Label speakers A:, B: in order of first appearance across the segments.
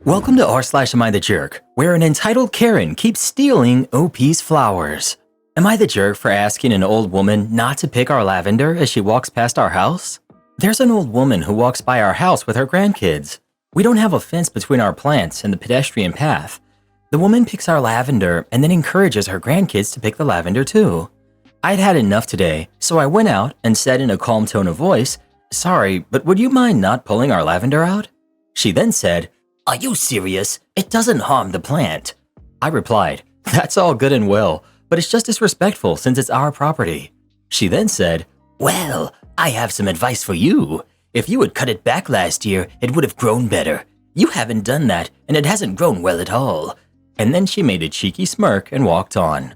A: Welcome to r/Am I the Jerk, where an entitled Karen keeps stealing OP's flowers. Am I the jerk for asking an old woman not to pick our lavender as she walks past our house? There's an old woman who walks by our house with her grandkids. We don't have a fence between our plants and the pedestrian path. The woman picks our lavender and then encourages her grandkids to pick the lavender too. I'd had enough today, so I went out and said in a calm tone of voice, "Sorry, but would you mind not pulling our lavender out?" She then said, "Are you serious? It doesn't harm the plant." I replied, "That's all good and well, but it's just disrespectful since it's our property." She then said, "Well, I have some advice for you. If you had cut it back last year, it would have grown better. You haven't done that, and it hasn't grown well at all." And then she made a cheeky smirk and walked on.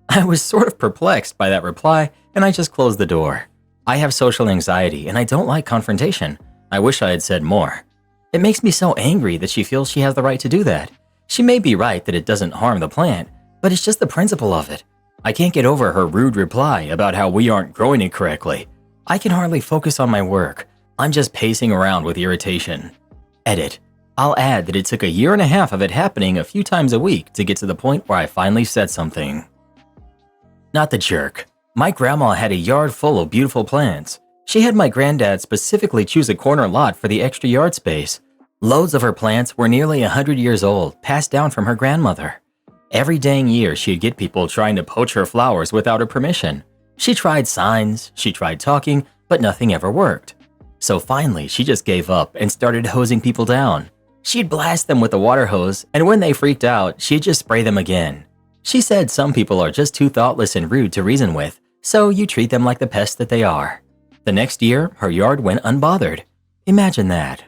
A: I was sort of perplexed by that reply, and I just closed the door. I have social anxiety, and I don't like confrontation. I wish I had said more. It makes me so angry that she feels she has the right to do that. She may be right that it doesn't harm the plant, but it's just the principle of it. I can't get over her rude reply about how we aren't growing it correctly. I can hardly focus on my work. I'm just pacing around with irritation. Edit. I'll add that it took a year and a half of it happening a few times a week to get to the point where I finally said something. Not the jerk. My grandma had a yard full of beautiful plants. She had my granddad specifically choose a corner lot for the extra yard space. Loads of her plants were nearly 100 years old, passed down from her grandmother. Every dang year she'd get people trying to poach her flowers without her permission. She tried signs, she tried talking, but nothing ever worked. So finally, she just gave up and started hosing people down. She'd blast them with a water hose, and when they freaked out, she'd just spray them again. She said some people are just too thoughtless and rude to reason with, so you treat them like the pests that they are. The next year, her yard went unbothered. Imagine that.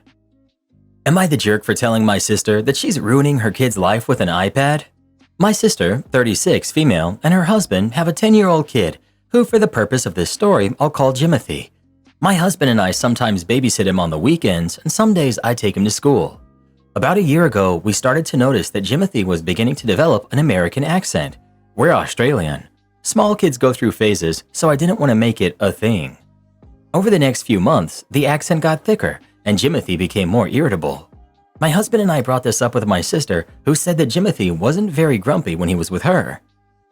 A: Am I the jerk for telling my sister that she's ruining her kid's life with an iPad? My sister, 36, female, and her husband have a 10-year-old kid, who for the purpose of this story, I'll call Jimothy. My husband and I sometimes babysit him on the weekends, and some days I take him to school. About a year ago, we started to notice that Jimothy was beginning to develop an American accent. We're Australian. Small kids go through phases, so I didn't want to make it a thing. Over the next few months, the accent got thicker, and Jimothy became more irritable. My husband and I brought this up with my sister, who said that Jimothy wasn't very grumpy when he was with her.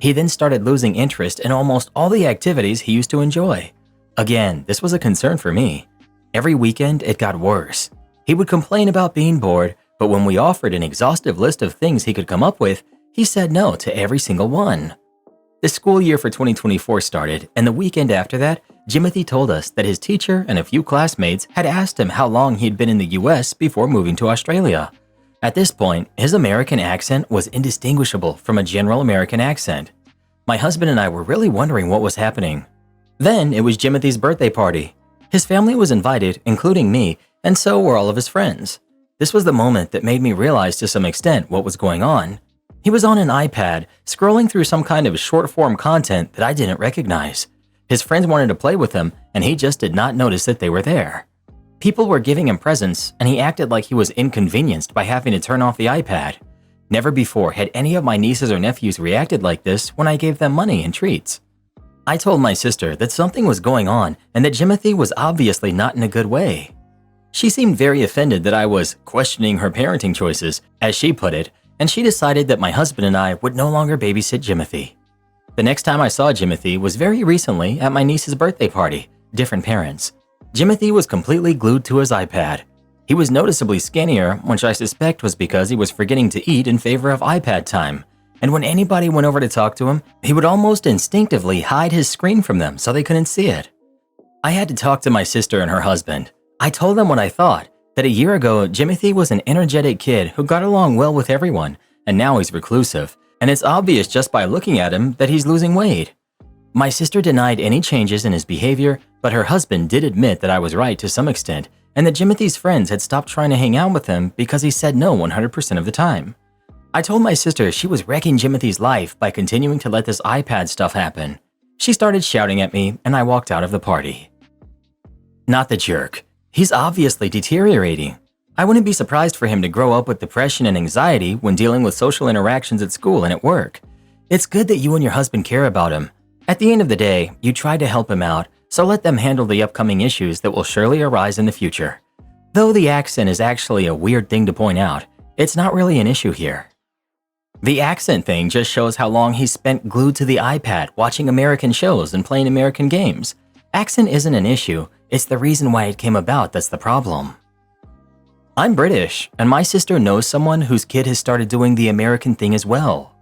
A: He then started losing interest in almost all the activities he used to enjoy. Again, this was a concern for me. Every weekend, it got worse. He would complain about being bored, but when we offered an exhaustive list of things he could come up with, he said no to every single one. The school year for 2024 started, and the weekend after that, Jimothy told us that his teacher and a few classmates had asked him how long he'd been in the US before moving to Australia. At this point, his American accent was indistinguishable from a general American accent. My husband and I were really wondering what was happening. Then it was Jimothy's birthday party. His family was invited, including me, and so were all of his friends. This was the moment that made me realize to some extent what was going on. He was on an iPad, scrolling through some kind of short-form content that I didn't recognize. His friends wanted to play with him, and he just did not notice that they were there. People were giving him presents, and he acted like he was inconvenienced by having to turn off the iPad. Never before had any of my nieces or nephews reacted like this when I gave them money and treats. I told my sister that something was going on and that Jimothy was obviously not in a good way. She seemed very offended that I was questioning her parenting choices, as she put it, and she decided that my husband and I would no longer babysit Jimothy. The next time I saw Jimothy was very recently at my niece's birthday party, different parents. Jimothy was completely glued to his iPad. He was noticeably skinnier, which I suspect was because he was forgetting to eat in favor of iPad time. And when anybody went over to talk to him, he would almost instinctively hide his screen from them so they couldn't see it. I had to talk to my sister and her husband. I told them what I thought, that a year ago, Jimothy was an energetic kid who got along well with everyone, and now he's reclusive, and it's obvious just by looking at him that he's losing weight. My sister denied any changes in his behavior, but her husband did admit that I was right to some extent, and that Jimothy's friends had stopped trying to hang out with him because he said no 100% of the time. I told my sister she was wrecking Jimothy's life by continuing to let this iPad stuff happen. She started shouting at me, and I walked out of the party. Not the jerk. He's obviously deteriorating. I wouldn't be surprised for him to grow up with depression and anxiety when dealing with social interactions at school and at work. It's good that you and your husband care about him. At the end of the day, you tried to help him out, so let them handle the upcoming issues that will surely arise in the future. Though the accent is actually a weird thing to point out, It's not really an issue here. The accent thing just shows how long he spent glued to the iPad watching American shows and playing American games. Accent isn't an issue, it's the reason why it came about that's the problem. I'm British, and my sister knows someone whose kid has started doing the American thing as well.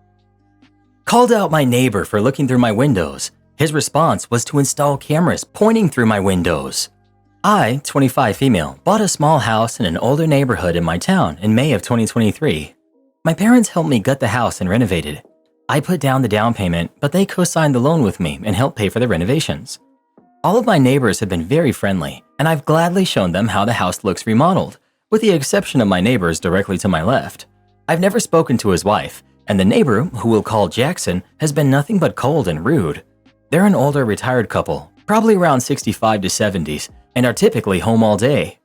A: Called out my neighbor for looking through my windows. His response was to install cameras pointing through my windows. I, 25 female, bought a small house in an older neighborhood in my town in May of 2023. My parents helped me gut the house and renovate it. I put down the down payment, but they co-signed the loan with me and helped pay for the renovations. All of my neighbors have been very friendly, and I've gladly shown them how the house looks remodeled, with the exception of my neighbors directly to my left. I've never spoken to his wife, and the neighbor, who we'll call Jackson, has been nothing but cold and rude. They're an older retired couple, probably around 65 to 70s, and are typically home all day.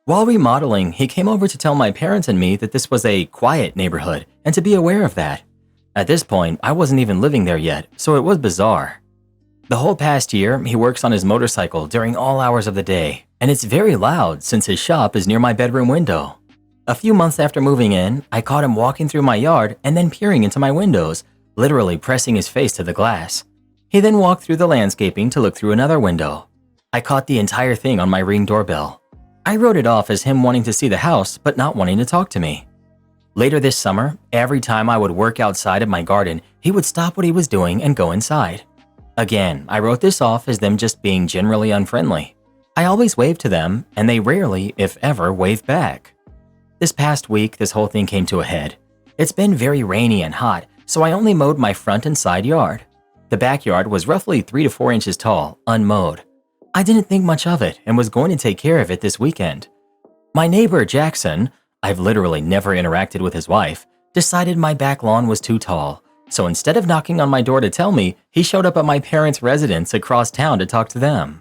A: While remodeling, he came over to tell my parents and me that this was a quiet neighborhood and to be aware of that. At this point, I wasn't even living there yet, so it was bizarre. The whole past year, he works on his motorcycle during all hours of the day, and it's very loud since his shop is near my bedroom window. A few months after moving in, I caught him walking through my yard and then peering into my windows, literally pressing his face to the glass. He then walked through the landscaping to look through another window. I caught the entire thing on my Ring doorbell. I wrote it off as him wanting to see the house but not wanting to talk to me. Later this summer, every time I would work outside of my garden, he would stop what he was doing and go inside. Again, I wrote this off as them just being generally unfriendly. I always waved to them, and they rarely, if ever, waved back. This past week, this whole thing came to a head. It's been very rainy and hot, so I only mowed my front and side yard. The backyard was roughly 3 to 4 inches tall, unmowed. I didn't think much of it and was going to take care of it this weekend. My neighbor, Jackson, I've literally never interacted with his wife, decided my back lawn was too tall. So instead of knocking on my door to tell me, he showed up at my parents' residence across town to talk to them.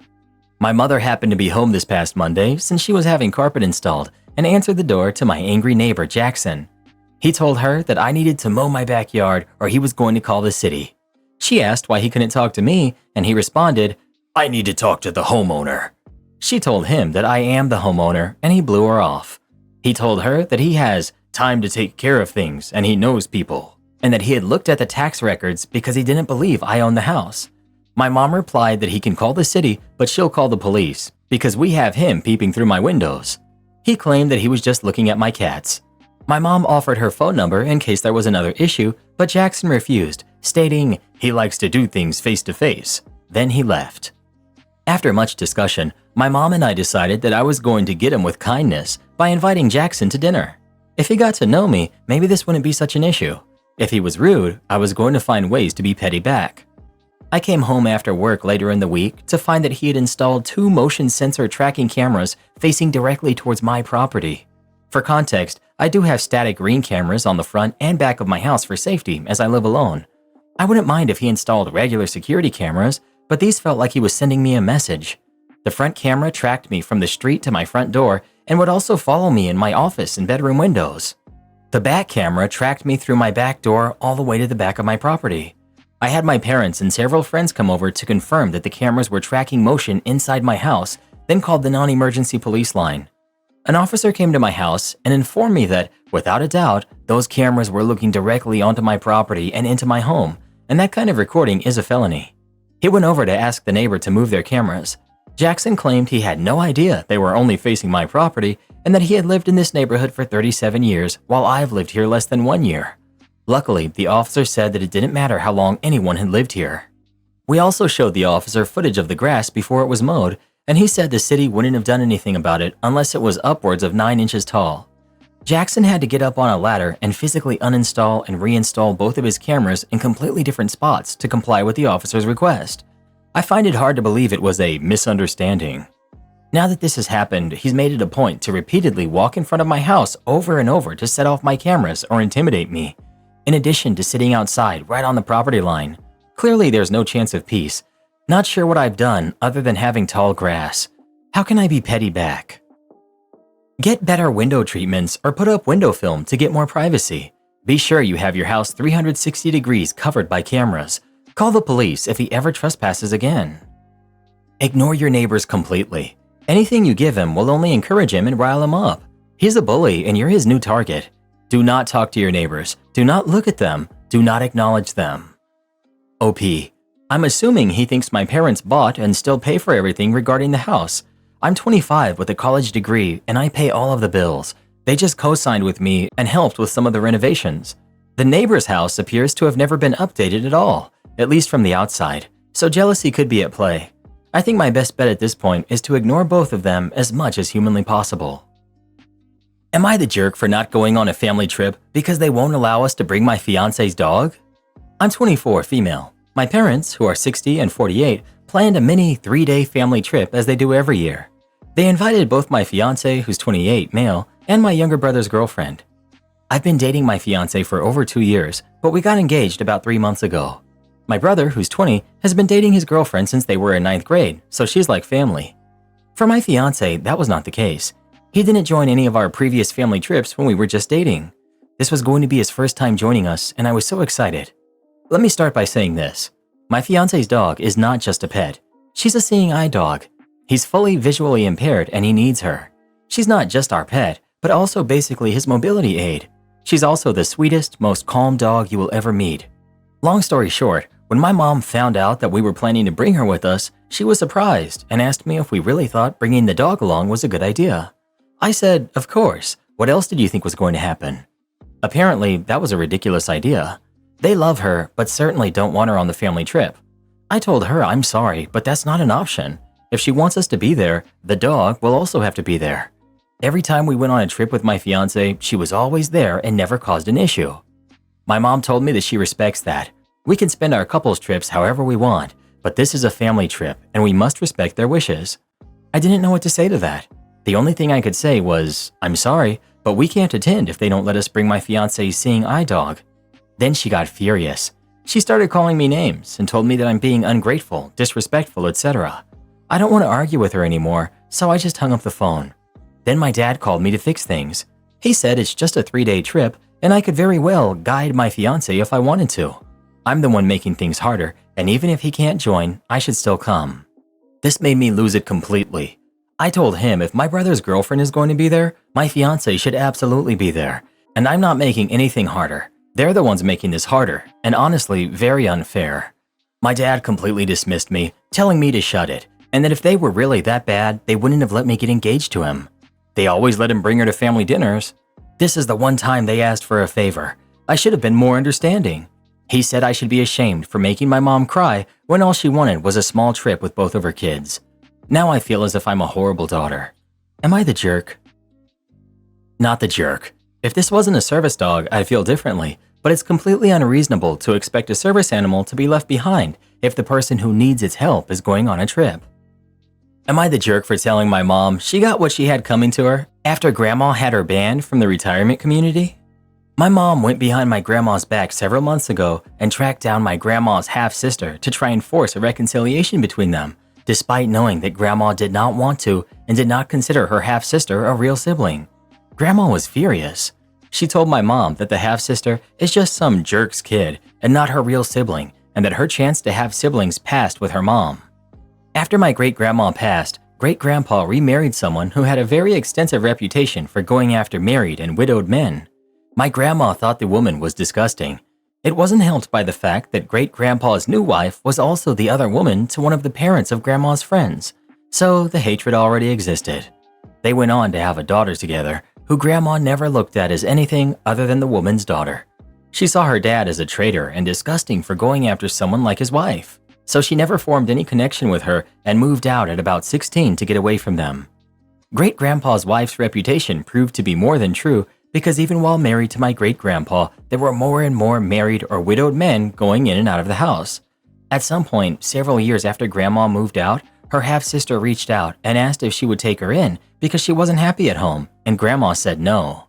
A: My mother happened to be home this past Monday since she was having carpet installed and answered the door to my angry neighbor Jackson. He told her that I needed to mow my backyard or he was going to call the city. She asked why he couldn't talk to me, and he responded, "I need to talk to the homeowner." She told him that I am the homeowner, and he blew her off. He told her that he has time to take care of things and he knows people, and that he had looked at the tax records because he didn't believe I owned the house. My mom replied that he can call the city, but she'll call the police because we have him peeping through my windows. He claimed that he was just looking at my cats. My mom offered her phone number in case there was another issue, but Jackson refused, stating he likes to do things face to face. Then he left. After much discussion, my mom and I decided that I was going to get him with kindness by inviting Jackson to dinner. If he got to know me, maybe this wouldn't be such an issue. If he was rude, I was going to find ways to be petty back. I came home after work later in the week to find that he had installed 2 motion sensor tracking cameras facing directly towards my property. For context, I do have static Ring cameras on the front and back of my house for safety as I live alone. I wouldn't mind if he installed regular security cameras, but these felt like he was sending me a message. The front camera tracked me from the street to my front door and would also follow me in my office and bedroom windows. The back camera tracked me through my back door all the way to the back of my property. I had my parents and several friends come over to confirm that the cameras were tracking motion inside my house, then called the non-emergency police line. An officer came to my house and informed me that, without a doubt, those cameras were looking directly onto my property and into my home, and that kind of recording is a felony. He went over to ask the neighbor to move their cameras. Jackson claimed he had no idea they were only facing my property and that he had lived in this neighborhood for 37 years while I've lived here less than 1 year. Luckily, the officer said that it didn't matter how long anyone had lived here. We also showed the officer footage of the grass before it was mowed, and he said the city wouldn't have done anything about it unless it was upwards of 9 inches tall. Jackson had to get up on a ladder and physically uninstall and reinstall both of his cameras in completely different spots to comply with the officer's request. I find it hard to believe it was a misunderstanding. Now that this has happened, he's made it a point to repeatedly walk in front of my house over and over to set off my cameras or intimidate me, in addition to sitting outside right on the property line. Clearly there's no chance of peace. Not sure what I've done other than having tall grass. How can I be petty back? Get better window treatments or put up window film to get more privacy. Be sure you have your house 360 degrees covered by cameras. Call the police if he ever trespasses again. Ignore your neighbors completely. Anything you give him will only encourage him and rile him up. He's a bully and you're his new target. Do not talk to your neighbors. Do not look at them. Do not acknowledge them. OP. I'm assuming he thinks my parents bought and still pay for everything regarding the house. I'm 25 with a college degree and I pay all of the bills. They just co-signed with me and helped with some of the renovations. The neighbor's house appears to have never been updated at all, at least from the outside, so jealousy could be at play. I think my best bet at this point is to ignore both of them as much as humanly possible. Am I the jerk for not going on a family trip because they won't allow us to bring my fiance's dog? I'm 24, female. My parents, who are 60 and 48, planned a mini 3-day family trip as they do every year. They invited both my fiance, who's 28, male, and my younger brother's girlfriend. I've been dating my fiance for over 2 years, but we got engaged about 3 months ago. My brother, who's 20, has been dating his girlfriend since they were in 9th grade, so she's like family. For my fiance, that was not the case. He didn't join any of our previous family trips when we were just dating. This was going to be his first time joining us, and I was so excited. Let me start by saying this. My fiance's dog is not just a pet. She's a seeing eye dog. He's fully visually impaired and he needs her. She's not just our pet, but also basically his mobility aid. She's also the sweetest, most calm dog you will ever meet. Long story short, when my mom found out that we were planning to bring her with us, she was surprised and asked me if we really thought bringing the dog along was a good idea. I said, of course. What else did you think was going to happen? Apparently, that was a ridiculous idea. They love her, but certainly don't want her on the family trip. I told her I'm sorry, but that's not an option. If she wants us to be there, the dog will also have to be there. Every time we went on a trip with my fiance, she was always there and never caused an issue. My mom told me that she respects that. We can spend our couples trips however we want, but this is a family trip and we must respect their wishes. I didn't know what to say to that. The only thing I could say was, I'm sorry, but we can't attend if they don't let us bring my fiance's seeing eye dog. Then she got furious. She started calling me names and told me that I'm being ungrateful, disrespectful, etc. I don't want to argue with her anymore, so I just hung up the phone. Then my dad called me to fix things. He said it's just a 3-day trip and I could very well guide my fiance if I wanted to. I'm the one making things harder, and even if he can't join, I should still come. This made me lose it completely. I told him if my brother's girlfriend is going to be there, my fiance should absolutely be there, and I'm not making anything harder. They're the ones making this harder, and honestly, very unfair. My dad completely dismissed me, telling me to shut it, and that if they were really that bad, they wouldn't have let me get engaged to him. They always let him bring her to family dinners. This is the one time they asked for a favor. I should have been more understanding. He said I should be ashamed for making my mom cry when all she wanted was a small trip with both of her kids. Now I feel as if I'm a horrible daughter. Am I the jerk? Not the jerk. If this wasn't a service dog, I'd feel differently, but it's completely unreasonable to expect a service animal to be left behind if the person who needs its help is going on a trip. Am I the jerk for telling my mom she got what she had coming to her after grandma had her banned from the retirement community? My mom went behind my grandma's back several months ago and tracked down my grandma's half-sister to try and force a reconciliation between them, despite knowing that grandma did not want to and did not consider her half-sister a real sibling. Grandma was furious. She told my mom that the half-sister is just some jerk's kid and not her real sibling, and that her chance to have siblings passed with her mom. After my great-grandma passed, great-grandpa remarried someone who had a very extensive reputation for going after married and widowed men. My grandma thought the woman was disgusting. It wasn't helped by the fact that great-grandpa's new wife was also the other woman to one of the parents of grandma's friends, so the hatred already existed. They went on to have a daughter together, who grandma never looked at as anything other than the woman's daughter. She saw her dad as a traitor and disgusting for going after someone like his wife, so she never formed any connection with her and moved out at about 16 to get away from them. Great-grandpa's wife's reputation proved to be more than true because even while married to my great-grandpa, there were more and more married or widowed men going in and out of the house. At some point, several years after grandma moved out, her half-sister reached out and asked if she would take her in because she wasn't happy at home, and grandma said no.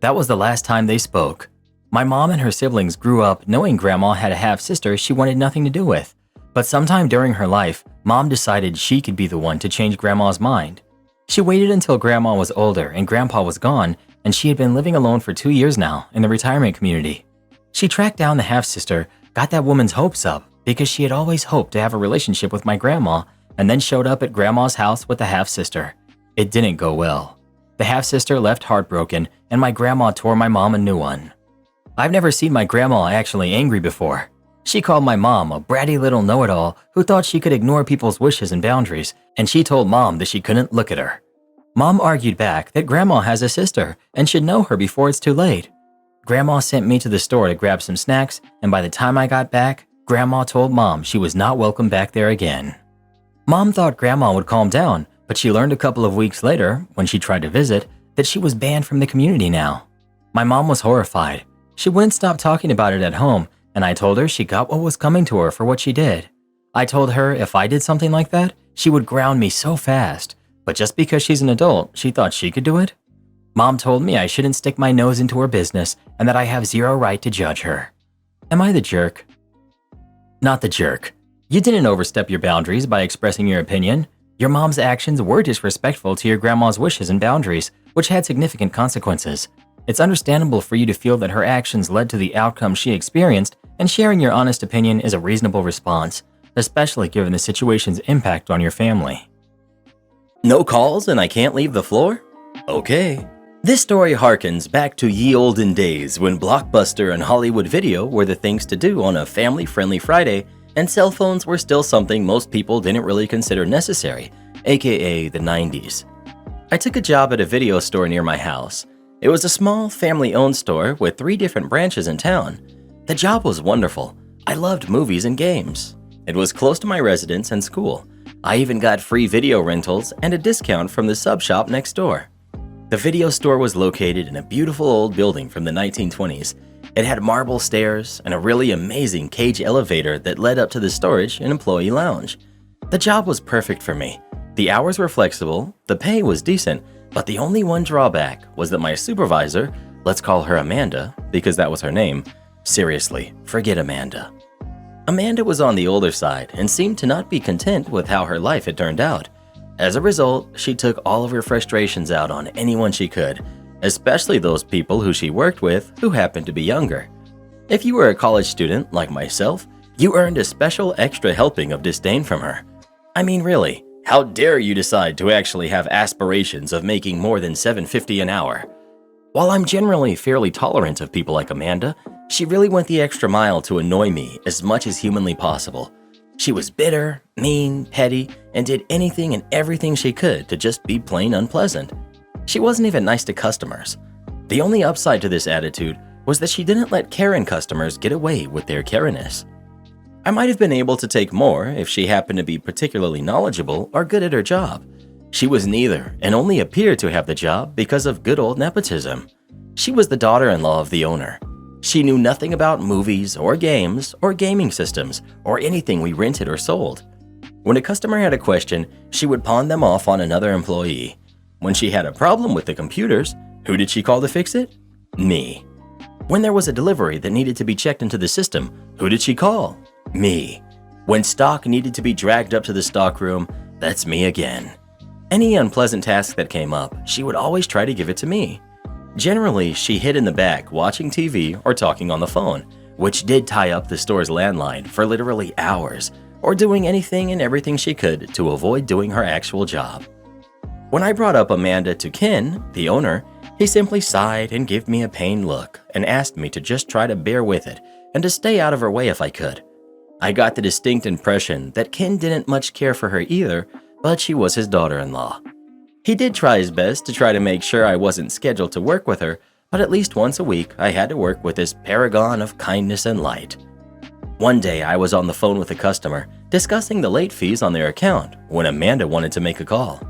A: That was the last time they spoke. My mom and her siblings grew up knowing grandma had a half-sister she wanted nothing to do with, but sometime during her life, mom decided she could be the one to change grandma's mind. She waited until grandma was older and grandpa was gone, and she had been living alone for 2 years now in the retirement community. She tracked down the half-sister, got that woman's hopes up because she had always hoped to have a relationship with my grandma, and then showed up at grandma's house with the half-sister. It didn't go well. The half-sister left heartbroken, and my grandma tore my mom a new one. I've never seen my grandma actually angry before. She called my mom a bratty little know-it-all who thought she could ignore people's wishes and boundaries, and she told Mom that she couldn't look at her. Mom argued back that Grandma has a sister and should know her before it's too late. Grandma sent me to the store to grab some snacks, and by the time I got back, Grandma told Mom she was not welcome back there again. Mom thought Grandma would calm down, but she learned a couple of weeks later, when she tried to visit, that she was banned from the community now. My mom was horrified. She wouldn't stop talking about it at home, and I told her she got what was coming to her for what she did. I told her if I did something like that, she would ground me so fast, but just because she's an adult, she thought she could do it? Mom told me I shouldn't stick my nose into her business and that I have zero right to judge her. Am I the jerk? Not the jerk. You didn't overstep your boundaries by expressing your opinion. Your mom's actions were disrespectful to your grandma's wishes and boundaries, which had significant consequences. It's understandable for you to feel that her actions led to the outcome she experienced, and sharing your honest opinion is a reasonable response, especially given the situation's impact on your family. No calls and I can't leave the floor? Okay. This story harkens back to ye olden days when Blockbuster and Hollywood Video were the things to do on a family-friendly Friday, and cell phones were still something most people didn't really consider necessary, aka the 90s. I took a job at a video store near my house. It was a small, family-owned store with 3 different branches in town. The job was wonderful. I loved movies and games. It was close to my residence and school. I even got free video rentals and a discount from the sub shop next door. The video store was located in a beautiful old building from the 1920s. It had marble stairs and a really amazing cage elevator that led up to the storage and employee lounge. The job was perfect for me. The hours were flexible, the pay was decent, but the only one drawback was that my supervisor, let's call her Amanda because that was her name. Seriously, forget Amanda. Amanda was on the older side and seemed to not be content with how her life had turned out. As a result, she took all of her frustrations out on anyone she could, especially those people who she worked with who happened to be younger. If you were a college student like myself, you earned a special extra helping of disdain from her. I mean, really, how dare you decide to actually have aspirations of making more than $7.50 an hour? While I'm generally fairly tolerant of people like Amanda, she really went the extra mile to annoy me as much as humanly possible. She was bitter, mean, petty, and did anything and everything she could to just be plain unpleasant. She wasn't even nice to customers. The only upside to this attitude was that she didn't let Karen customers get away with their Karen-ness. I might have been able to take more if she happened to be particularly knowledgeable or good at her job. She was neither and only appeared to have the job because of good old nepotism. She was the daughter-in-law of the owner. She knew nothing about movies or games or gaming systems or anything we rented or sold. When a customer had a question, she would pawn them off on another employee. When she had a problem with the computers, who did she call to fix it? Me. When there was a delivery that needed to be checked into the system, who did she call? Me. When stock needed to be dragged up to the stockroom, that's me again. Any unpleasant task that came up, she would always try to give it to me. Generally, she hid in the back watching TV or talking on the phone, which did tie up the store's landline for literally hours, or doing anything and everything she could to avoid doing her actual job. When I brought up Amanda to Ken, the owner, he simply sighed and gave me a pained look and asked me to just try to bear with it and to stay out of her way if I could. I got the distinct impression that Ken didn't much care for her either, but she was his daughter-in-law. He did try his best to try to make sure I wasn't scheduled to work with her, but at least once a week I had to work with this paragon of kindness and light. One day I was on the phone with a customer discussing the late fees on their account when Amanda wanted to make a call.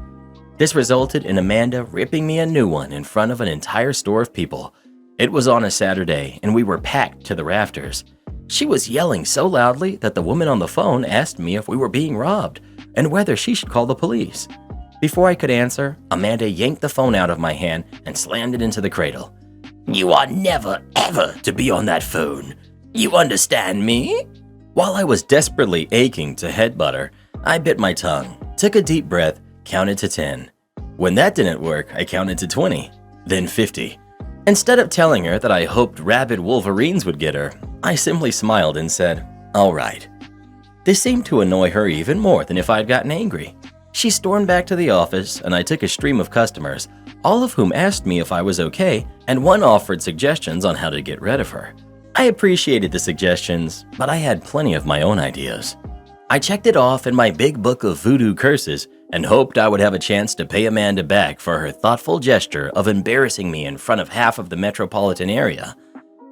A: This resulted in Amanda ripping me a new one in front of an entire store of people. It was on a Saturday and we were packed to the rafters. She was yelling so loudly that the woman on the phone asked me if we were being robbed and whether she should call the police. Before I could answer, Amanda yanked the phone out of my hand and slammed it into the cradle. "You are never, ever to be on that phone. You understand me?" While I was desperately aching to headbutt her, I bit my tongue, took a deep breath, counted to 10. When that didn't work, I counted to 20, then 50. Instead of telling her that I hoped rabid wolverines would get her, I simply smiled and said, "All right." This seemed to annoy her even more than if I'd gotten angry. She stormed back to the office and I took a stream of customers, all of whom asked me if I was okay, and one offered suggestions on how to get rid of her. I appreciated the suggestions, but I had plenty of my own ideas. I checked it off in my big book of voodoo curses and hoped I would have a chance to pay Amanda back for her thoughtful gesture of embarrassing me in front of half of the metropolitan area.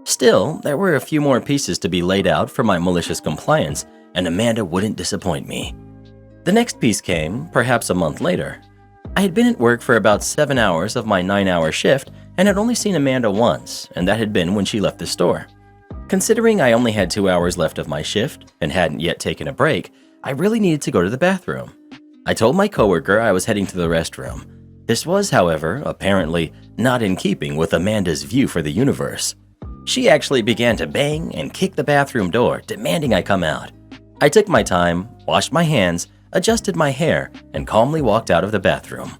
A: Still, there were a few more pieces to be laid out for my malicious compliance, and Amanda wouldn't disappoint me. The next piece came, perhaps a month later. I had been at work for about 7 hours of my 9-hour shift and had only seen Amanda once, and that had been when she left the store. Considering I only had 2 hours left of my shift and hadn't yet taken a break, I really needed to go to the bathroom. I told my coworker I was heading to the restroom. This was, however, apparently not in keeping with Amanda's view for the universe. She actually began to bang and kick the bathroom door, demanding I come out. I took my time, washed my hands, adjusted my hair, and calmly walked out of the bathroom.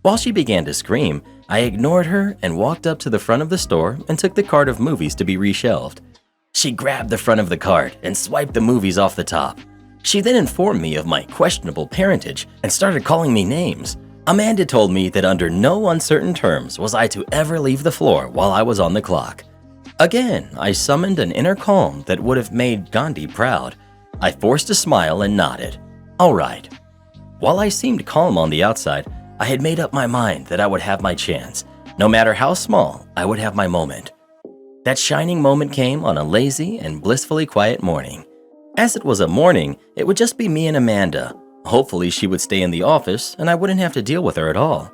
A: While she began to scream, I ignored her and walked up to the front of the store and took the cart of movies to be reshelved. She grabbed the front of the cart and swiped the movies off the top. She then informed me of my questionable parentage and started calling me names. Amanda told me that under no uncertain terms was I to ever leave the floor while I was on the clock. Again, I summoned an inner calm that would have made Gandhi proud. I forced a smile and nodded. All right. While I seemed calm on the outside, I had made up my mind that I would have my chance. No matter how small, I would have my moment. That shining moment came on a lazy and blissfully quiet morning. As it was a morning, it would just be me and Amanda. Hopefully she would stay in the office and I wouldn't have to deal with her at all.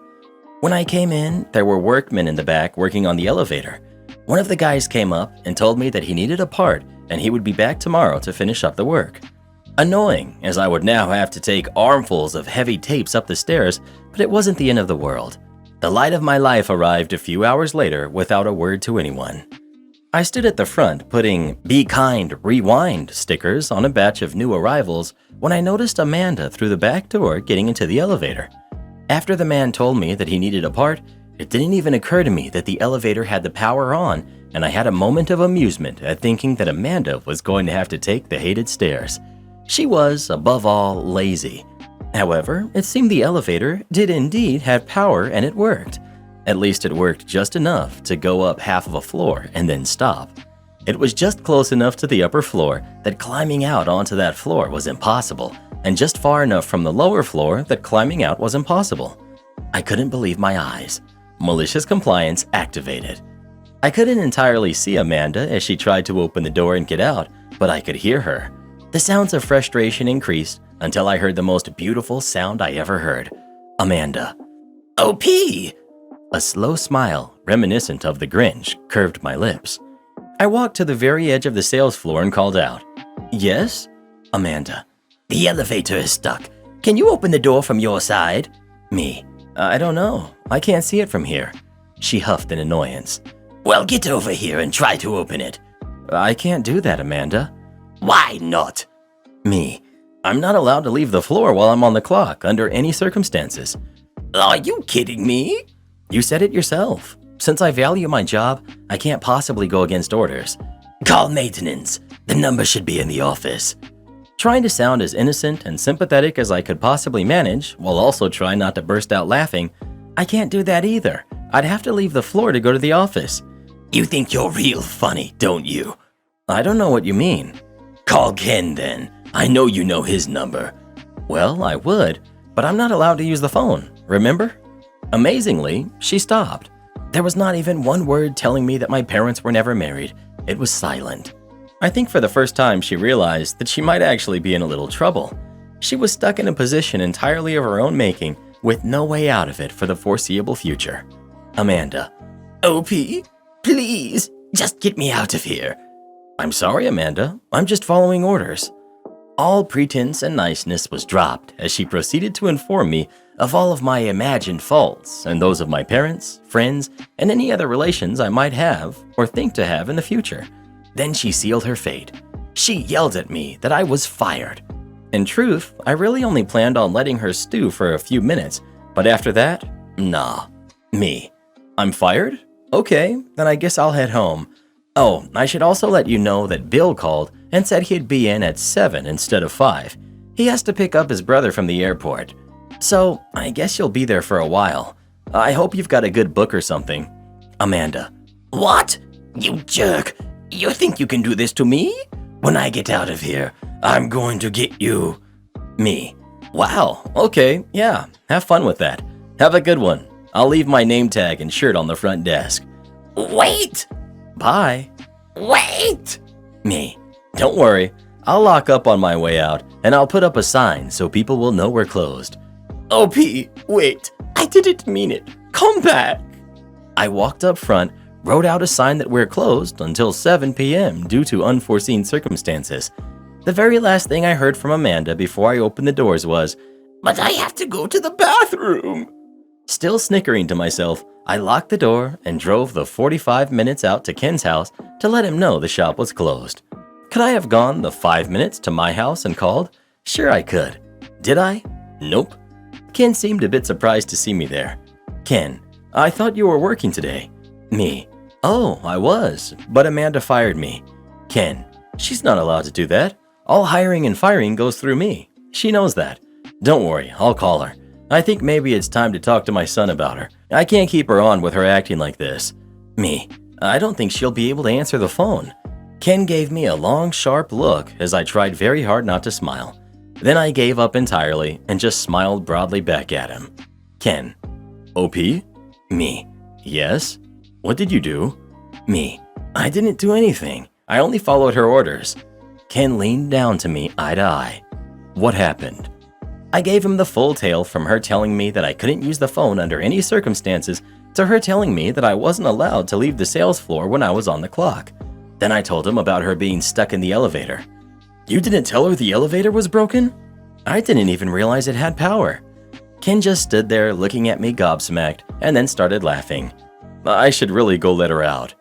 A: When I came in, there were workmen in the back working on the elevator. One of the guys came up and told me that he needed a part and he would be back tomorrow to finish up the work. Annoying, as I would now have to take armfuls of heavy tapes up the stairs, but it wasn't the end of the world. The light of my life arrived a few hours later without a word to anyone. I stood at the front putting "Be Kind, Rewind" stickers on a batch of new arrivals when I noticed Amanda through the back door getting into the elevator. After the man told me that he needed a part, it didn't even occur to me that the elevator had the power on, and I had a moment of amusement at thinking that Amanda was going to have to take the hated stairs. She was, above all, lazy. However, it seemed the elevator did indeed have power and it worked. At least it worked just enough to go up half of a floor and then stop. It was just close enough to the upper floor that climbing out onto that floor was impossible, and just far enough from the lower floor that climbing out was impossible. I couldn't believe my eyes. Malicious compliance activated. I couldn't entirely see Amanda as she tried to open the door and get out, but I could hear her. The sounds of frustration increased until I heard the most beautiful sound I ever heard. Amanda. OP! A slow smile, reminiscent of the Grinch, curved my lips. I walked to the very edge of the sales floor and called out. Yes? Amanda. The elevator is stuck. Can you open the door from your side? Me. I don't know. I can't see it from here. She huffed in annoyance. Well, get over here and try to open it. I can't do that, Amanda. Why not? Me. I'm not allowed to leave the floor while I'm on the clock under any circumstances. Are you kidding me? You said it yourself. Since I value my job, I can't possibly go against orders. Call maintenance. The number should be in the office. Trying to sound as innocent and sympathetic as I could possibly manage, while also trying not to burst out laughing, I can't do that either. I'd have to leave the floor to go to the office. You think you're real funny, don't you? I don't know what you mean. Call Ken then. I know you know his number. Well, I would, but I'm not allowed to use the phone, remember? Amazingly, she stopped. There was not even one word telling me that my parents were never married. It was silent. I think for the first time she realized that she might actually be in a little trouble. She was stuck in a position entirely of her own making, with no way out of it for the foreseeable future. Amanda. OP, please, just get me out of here. I'm sorry, Amanda. I'm just following orders. All pretense and niceness was dropped as she proceeded to inform me of all of my imagined faults and those of my parents, friends, and any other relations I might have or think to have in the future. Then she sealed her fate. She yelled at me that I was fired. In truth, I really only planned on letting her stew for a few minutes, but after that, nah. Me. I'm fired? Okay, then I guess I'll head home. Oh, I should also let you know that Bill called and said he'd be in at 7 instead of 5. He has to pick up his brother from the airport. So, I guess you'll be there for a while. I hope you've got a good book or something. Amanda.
B: What? You jerk! You think you can do this to me? When I get out of here, I'm going to get you.
A: Me. Wow, okay, yeah, have fun with that. Have a good one. I'll leave my name tag and shirt on the front desk.
B: Wait!
A: Bye.
B: Wait!
A: Me. Don't worry, I'll lock up on my way out and I'll put up a sign so people will know we're closed.
B: OP, wait, I didn't mean it. Come back.
A: I walked up front, wrote out a sign that we're closed until 7 p.m. due to unforeseen circumstances. The very last thing I heard from Amanda before I opened the doors was,
B: "But I have to go to the bathroom."
A: Still snickering to myself, I locked the door and drove the 45 minutes out to Ken's house to let him know the shop was closed. Could I have gone the 5 minutes to my house and called? Sure I could. Did I? Nope. Ken seemed a bit surprised to see me there. Ken, I thought you were working today. Me. Oh, I was, but Amanda fired me. Ken, she's not allowed to do that. All hiring and firing goes through me. She knows that. Don't worry, I'll call her. I think maybe it's time to talk to my son about her. I can't keep her on with her acting like this. Me. I don't think she'll be able to answer the phone. Ken gave me a long, sharp look as I tried very hard not to smile. Then I gave up entirely and just smiled broadly back at him. Ken. OP? Me. Yes? What did you do? Me. I didn't do anything. I only followed her orders. Ken leaned down to me eye to eye. What happened? I gave him the full tale from her telling me that I couldn't use the phone under any circumstances to her telling me that I wasn't allowed to leave the sales floor when I was on the clock. Then I told him about her being stuck in the elevator. You didn't tell her the elevator was broken? I didn't even realize it had power. Ken just stood there looking at me gobsmacked and then started laughing. I should really go let her out.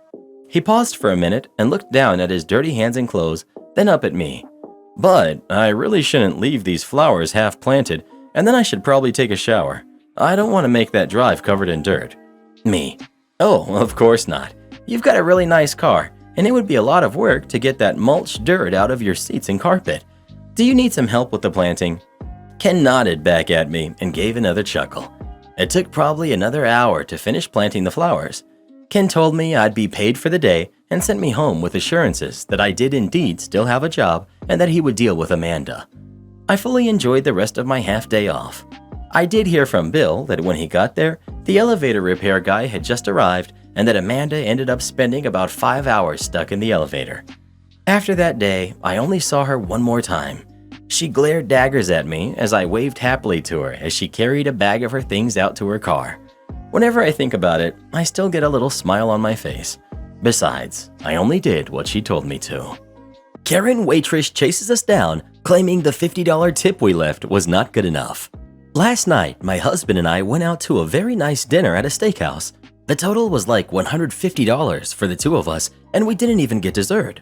A: He paused for a minute and looked down at his dirty hands and clothes, then up at me. But I really shouldn't leave these flowers half planted, and then I should probably take a shower. I don't want to make that drive covered in dirt. Me. Oh, of course not. You've got a really nice car, and it would be a lot of work to get that mulch dirt out of your seats and carpet. Do you need some help with the planting? Ken nodded back at me and gave another chuckle. It took probably another hour to finish planting the flowers. Ken told me I'd be paid for the day and sent me home with assurances that I did indeed still have a job and that he would deal with Amanda. I fully enjoyed the rest of my half-day off. I did hear from Bill that when he got there, the elevator repair guy had just arrived and that Amanda ended up spending about 5 hours stuck in the elevator. After that day, I only saw her one more time. She glared daggers at me as I waved happily to her as she carried a bag of her things out to her car. Whenever I think about it, I still get a little smile on my face. Besides, I only did what she told me to. Karen waitress chases us down, claiming the $50 tip we left was not good enough. Last night, my husband and I went out to a very nice dinner at a steakhouse. The total was like $150 for the two of us, and we didn't even get dessert.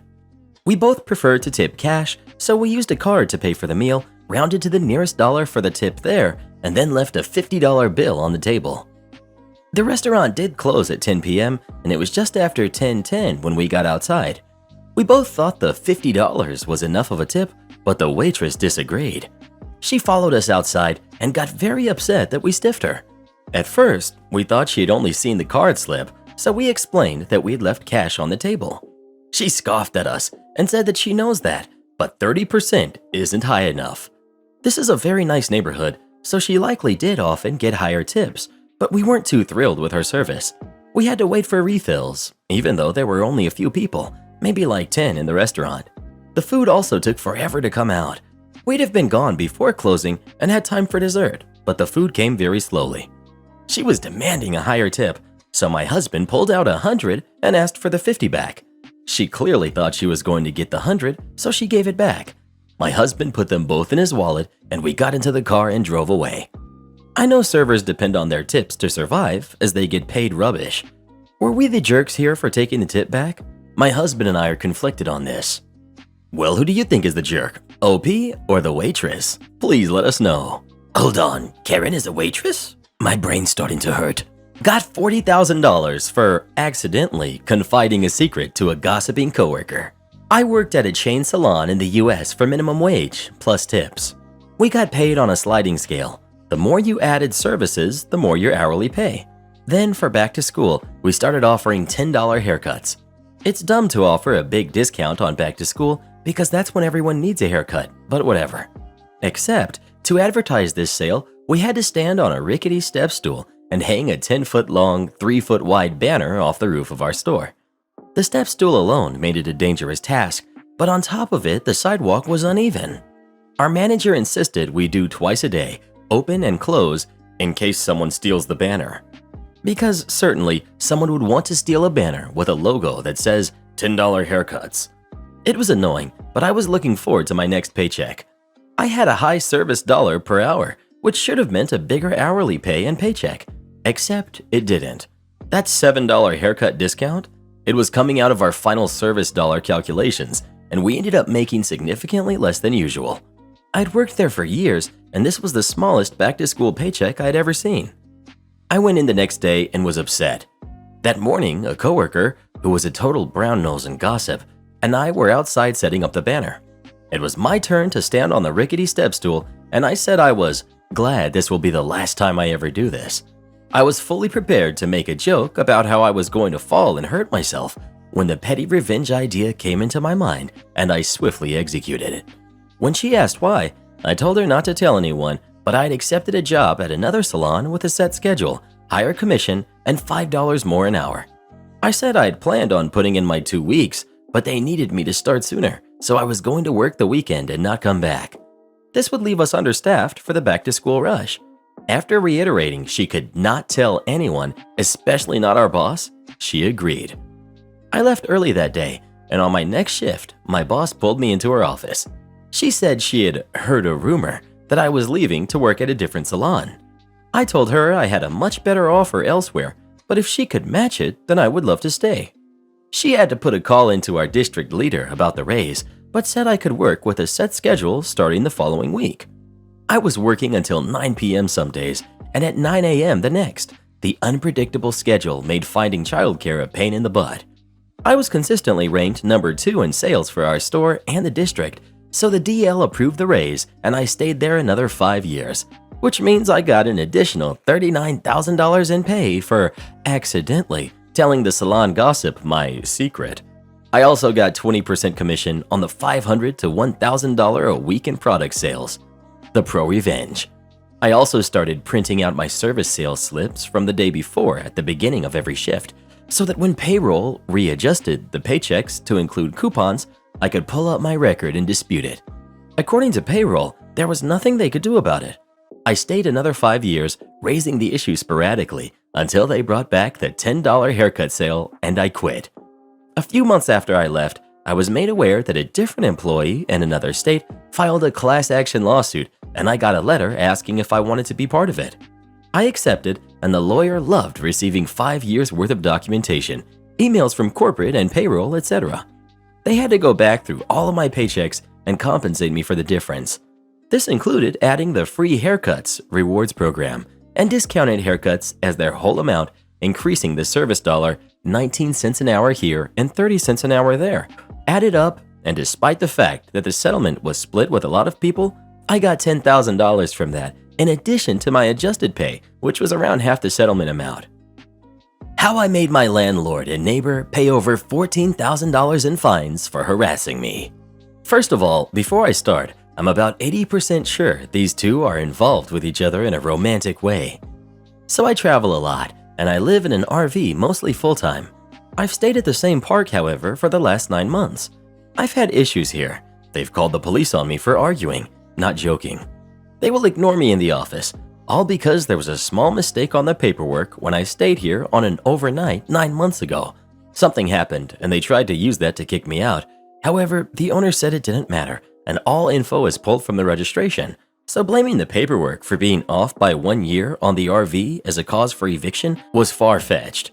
A: We both preferred to tip cash, so we used a card to pay for the meal, rounded to the nearest dollar for the tip there, and then left a $50 bill on the table. The restaurant did close at 10 p.m., and it was just after 10:10 when we got outside. We both thought the $50 was enough of a tip, but the waitress disagreed. She followed us outside and got very upset that we stiffed her. At first, we thought she had only seen the card slip, so we explained that we had left cash on the table. She scoffed at us and said that she knows that, but 30% isn't high enough. This is a very nice neighborhood, so she likely did often get higher tips, but we weren't too thrilled with her service. We had to wait for refills, even though there were only a few people, maybe like 10 in the restaurant. The food also took forever to come out. We'd have been gone before closing and had time for dessert, but the food came very slowly. She was demanding a higher tip, so my husband pulled out $100 and asked for the $50 back. She clearly thought she was going to get the $100, so she gave it back. My husband put them both in his wallet, and we got into the car and drove away. I know servers depend on their tips to survive as they get paid rubbish. Were we the jerks here for taking the tip back? My husband and I are conflicted on this. Well, who do you think is the jerk? OP or the waitress? Please let us know.
B: Hold on, Karen is a waitress? My brain's starting to hurt.
A: Got $40,000 for accidentally confiding a secret to a gossiping coworker. I worked at a chain salon in the US for minimum wage plus tips. We got paid on a sliding scale. The more you added services, the more your hourly pay. Then for back to school, we started offering $10 haircuts. It's dumb to offer a big discount on back to school because that's when everyone needs a haircut, but whatever. Except, to advertise this sale, we had to stand on a rickety step stool and hang a 10-foot long, 3-foot wide banner off the roof of our store. The step stool alone made it a dangerous task, but on top of it, the sidewalk was uneven. Our manager insisted we do twice a day, open and close, in case someone steals the banner. Because certainly, someone would want to steal a banner with a logo that says $10 haircuts. It was annoying, but I was looking forward to my next paycheck. I had a high service dollar per hour, which should have meant a bigger hourly pay and paycheck. Except it didn't. That $7 haircut discount? It was coming out of our final service dollar calculations, and we ended up making significantly less than usual. I'd worked there for years, and this was the smallest back-to-school paycheck I'd ever seen. I went in the next day and was upset. That morning, a coworker, who was a total brown nose and gossip, and I were outside setting up the banner. It was my turn to stand on the rickety step stool, and I said I was glad this will be the last time I ever do this. I was fully prepared to make a joke about how I was going to fall and hurt myself when the petty revenge idea came into my mind, and I swiftly executed it. When she asked why, I told her not to tell anyone, but I'd accepted a job at another salon with a set schedule, higher commission, and $5 more an hour. I said I'd planned on putting in my 2 weeks, but they needed me to start sooner, so I was going to work the weekend and not come back. This would leave us understaffed for the back-to-school rush. After reiterating she could not tell anyone, especially not our boss, she agreed. I left early that day, and on my next shift, my boss pulled me into her office. She said she had heard a rumor that I was leaving to work at a different salon. I told her I had a much better offer elsewhere, but if she could match it, then I would love to stay. She had to put a call into our district leader about the raise, but said I could work with a set schedule starting the following week. I was working until 9 p.m. some days and at 9 a.m. the next. The unpredictable schedule made finding childcare a pain in the butt. I was consistently ranked number 2 in sales for our store and the district, so the DL approved the raise and I stayed there another 5 years, which means I got an additional $39,000 in pay for accidentally telling the salon gossip my secret. I also got 20% commission on the $500 to $1,000 a week in product sales. The Pro Revenge. I also started printing out my service sales slips from the day before at the beginning of every shift, so that when payroll readjusted the paychecks to include coupons, I could pull up my record and dispute it. According to payroll, there was nothing they could do about it. I stayed another 5 years, raising the issue sporadically until they brought back the $10 haircut sale and I quit. A few months after I left, I was made aware that a different employee in another state filed a class action lawsuit, and I got a letter asking if I wanted to be part of it. I accepted, and the lawyer loved receiving 5 years worth of documentation, emails from corporate and payroll, etc. They had to go back through all of my paychecks and compensate me for the difference. This included adding the free haircuts rewards program and discounted haircuts as their whole amount, increasing the service dollar 19 cents an hour here and 30 cents an hour there. Added up, and despite the fact that the settlement was split with a lot of people, I got $10,000 from that, in addition to my adjusted pay, which was around half the settlement amount. How I made my landlord and neighbor pay over $14,000 in fines for harassing me. First of all, before I start, I'm about 80% sure these two are involved with each other in a romantic way. So I travel a lot, and I live in an RV mostly full-time. I've stayed at the same park, however, for the last 9 months. I've had issues here. They've called the police on me for arguing, not joking. They will ignore me in the office, all because there was a small mistake on the paperwork when I stayed here on an overnight 9 months ago. Something happened, and they tried to use that to kick me out. However, the owner said it didn't matter, and all info is pulled from the registration. So blaming the paperwork for being off by 1 year on the RV as a cause for eviction was far-fetched.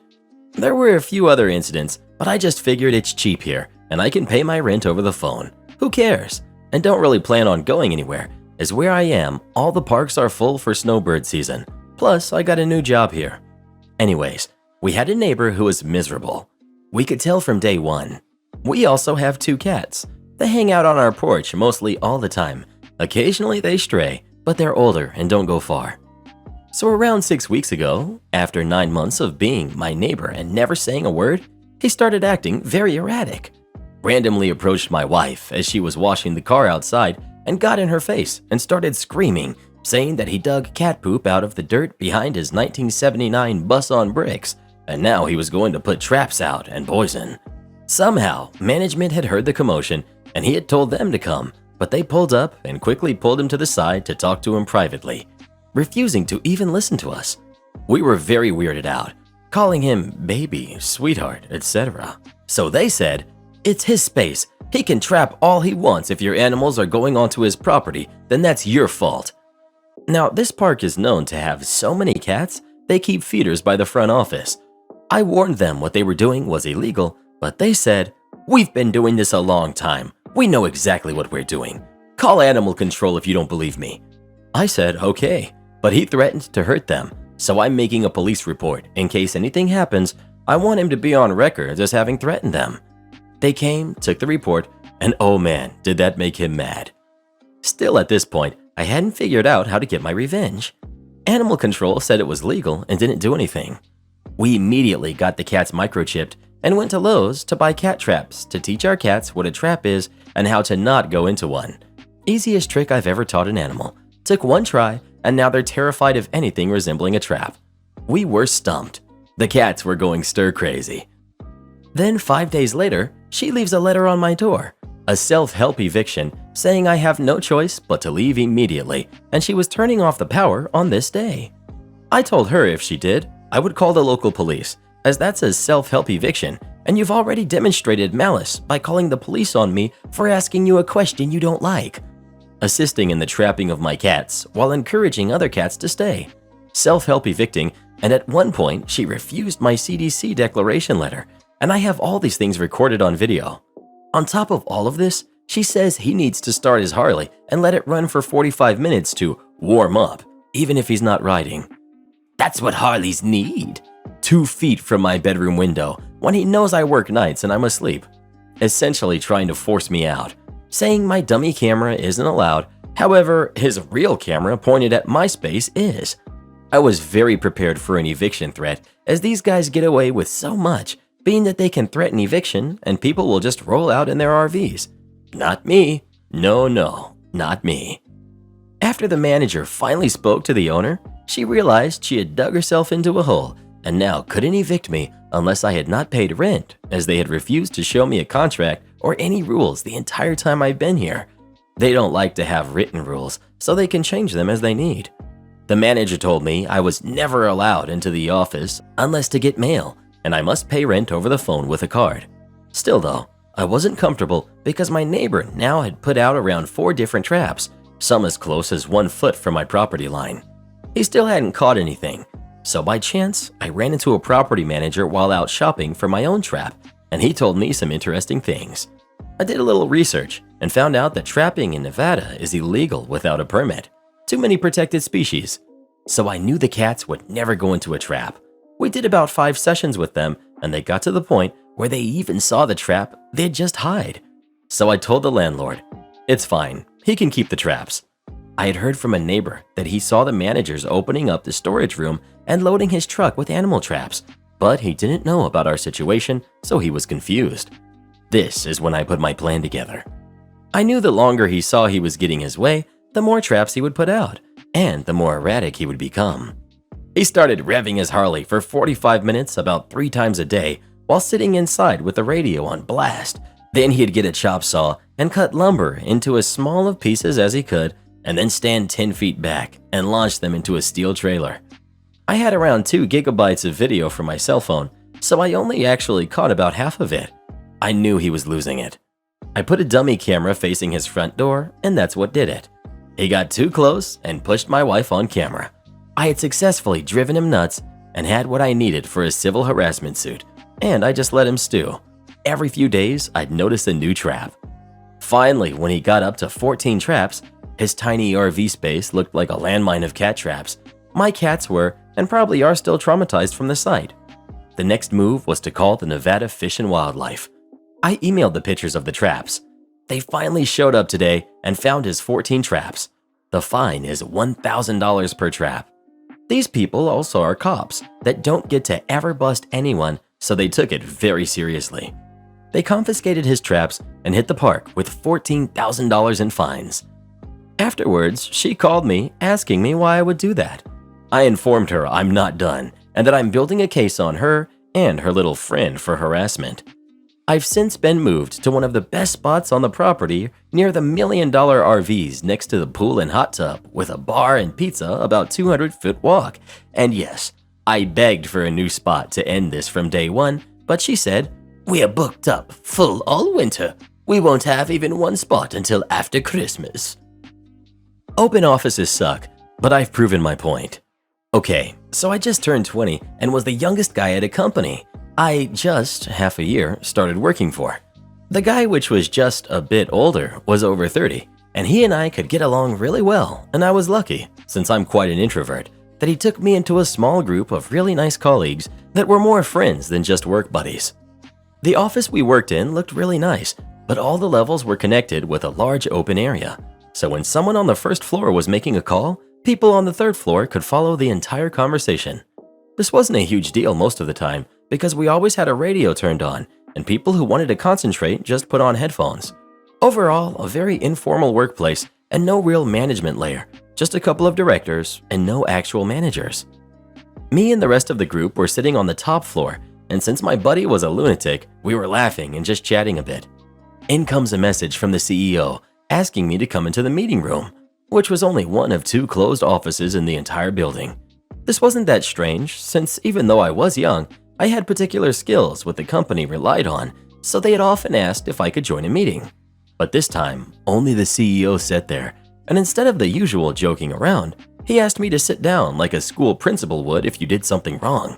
A: There were a few other incidents, but I just figured it's cheap here, and I can pay my rent over the phone. Who cares? And don't really plan on going anywhere, as where I am, all the parks are full for snowbird season. Plus, I got a new job here. Anyways, we had a neighbor who was miserable. We could tell from day one. We also have 2 cats. They hang out on our porch mostly all the time. Occasionally they stray, but they're older and don't go far. So around 6 weeks ago, after 9 months of being my neighbor and never saying a word, he started acting very erratic. Randomly approached my wife as she was washing the car outside and got in her face and started screaming, saying that he dug cat poop out of the dirt behind his 1979 bus on bricks, and now he was going to put traps out and poison. Somehow, management had heard the commotion and he had told them to come, but they pulled up and quickly pulled him to the side to talk to him privately, refusing to even listen to us. We were very weirded out, calling him baby, sweetheart, etc. So they said, "It's his space. He can trap all he wants. If your animals are going onto his property, then that's your fault." Now, this park is known to have so many cats, they keep feeders by the front office. I warned them what they were doing was illegal, but they said, "We've been doing this a long time. We know exactly what we're doing. Call animal control if you don't believe me." I said, "Okay," but he threatened to hurt them, so I'm making a police report. In case anything happens, I want him to be on record as having threatened them. They came, took the report, and oh man, did that make him mad. Still at this point, I hadn't figured out how to get my revenge. Animal control said it was legal and didn't do anything. We immediately got the cats microchipped and went to Lowe's to buy cat traps to teach our cats what a trap is and how to not go into one. Easiest trick I've ever taught an animal. Took one try, and now they're terrified of anything resembling a trap. We were stumped. The cats were going stir-crazy. Then 5 days later, she leaves a letter on my door, a self-help eviction saying I have no choice but to leave immediately, and she was turning off the power on this day. I told her if she did, I would call the local police, as that's a self-help eviction, and you've already demonstrated malice by calling the police on me for asking you a question you don't like. Assisting in the trapping of my cats while encouraging other cats to stay. Self-help evicting, and at one point she refused my CDC declaration letter, and I have all these things recorded on video. On top of all of this, she says he needs to start his Harley and let it run for 45 minutes to warm up, even if he's not riding. That's what Harleys need. 2 feet from my bedroom window when he knows I work nights and I'm asleep. Essentially trying to force me out, saying my dummy camera isn't allowed, however, his real camera pointed at my space is. I was very prepared for an eviction threat, as these guys get away with so much, being that they can threaten eviction and people will just roll out in their RVs. Not me. No, not me. After the manager finally spoke to the owner, she realized she had dug herself into a hole and now couldn't evict me unless I had not paid rent, as they had refused to show me a contract or any rules the entire time I've been here. They don't like to have written rules, so they can change them as they need. The manager told me I was never allowed into the office unless to get mail, and I must pay rent over the phone with a card. Still though, I wasn't comfortable because my neighbor now had put out around 4 different traps, some as close as 1 foot from my property line. He still hadn't caught anything, so by chance, I ran into a property manager while out shopping for my own trap, and he told me some interesting things. I did a little research and found out that trapping in Nevada is illegal without a permit. Too many protected species. So I knew the cats would never go into a trap. We did about 5 sessions with them, and they got to the point where they even saw the trap, they'd just hide. So I told the landlord, it's fine, he can keep the traps. I had heard from a neighbor that he saw the managers opening up the storage room and loading his truck with animal traps, but he didn't know about our situation, so he was confused. This is when I put my plan together. I knew the longer he saw he was getting his way, the more traps he would put out, and the more erratic he would become. He started revving his Harley for 45 minutes about 3 times a day while sitting inside with the radio on blast. Then he'd get a chop saw and cut lumber into as small of pieces as he could, and then stand 10 feet back and launch them into a steel trailer. I had around 2 gigabytes of video from my cell phone, so I only actually caught about half of it. I knew he was losing it. I put a dummy camera facing his front door, and that's what did it. He got too close and pushed my wife on camera. I had successfully driven him nuts and had what I needed for a civil harassment suit, and I just let him stew. Every few days, I'd notice a new trap. Finally, when he got up to 14 traps, his tiny RV space looked like a landmine of cat traps. My cats were, and probably are still traumatized from the sight. The next move was to call the Nevada Fish and Wildlife. I emailed the pictures of the traps. They finally showed up today and found his 14 traps. The fine is $1,000 per trap. These people also are cops that don't get to ever bust anyone, so they took it very seriously. They confiscated his traps and hit the park with $14,000 in fines. Afterwards, she called me asking me why I would do that. I informed her I'm not done and that I'm building a case on her and her little friend for harassment. I've since been moved to one of the best spots on the property near the $1 million RVs next to the pool and hot tub with a bar and pizza about 200-foot walk. And yes, I begged for a new spot to end this from day one, but she said, "We are booked up full all winter. We won't have even one spot until after Christmas." Open offices suck, but I've proven my point. Okay, so I just turned 20 and was the youngest guy at a company I just half a year started working for. The guy which was just a bit older was over 30, and he and I could get along really well, and I was lucky, since I'm quite an introvert, that he took me into a small group of really nice colleagues that were more friends than just work buddies. The office we worked in looked really nice, but all the levels were connected with a large open area. So when someone on the first floor was making a call, people on the third floor could follow the entire conversation. This wasn't a huge deal most of the time because we always had a radio turned on and people who wanted to concentrate just put on headphones. Overall, a very informal workplace and no real management layer, just a couple of directors and no actual managers. Me and the rest of the group were sitting on the top floor, and since my buddy was a lunatic, we were laughing and just chatting a bit. In comes a message from the CEO asking me to come into the meeting room, which was only one of 2 closed offices in the entire building. This wasn't that strange, since even though I was young, I had particular skills what the company relied on, so they had often asked if I could join a meeting. But this time, only the CEO sat there, and instead of the usual joking around, he asked me to sit down like a school principal would if you did something wrong.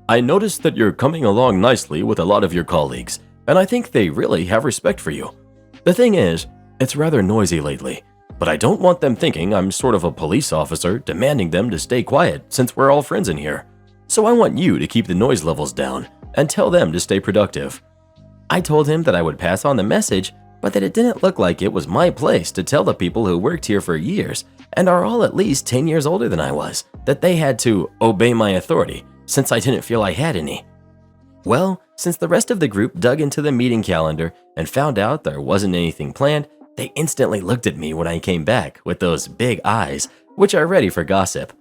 A: "I noticed that you're coming along nicely with a lot of your colleagues, and I think they really have respect for you. The thing is, it's rather noisy lately, but I don't want them thinking I'm sort of a police officer demanding them to stay quiet since we're all friends in here. So I want you to keep the noise levels down and tell them to stay productive." I told him that I would pass on the message, but that it didn't look like it was my place to tell the people who worked here for years and are all at least 10 years older than I was that they had to obey my authority since I didn't feel I had any. Well, since the rest of the group dug into the meeting calendar and found out there wasn't anything planned, they instantly looked at me when I came back with those big eyes, which are ready for gossip.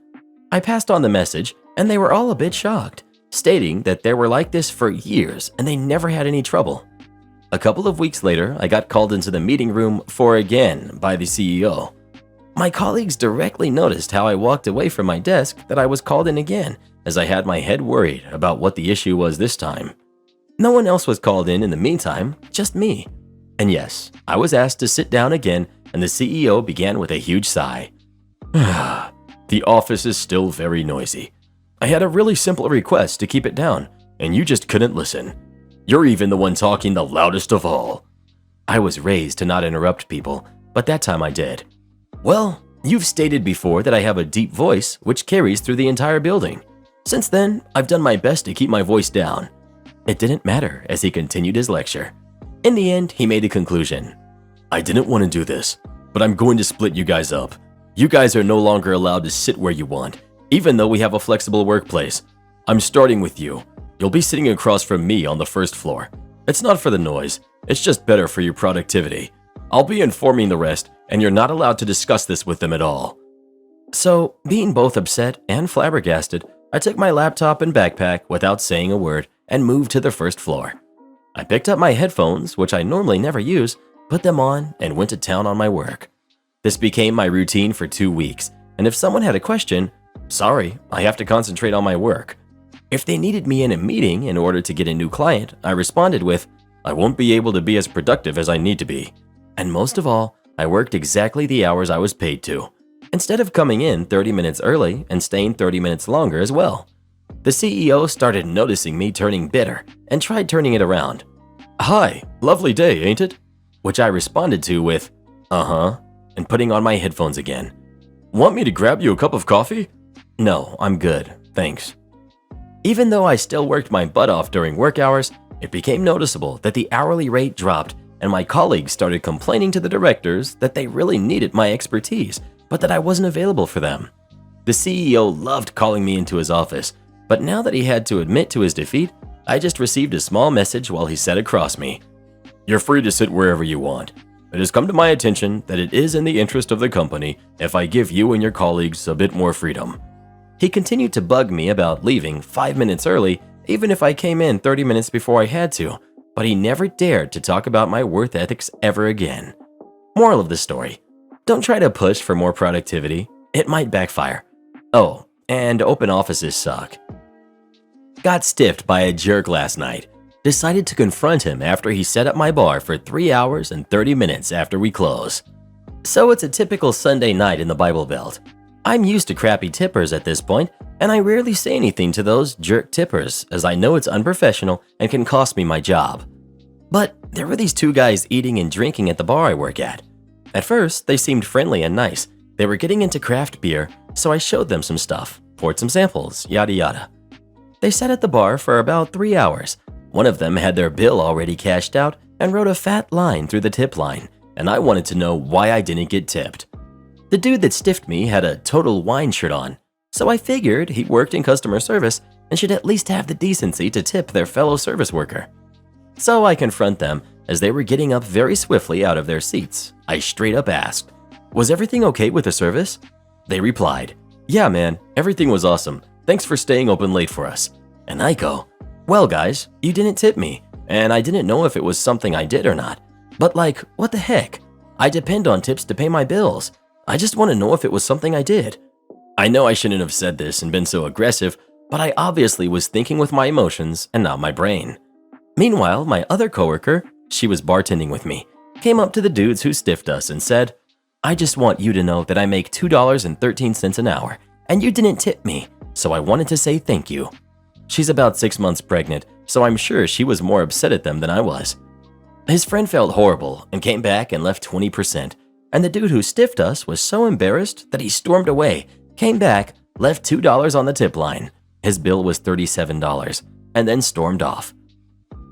A: I passed on the message, and they were all a bit shocked, stating that they were like this for years and they never had any trouble. A couple of weeks later, I got called into the meeting room again by the CEO. My colleagues directly noticed how I walked away from my desk that I was called in again, as I had my head worried about what the issue was this time. No one else was called in the meantime, just me. And yes, I was asked to sit down again, and the CEO began with a huge sigh. "The office is still very noisy. I had a really simple request to keep it down, and you just couldn't listen. You're even the one talking the loudest of all." I was raised to not interrupt people, but that time I did. "Well, you've stated before that I have a deep voice which carries through the entire building. Since then, I've done my best to keep my voice down." It didn't matter as he continued his lecture. In the end, he made a conclusion. "I didn't want to do this, but I'm going to split you guys up. You guys are no longer allowed to sit where you want, even though we have a flexible workplace. I'm starting with you. You'll be sitting across from me on the first floor. It's not for the noise, it's just better for your productivity. I'll be informing the rest, and you're not allowed to discuss this with them at all." So, being both upset and flabbergasted, I took my laptop and backpack without saying a word and moved to the first floor. I picked up my headphones, which I normally never use, put them on, and went to town on my work. This became my routine for 2 weeks, and if someone had a question, sorry, I have to concentrate on my work. If they needed me in a meeting in order to get a new client, I responded with, "I won't be able to be as productive as I need to be." And most of all, I worked exactly the hours I was paid to, instead of coming in 30 minutes early and staying 30 minutes longer as well. The CEO started noticing me turning bitter and tried turning it around. "Hi, lovely day, ain't it?" Which I responded to with, "Uh-huh," and putting on my headphones again. "Want me to grab you a cup of coffee?" "No, I'm good, thanks." Even though I still worked my butt off during work hours, it became noticeable that the hourly rate dropped and my colleagues started complaining to the directors that they really needed my expertise, but that I wasn't available for them.
B: The CEO loved calling me into his office, but now that he had to admit to his defeat, I just received a small message while he sat across me. "You're free to sit wherever you want. It has come to my attention that it is in the interest of the company if I give you and your colleagues a bit more freedom." He continued to bug me about leaving 5 minutes early, even if I came in 30 minutes before I had to, but he never dared to talk about my work ethics ever again. Moral of the story: don't try to push for more productivity. It might backfire. Oh, and open offices suck. Got stiffed by a jerk last night. Decided to confront him after he set up my bar for 3 hours and 30 minutes after we close. So it's a typical Sunday night in the Bible Belt. I'm used to crappy tippers at this point, and I rarely say anything to those jerk tippers as I know it's unprofessional and can cost me my job. But there were these 2 guys eating and drinking at the bar I work at. At first, they seemed friendly and nice. They were getting into craft beer, so I showed them some stuff, poured some samples, yada yada. They sat at the bar for about 3 hours. One of them had their bill already cashed out and wrote a fat line through the tip line, and I wanted to know why I didn't get tipped. The dude that stiffed me had a Total Wine shirt on, so I figured he worked in customer service and should at least have the decency to tip their fellow service worker. So I confront them as they were getting up very swiftly out of their seats. I straight up asked, "Was everything okay with the service?" They replied, "Yeah man, everything was awesome. Thanks for staying open late for us." And I go, "Well guys, you didn't tip me, and I didn't know if it was something I did or not. But like, what the heck? I depend on tips to pay my bills. I just want to know if it was something I did." I know I shouldn't have said this and been so aggressive, but I obviously was thinking with my emotions and not my brain. Meanwhile, my other coworker, she was bartending with me, came up to the dudes who stiffed us and said, "I just want you to know that I make $2.13 an hour, and you didn't tip me, so I wanted to say thank you." She's about 6 months pregnant, so I'm sure she was more upset at them than I was. His friend felt horrible and came back and left 20%, and the dude who stiffed us was so embarrassed that he stormed away, came back, left $2 on the tip line. His bill was $37, and then stormed off.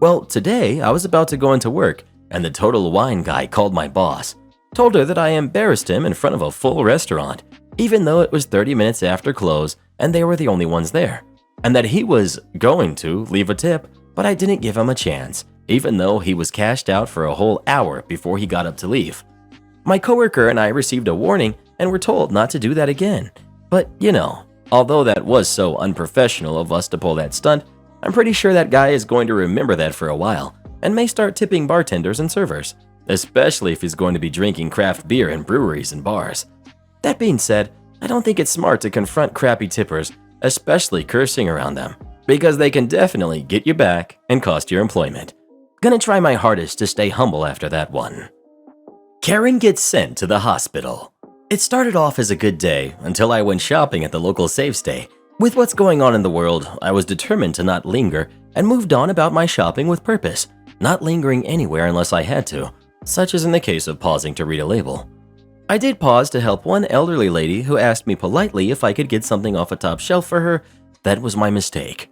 B: Well, today I was about to go into work, and the Total Wine guy called my boss. Told her that I embarrassed him in front of a full restaurant, even though it was 30 minutes after close and they were the only ones there. And that he was going to leave a tip, but I didn't give him a chance, even though he was cashed out for a whole hour before he got up to leave. My coworker and I received a warning and were told not to do that again. But you know, although that was so unprofessional of us to pull that stunt, I'm pretty sure that guy is going to remember that for a while and may start tipping bartenders and servers, especially if he's going to be drinking craft beer in breweries and bars. That being said, I don't think it's smart to confront crappy tippers, especially cursing around them, because they can definitely get you back and cost your employment. Gonna try my hardest to stay humble after that one. Karen gets sent to the hospital. It started off as a good day until I went shopping at the local save stay. With what's going on in the world, I was determined to not linger and moved on about my shopping with purpose, not lingering anywhere unless I had to, such as in the case of pausing to read a label. I did pause to help one elderly lady who asked me politely if I could get something off a top shelf for her. That was my mistake.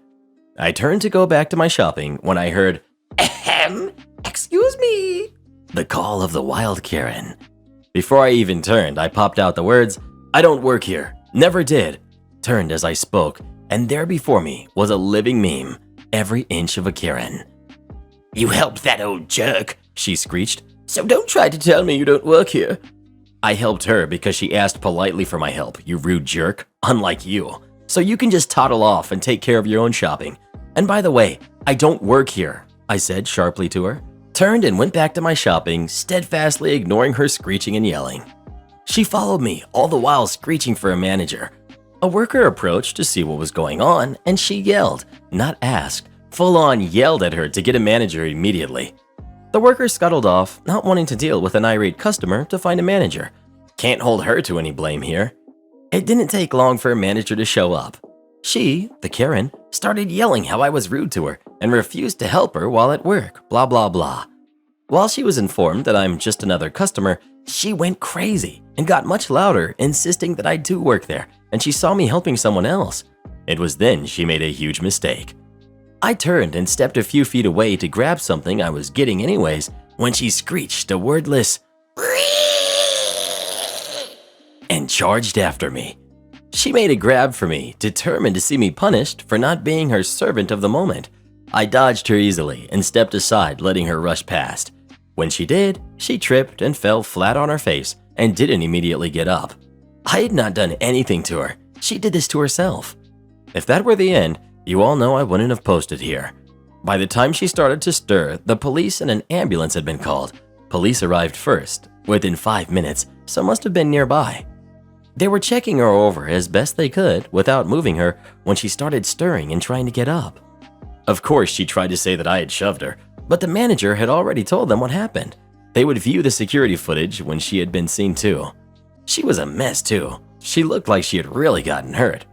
B: I turned to go back to my shopping when I heard, "Ahem, excuse me," the call of the wild Karen. Before I even turned, I popped out the words, "I don't work here, never did," turned as I spoke, and there before me was a living meme, every inch of a Karen. "You helped that old jerk," she screeched, "so don't try to tell me you don't work here." I helped her because she asked politely for my help, you rude jerk, unlike you. So you can just toddle off and take care of your own shopping. And by the way, I don't work here, I said sharply to her, turned and went back to my shopping, steadfastly ignoring her screeching and yelling. She followed me, all the while screeching for a manager. A worker approached to see what was going on, and she yelled, not asked, full-on yelled at her to get a manager immediately. The worker scuttled off, not wanting to deal with an irate customer to find a manager. Can't hold her to any blame here. It didn't take long for a manager to show up. She, the Karen, started yelling how I was rude to her and refused to help her while at work, blah blah blah. While she was informed that I'm just another customer, she went crazy and got much louder, insisting that I do work there and she saw me helping someone else. It was then she made a huge mistake. I turned and stepped a few feet away to grab something I was getting anyways when she screeched a wordless and charged after me. She made a grab for me, determined to see me punished for not being her servant of the moment. I dodged her easily and stepped aside, letting her rush past. When she did, she tripped and fell flat on her face and didn't immediately get up. I had not done anything to her. She did this to herself. If that were the end, you all know I wouldn't have posted here. By the time she started to stir, the police and an ambulance had been called. Police arrived first, within 5 minutes, so must have been nearby. They were checking her over as best they could without moving her when she started stirring and trying to get up. Of course, she tried to say that I had shoved her, but the manager had already told them what happened. They would view the security footage when she had been seen too. She was a mess too. She looked like she had really gotten hurt.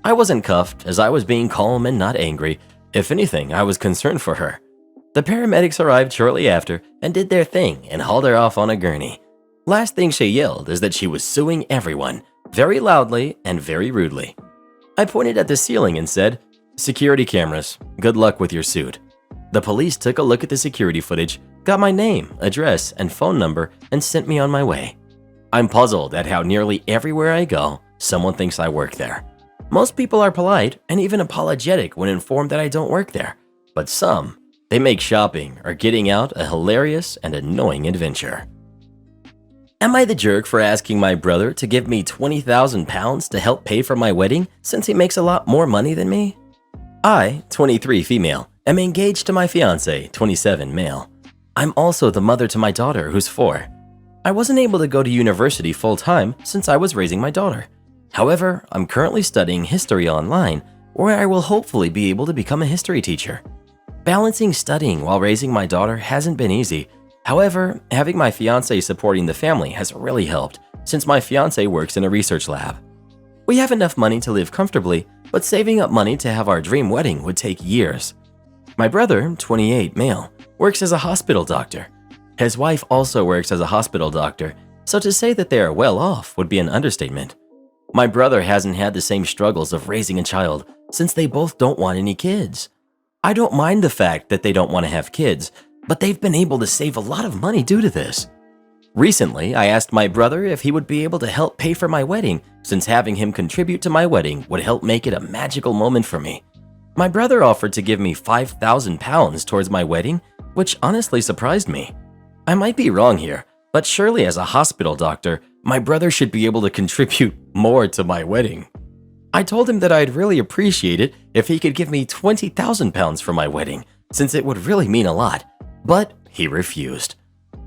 B: I wasn't cuffed as I was being calm and not angry. If anything, I was concerned for her. The paramedics arrived shortly after and did their thing and hauled her off on a gurney. Last thing she yelled is that she was suing everyone, very loudly and very rudely. I pointed at the ceiling and said, "Security cameras, good luck with your suit." The police took a look at the security footage, got my name, address, and phone number, and sent me on my way. I'm puzzled at how nearly everywhere I go, someone thinks I work there. Most people are polite and even apologetic when informed that I don't work there, but some, they make shopping or getting out a hilarious and annoying adventure. Am I the jerk for asking my brother to give me £20,000 to help pay for my wedding since he makes a lot more money than me? I, 23 female, am engaged to my fiance, 27 male. I'm also the mother to my daughter who's 4. I wasn't able to go to university full-time since I was raising my daughter. However, I'm currently studying history online, where I will hopefully be able to become a history teacher. Balancing studying while raising my daughter hasn't been easy. However, having my fiance supporting the family has really helped, since my fiance works in a research lab. We have enough money to live comfortably, but saving up money to have our dream wedding would take years. My brother, 28 male, works as a hospital doctor. His wife also works as a hospital doctor, so to say that they are well off would be an understatement. My brother hasn't had the same struggles of raising a child since they both don't want any kids. I don't mind the fact that they don't want to have kids, but they've been able to save a lot of money due to this. Recently, I asked my brother if he would be able to help pay for my wedding, since having him contribute to my wedding would help make it a magical moment for me. My brother offered to give me £5,000 towards my wedding, which honestly surprised me. I might be wrong here, but surely as a hospital doctor, my brother should be able to contribute more to my wedding. I told him that I'd really appreciate it if he could give me £20,000 for my wedding, since it would really mean a lot, but he refused.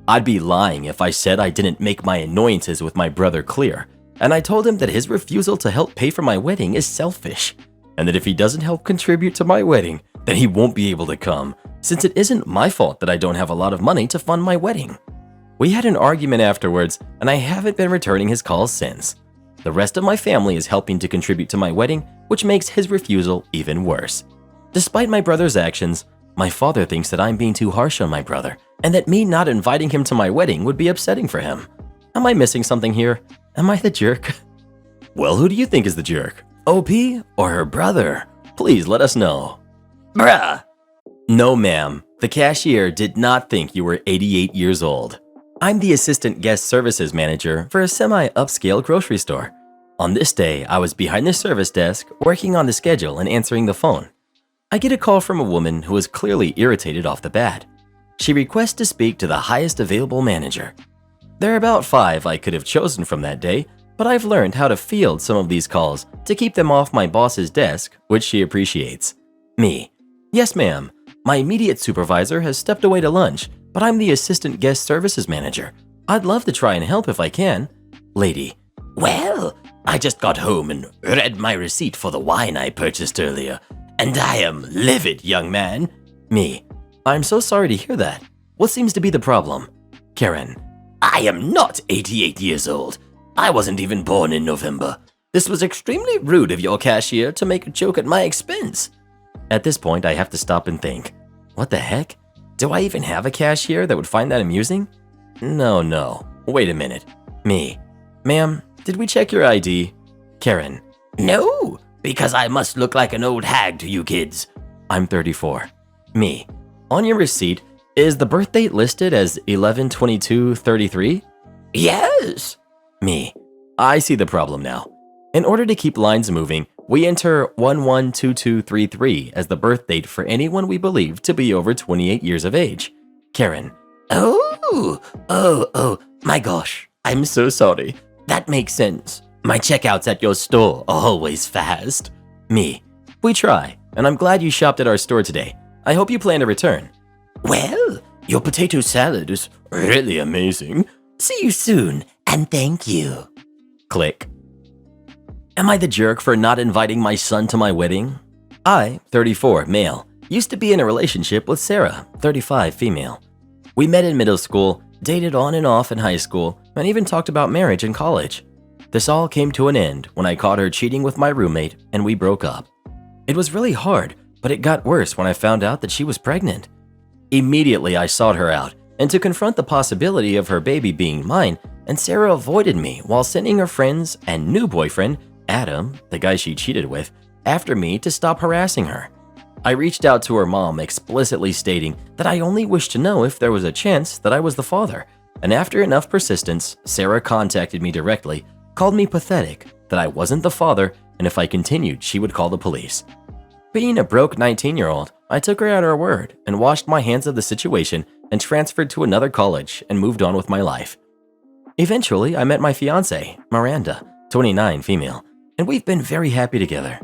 B: I'd be lying if I said I didn't make my annoyances with my brother clear, and I told him that his refusal to help pay for my wedding is selfish, and that if he doesn't help contribute to my wedding, then he won't be able to come, since it isn't my fault that I don't have a lot of money to fund my wedding. We had an argument afterwards, and I haven't been returning his calls since. The rest of my family is helping to contribute to my wedding, which makes his refusal even worse. Despite my brother's actions, my father thinks that I'm being too harsh on my brother, and that me not inviting him to my wedding would be upsetting for him. Am I missing something here? Am I the jerk? Well, who do you think is the jerk? OP or her brother? Please let us know. Bruh! No, ma'am. The cashier did not think you were 88 years old. I'm the assistant guest services manager for a semi-upscale grocery store. On this day, I was behind the service desk, working on the schedule and answering the phone. I get a call from a woman who is clearly irritated off the bat. She requests to speak to the highest available manager. There are about 5 I could have chosen from that day, but I've learned how to field some of these calls to keep them off my boss's desk, which she appreciates. Me. Yes, ma'am. My immediate supervisor has stepped away to lunch, but I'm the assistant guest services manager. I'd love to try and help if I can. Lady. Well, I just got home and read my receipt for the wine I purchased earlier, and I am livid, young man. Me. I'm so sorry to hear that. What seems to be the problem? Karen. I am not 88 years old. I wasn't even born in November. This was extremely rude of your cashier to make a joke at my expense. At this point, I have to stop and think. What the heck? Do I even have a cashier that would find that amusing? No. Wait a minute. Me. Ma'am, did we check your ID? Karen. No, because I must look like an old hag to you kids. I'm 34. Me. On your receipt, is the birth date listed as 11/22/33? Yes. Me. I see the problem now. In order to keep lines moving, we enter 112233 as the birth date for anyone we believe to be over 28 years of age. Karen. Oh, my gosh. I'm so sorry. That makes sense. My checkouts at your store are always fast. Me. We try, and I'm glad you shopped at our store today. I hope you plan to return. Well, your potato salad is really amazing. See you soon, and thank you. Click. Am I the jerk for not inviting my son to my wedding? I, 34, male, used to be in a relationship with Sarah, 35, female. We met in middle school, dated on and off in high school, and even talked about marriage in college. This all came to an end when I caught her cheating with my roommate and we broke up. It was really hard, but it got worse when I found out that she was pregnant. Immediately I sought her out, and to confront the possibility of her baby being mine, and Sarah avoided me while sending her friends and new boyfriend, Adam, the guy she cheated with, after me to stop harassing her. I reached out to her mom explicitly stating that I only wished to know if there was a chance that I was the father, and after enough persistence, Sarah contacted me directly, called me pathetic, that I wasn't the father, and if I continued, she would call the police. Being a broke 19-year-old, I took her at her word and washed my hands of the situation and transferred to another college and moved on with my life. Eventually, I met my fiancée, Miranda, 29, female, and we've been very happy together.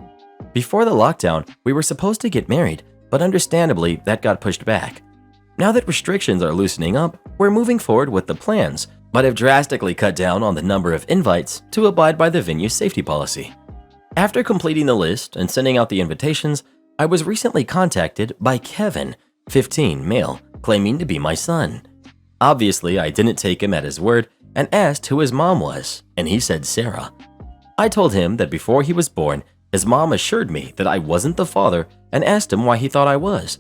B: Before the lockdown, we were supposed to get married, but understandably, that got pushed back. Now that restrictions are loosening up, we're moving forward with the plans, but have drastically cut down on the number of invites to abide by the venue's safety policy. After completing the list and sending out the invitations, I was recently contacted by Kevin, 15, male, claiming to be my son. Obviously, I didn't take him at his word and asked who his mom was, and he said Sarah. I told him that before he was born, his mom assured me that I wasn't the father and asked him why he thought I was.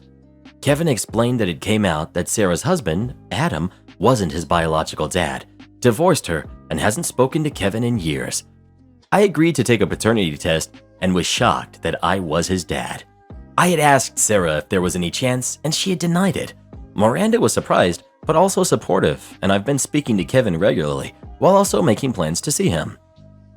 B: Kevin explained that it came out that Sarah's husband, Adam, wasn't his biological dad, divorced her, and hasn't spoken to Kevin in years. I agreed to take a paternity test and was shocked that I was his dad. I had asked Sarah if there was any chance, and she had denied it. Miranda was surprised, but also supportive, and I've been speaking to Kevin regularly, while also making plans to see him.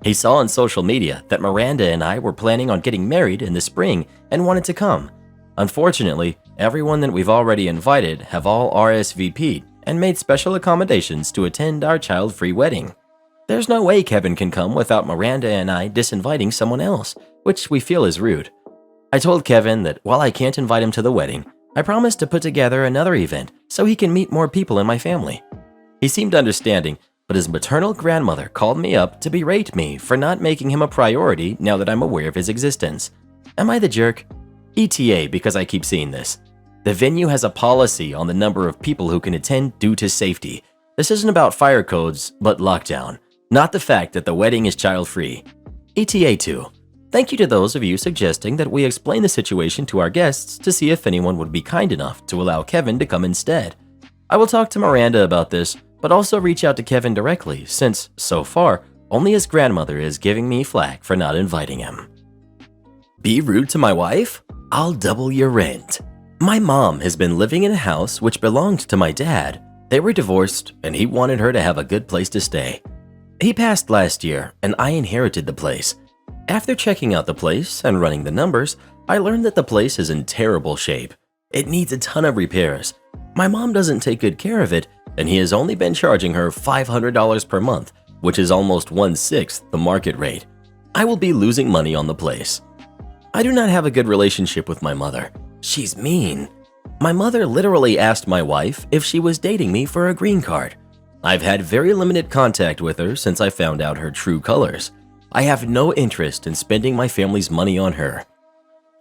B: He saw on social media that Miranda and I were planning on getting married in the spring and wanted to come. Unfortunately, everyone that we've already invited have all RSVP'd and made special accommodations to attend our child-free wedding. There's no way Kevin can come without Miranda and I disinviting someone else, which we feel is rude. I told Kevin that while I can't invite him to the wedding, I promised to put together another event so he can meet more people in my family. He seemed understanding, but his maternal grandmother called me up to berate me for not making him a priority now that I'm aware of his existence. Am I the jerk? ETA, because I keep seeing this. The venue has a policy on the number of people who can attend due to safety. This isn't about fire codes, but lockdown, not the fact that the wedding is child-free. ETA 2. Thank you to those of you suggesting that we explain the situation to our guests to see if anyone would be kind enough to allow Kevin to come instead. I will talk to Miranda about this, but also reach out to Kevin directly since, so far, only his grandmother is giving me flack for not inviting him. Be rude to my wife? I'll double your rent. My mom has been living in a house which belonged to my dad. They were divorced, and he wanted her to have a good place to stay. He passed last year, and I inherited the place. After checking out the place and running the numbers, I learned that the place is in terrible shape. It needs a ton of repairs. My mom doesn't take good care of it, and he has only been charging her $500 per month, which is almost 1/6 the market rate. I will be losing money on the place. I do not have a good relationship with my mother. She's mean. My mother literally asked my wife if she was dating me for a green card. I've had very limited contact with her since I found out her true colors. I have no interest in spending my family's money on her.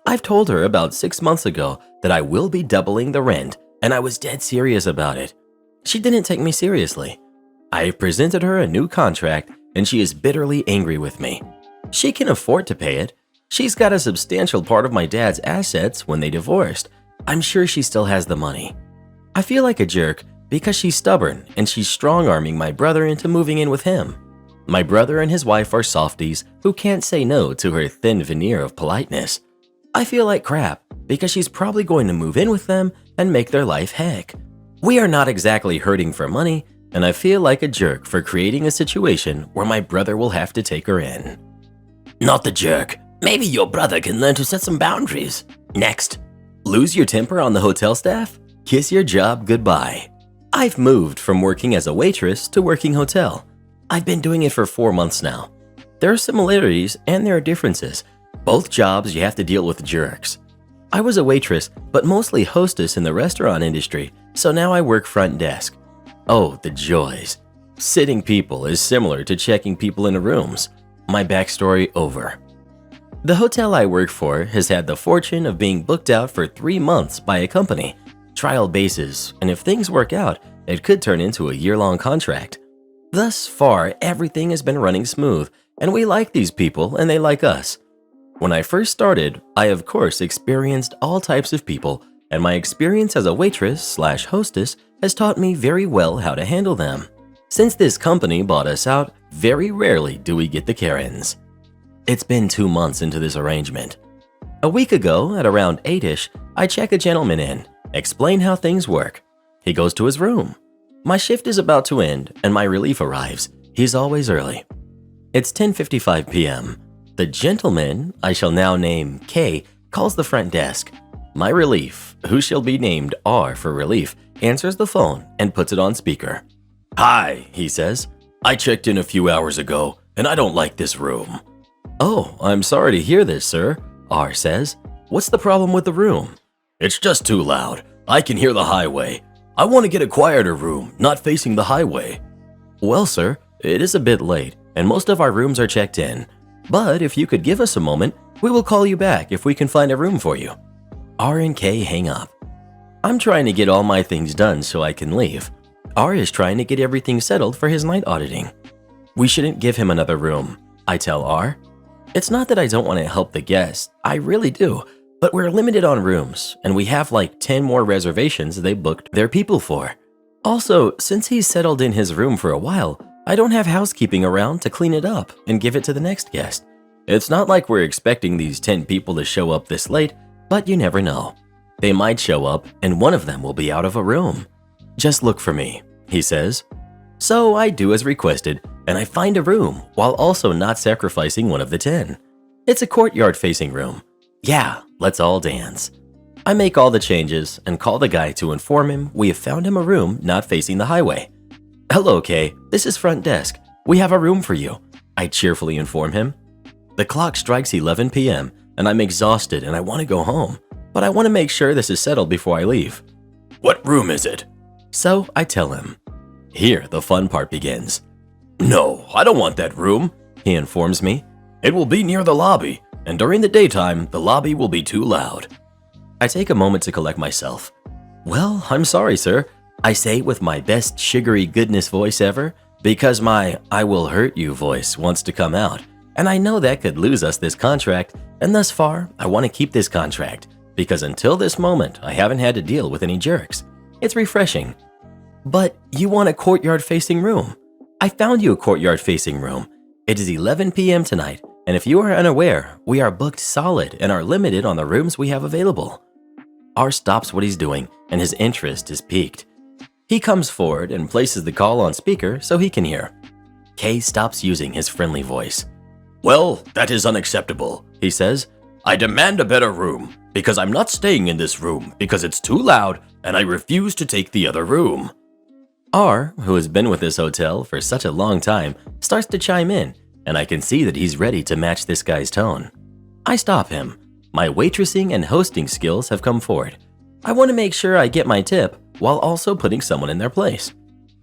B: I've told her about 6 months ago that I will be doubling the rent, and I was dead serious about it. She didn't take me seriously. I have presented her a new contract, and she is bitterly angry with me. She can afford to pay it. She's got a substantial part of my dad's assets when they divorced. I'm sure she still has the money. I feel like a jerk because she's stubborn and she's strong-arming my brother into moving in with him. My brother and his wife are softies who can't say no to her thin veneer of politeness. I feel like crap because she's probably going to move in with them and make their life heck. We are not exactly hurting for money, and I feel like a jerk for creating a situation where my brother will have to take her in. Not the jerk. Maybe your brother can learn to set some boundaries. Next. Lose your temper on the hotel staff? Kiss your job goodbye. I've moved from working as a waitress to working hotel. I've been doing it for 4 months now. There are similarities and there are differences. Both jobs you have to deal with jerks. I was a waitress, but mostly hostess in the restaurant industry, so now I work front desk. Oh, the joys. Sitting people is similar to checking people into rooms. My backstory over. The hotel I work for has had the fortune of being booked out for 3 months by a company, trial basis, and if things work out, it could turn into a year-long contract. Thus far, everything has been running smooth, and we like these people and they like us. When I first started, I of course experienced all types of people, and my experience as a waitress/hostess has taught me very well how to handle them. Since this company bought us out, very rarely do we get the Karens. It's been 2 months into this arrangement. A week ago, at around 8ish, I check a gentleman in, explain how things work. He goes to his room. My shift is about to end, and my relief arrives. He's always early. It's 10:55 p.m. The gentleman, I shall now name K, calls the front desk. My relief, who shall be named R for relief, answers the phone and puts it on speaker. Hi, he says. I checked in a few hours ago, and I don't like this room. Oh, I'm sorry to hear this, sir, R says. What's the problem with the room? It's just too loud. I can hear the highway. I want to get a quieter room, not facing the highway. Well, sir, it is a bit late, and most of our rooms are checked in. But if you could give us a moment, we will call you back if we can find a room for you. R and K hang up. I'm trying to get all my things done so I can leave. R is trying to get everything settled for his night auditing. We shouldn't give him another room, I tell R. It's not that I don't want to help the guests, I really do, but we're limited on rooms, and we have like 10 more reservations they booked their people for. Also, since he's settled in his room for a while, I don't have housekeeping around to clean it up and give it to the next guest. It's not like we're expecting these 10 people to show up this late, but you never know. They might show up and one of them will be out of a room. Just look for me, he says. So I do as requested, and I find a room while also not sacrificing one of the 10. It's a courtyard-facing room. Yeah, let's all dance. I make all the changes and call the guy to inform him we have found him a room not facing the highway. Hello, Kay. This is front desk. We have a room for you, I cheerfully inform him. The clock strikes 11 p.m. and I'm exhausted and I want to go home, but I want to make sure this is settled before I leave. What room is it? So I tell him. Here, the fun part begins. No, I don't want that room, he informs me. It will be near the lobby, and during the daytime, the lobby will be too loud. I take a moment to collect myself. Well, I'm sorry, sir, I say with my best sugary goodness voice ever, because my I will hurt you voice wants to come out, and I know that could lose us this contract, and thus far, I want to keep this contract, because until this moment, I haven't had to deal with any jerks. It's refreshing. But you want a courtyard-facing room. I found you a courtyard-facing room. It is 11 p.m. tonight, and if you are unaware, we are booked solid and are limited on the rooms we have available. R stops what he's doing, and his interest is piqued. He comes forward and places the call on speaker so he can hear. Kay stops using his friendly voice. Well, that is unacceptable, he says. I demand a better room, because I'm not staying in this room because it's too loud and I refuse to take the other room. R, who has been with this hotel for such a long time, starts to chime in, and I can see that he's ready to match this guy's tone. I stop him. My waitressing and hosting skills have come forward. I want to make sure I get my tip while also putting someone in their place.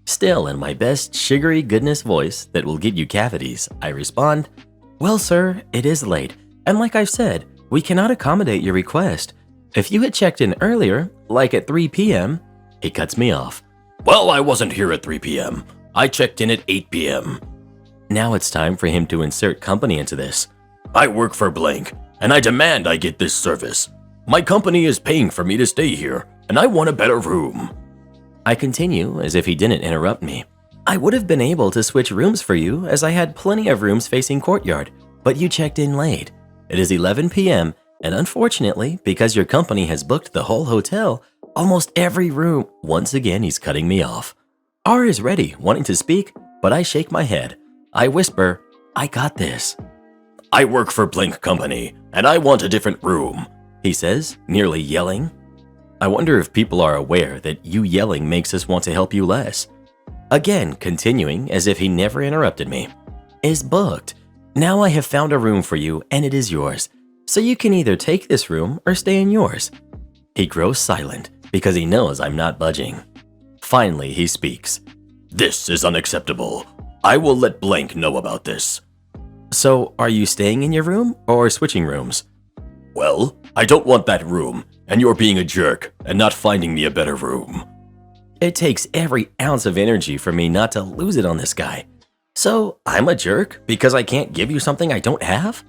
B: Still in my best sugary goodness voice that will get you cavities, I respond, Well, sir, it is late, and like I've said, we cannot accommodate your request. If you had checked in earlier, like at 3 p.m., he cuts me off. Well, I wasn't here at 3 p.m. I checked in at 8 p.m. Now it's time for him to insert company into this. I work for blank, and I demand I get this service. My company is paying for me to stay here, and I want a better room. I continue as if he didn't interrupt me. I would have been able to switch rooms for you as I had plenty of rooms facing courtyard, but you checked in late. It is 11 p.m., and unfortunately, because your company has booked the whole hotel, almost every room, once again he's cutting me off. R is ready, wanting to speak, but I shake my head. I whisper, I got this. I work for Blink Company, and I want a different room, he says, nearly yelling. I wonder if people are aware that you yelling makes us want to help you less. Again, continuing as if he never interrupted me. Is booked. Now I have found a room for you, and it is yours. So you can either take this room or stay in yours. He grows silent because he knows I'm not budging. Finally, he speaks. This is unacceptable. I will let Blank know about this. So, are you staying in your room or switching rooms? Well, I don't want that room, and you're being a jerk and not finding me a better room. It takes every ounce of energy for me not to lose it on this guy. So, I'm a jerk because I can't give you something I don't have?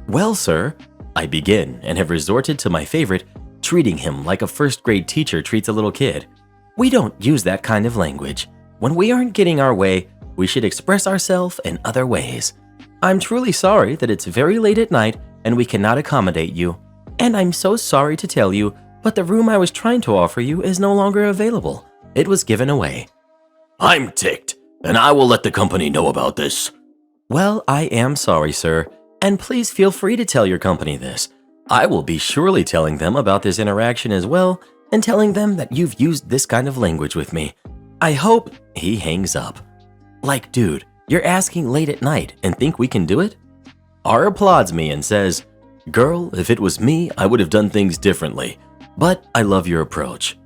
B: Well, sir, I begin and have resorted to my favorite, treating him like a first-grade teacher treats a little kid. We don't use that kind of language. When we aren't getting our way, we should express ourselves in other ways. I'm truly sorry that it's very late at night and we cannot accommodate you. And I'm so sorry to tell you, but the room I was trying to offer you is no longer available. It was given away. I'm ticked, and I will let the company know about this. Well, I am sorry, sir, and please feel free to tell your company this. I will be surely telling them about this interaction as well and telling them that you've used this kind of language with me. I hope he hangs up. Like, dude, you're asking late at night and think we can do it? R applauds me and says, girl, if it was me, I would have done things differently, but I love your approach.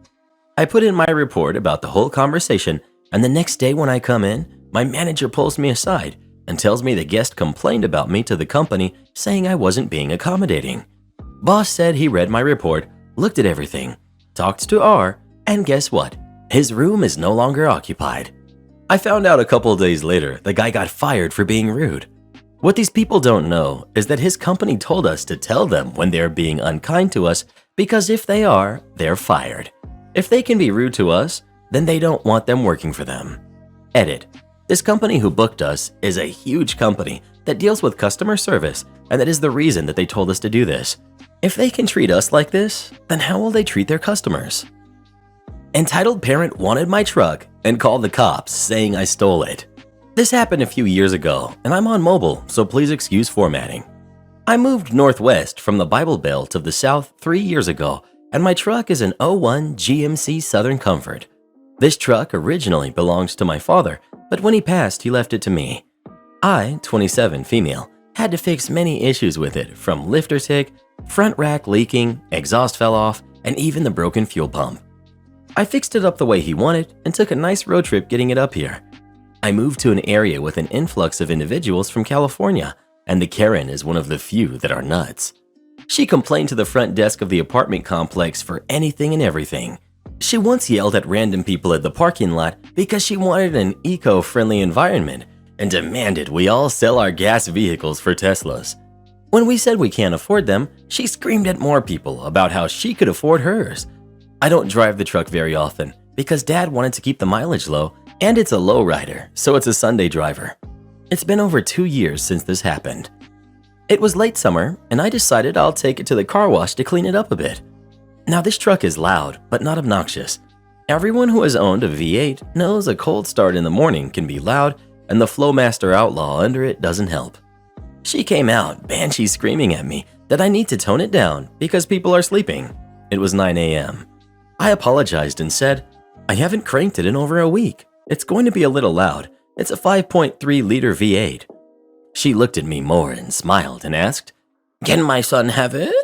B: I put in my report about the whole conversation, and the next day when I come in, my manager pulls me aside and tells me the guest complained about me to the company, saying I wasn't being accommodating. Boss said he read my report, looked at everything, talked to R, and guess what? His room is no longer occupied. I found out a couple days later the guy got fired for being rude. What these people don't know is that his company told us to tell them when they're being unkind to us, because if they are, they're fired. If they can be rude to us, then they don't want them working for them. Edit. This company who booked us is a huge company that deals with customer service, and that is the reason that they told us to do this. If they can treat us like this, then how will they treat their customers? Entitled parent wanted my truck and called the cops saying I stole it. This happened a few years ago, and I'm on mobile, so please excuse formatting. I moved northwest from the Bible Belt of the South 3 years ago, and my truck is an '01 GMC Southern Comfort. This truck originally belonged to my father, but when he passed, he left it to me. I, 27 female, had to fix many issues with it, from lifter tick, front rack leaking, exhaust fell off, and even the broken fuel pump. I fixed it up the way he wanted and took a nice road trip getting it up here. I moved to an area with an influx of individuals from California, and the Karen is one of the few that are nuts. She complained to the front desk of the apartment complex for anything and everything. She once yelled at random people at the parking lot because she wanted an eco-friendly environment and demanded we all sell our gas vehicles for Teslas. When we said we can't afford them, she screamed at more people about how she could afford hers. I don't drive the truck very often because Dad wanted to keep the mileage low, and it's a lowrider, so it's a Sunday driver. It's been over 2 years since this happened. It was late summer, and I decided I'll take it to the car wash to clean it up a bit. Now this truck is loud, but not obnoxious. Everyone who has owned a V8 knows a cold start in the morning can be loud, and the Flowmaster Outlaw under it doesn't help. She came out, banshee screaming at me that I need to tone it down because people are sleeping. It was 9 a.m. I apologized and said, I haven't cranked it in over a week. It's going to be a little loud. It's a 5.3-liter V8. She looked at me more and smiled and asked, Can my son have it?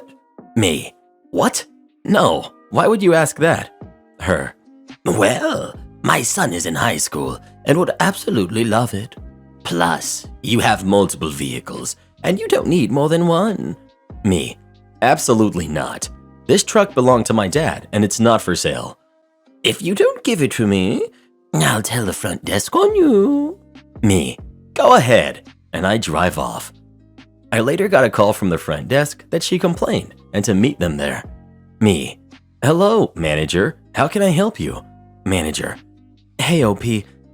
B: Me. What? No. Why would you ask that? Her. Well, my son is in high school and would absolutely love it. Plus, you have multiple vehicles and you don't need more than one. Me. Absolutely not. This truck belonged to my dad and it's not for sale. If you don't give it to me, I'll tell the front desk on you. Me. Go ahead. And I drive off. I later got a call from the front desk that she complained and to meet them there. Me. Hello, manager. How can I help you? Manager. Hey, OP.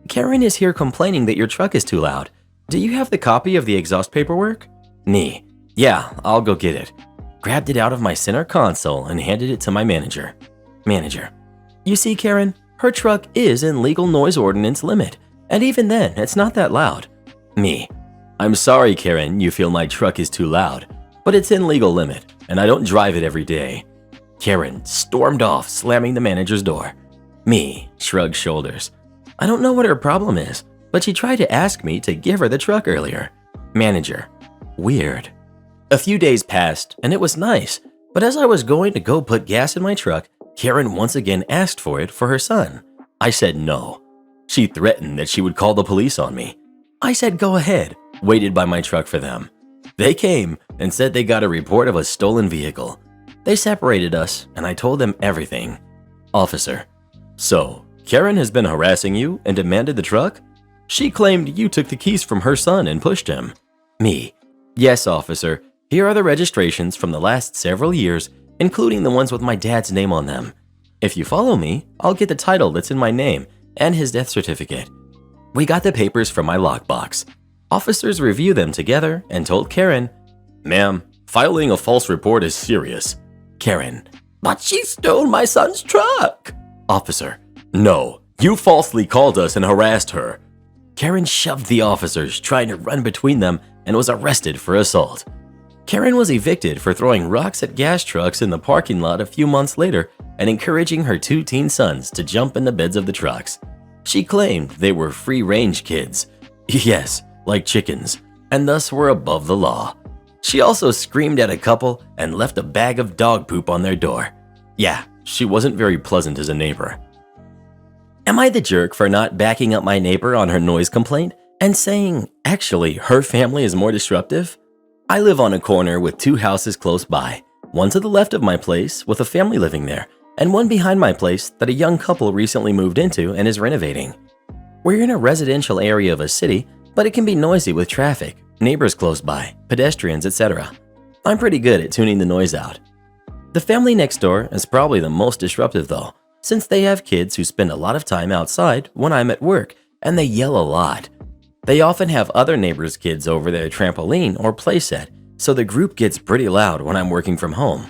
B: Karen is here complaining that your truck is too loud. Do you have the copy of the exhaust paperwork? Me. Yeah, I'll go get it. Grabbed it out of my center console and handed it to my manager. Manager. You see, Karen, her truck is in legal noise ordinance limit, and even then, it's not that loud. Me. I'm sorry, Karen, you feel my truck is too loud, but it's in legal limit, and I don't drive it every day. Karen stormed off, slamming the manager's door. Me shrugged shoulders. I don't know what her problem is, but she tried to ask me to give her the truck earlier. Manager. Weird. A few days passed, and it was nice, but as I was going to go put gas in my truck, Karen once again asked for it for her son. I said no. She threatened that she would call the police on me. I said go ahead, waited by my truck for them. They came and said they got a report of a stolen vehicle. They separated us, and I told them everything. Officer. So, Karen has been harassing you and demanded the truck? She claimed you took the keys from her son and pushed him. Me. Yes, officer. Here are the registrations from the last several years, including the ones with my dad's name on them. If you follow me, I'll get the title that's in my name and his death certificate. We got the papers from my lockbox. Officers reviewed them together and told Karen, Ma'am, filing a false report is serious. Karen. But she stole my son's truck. Officer. No, you falsely called us and harassed her. Karen shoved the officers, trying to run between them, and was arrested for assault. Karen was evicted for throwing rocks at gas trucks in the parking lot a few months later and encouraging her 2 teen sons to jump in the beds of the trucks. She claimed they were free-range kids. Yes, like chickens, and thus were above the law. She also screamed at a couple and left a bag of dog poop on their door. Yeah, she wasn't very pleasant as a neighbor. Am I the jerk for not backing up my neighbor on her noise complaint and saying, actually, her family is more disruptive? I live on a corner with 2 houses close by, one to the left of my place with a family living there, and one behind my place that a young couple recently moved into and is renovating. We're in a residential area of a city, but it can be noisy with traffic, neighbors close by, pedestrians, etc. I'm pretty good at tuning the noise out. The family next door is probably the most disruptive though, since they have kids who spend a lot of time outside when I'm at work, and they yell a lot. They often have other neighbors' kids over their trampoline or playset, so the group gets pretty loud when I'm working from home.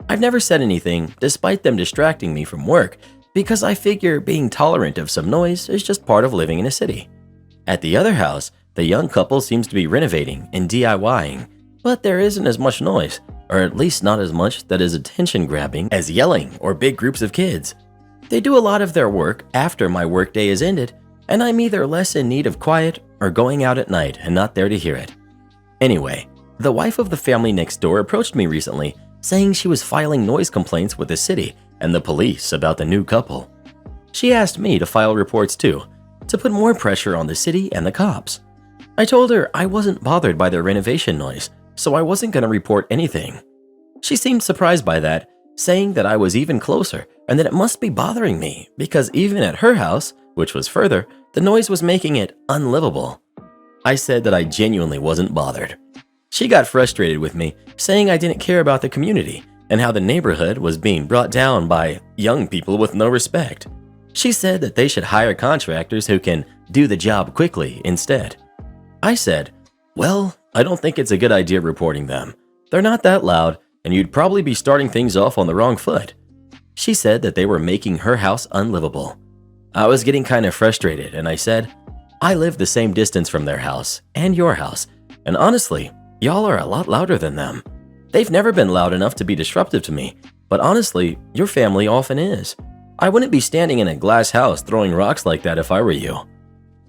B: I've never said anything despite them distracting me from work because I figure being tolerant of some noise is just part of living in a city. At the other house, the young couple seems to be renovating and DIYing, but there isn't as much noise, or at least not as much that is attention-grabbing as yelling or big groups of kids. They do a lot of their work after my workday is ended, and I'm either less in need of quiet or going out at night and not there to hear it. Anyway, the wife of the family next door approached me recently saying she was filing noise complaints with the city and the police about the new couple. She asked me to file reports too, to put more pressure on the city and the cops. I told her I wasn't bothered by their renovation noise, so I wasn't going to report anything. She seemed surprised by that, saying that I was even closer and that it must be bothering me because even at her house, which was further, the noise was making it unlivable. I said that I genuinely wasn't bothered. She got frustrated with me, saying I didn't care about the community and how the neighborhood was being brought down by young people with no respect. She said that they should hire contractors who can do the job quickly instead. I said, well, I don't think it's a good idea reporting them. They're not that loud, and you'd probably be starting things off on the wrong foot. She said that they were making her house unlivable. I was getting kind of frustrated, and I said, I live the same distance from their house and your house, and honestly, y'all are a lot louder than them. They've never been loud enough to be disruptive to me, but honestly, your family often is. I wouldn't be standing in a glass house throwing rocks like that if I were you.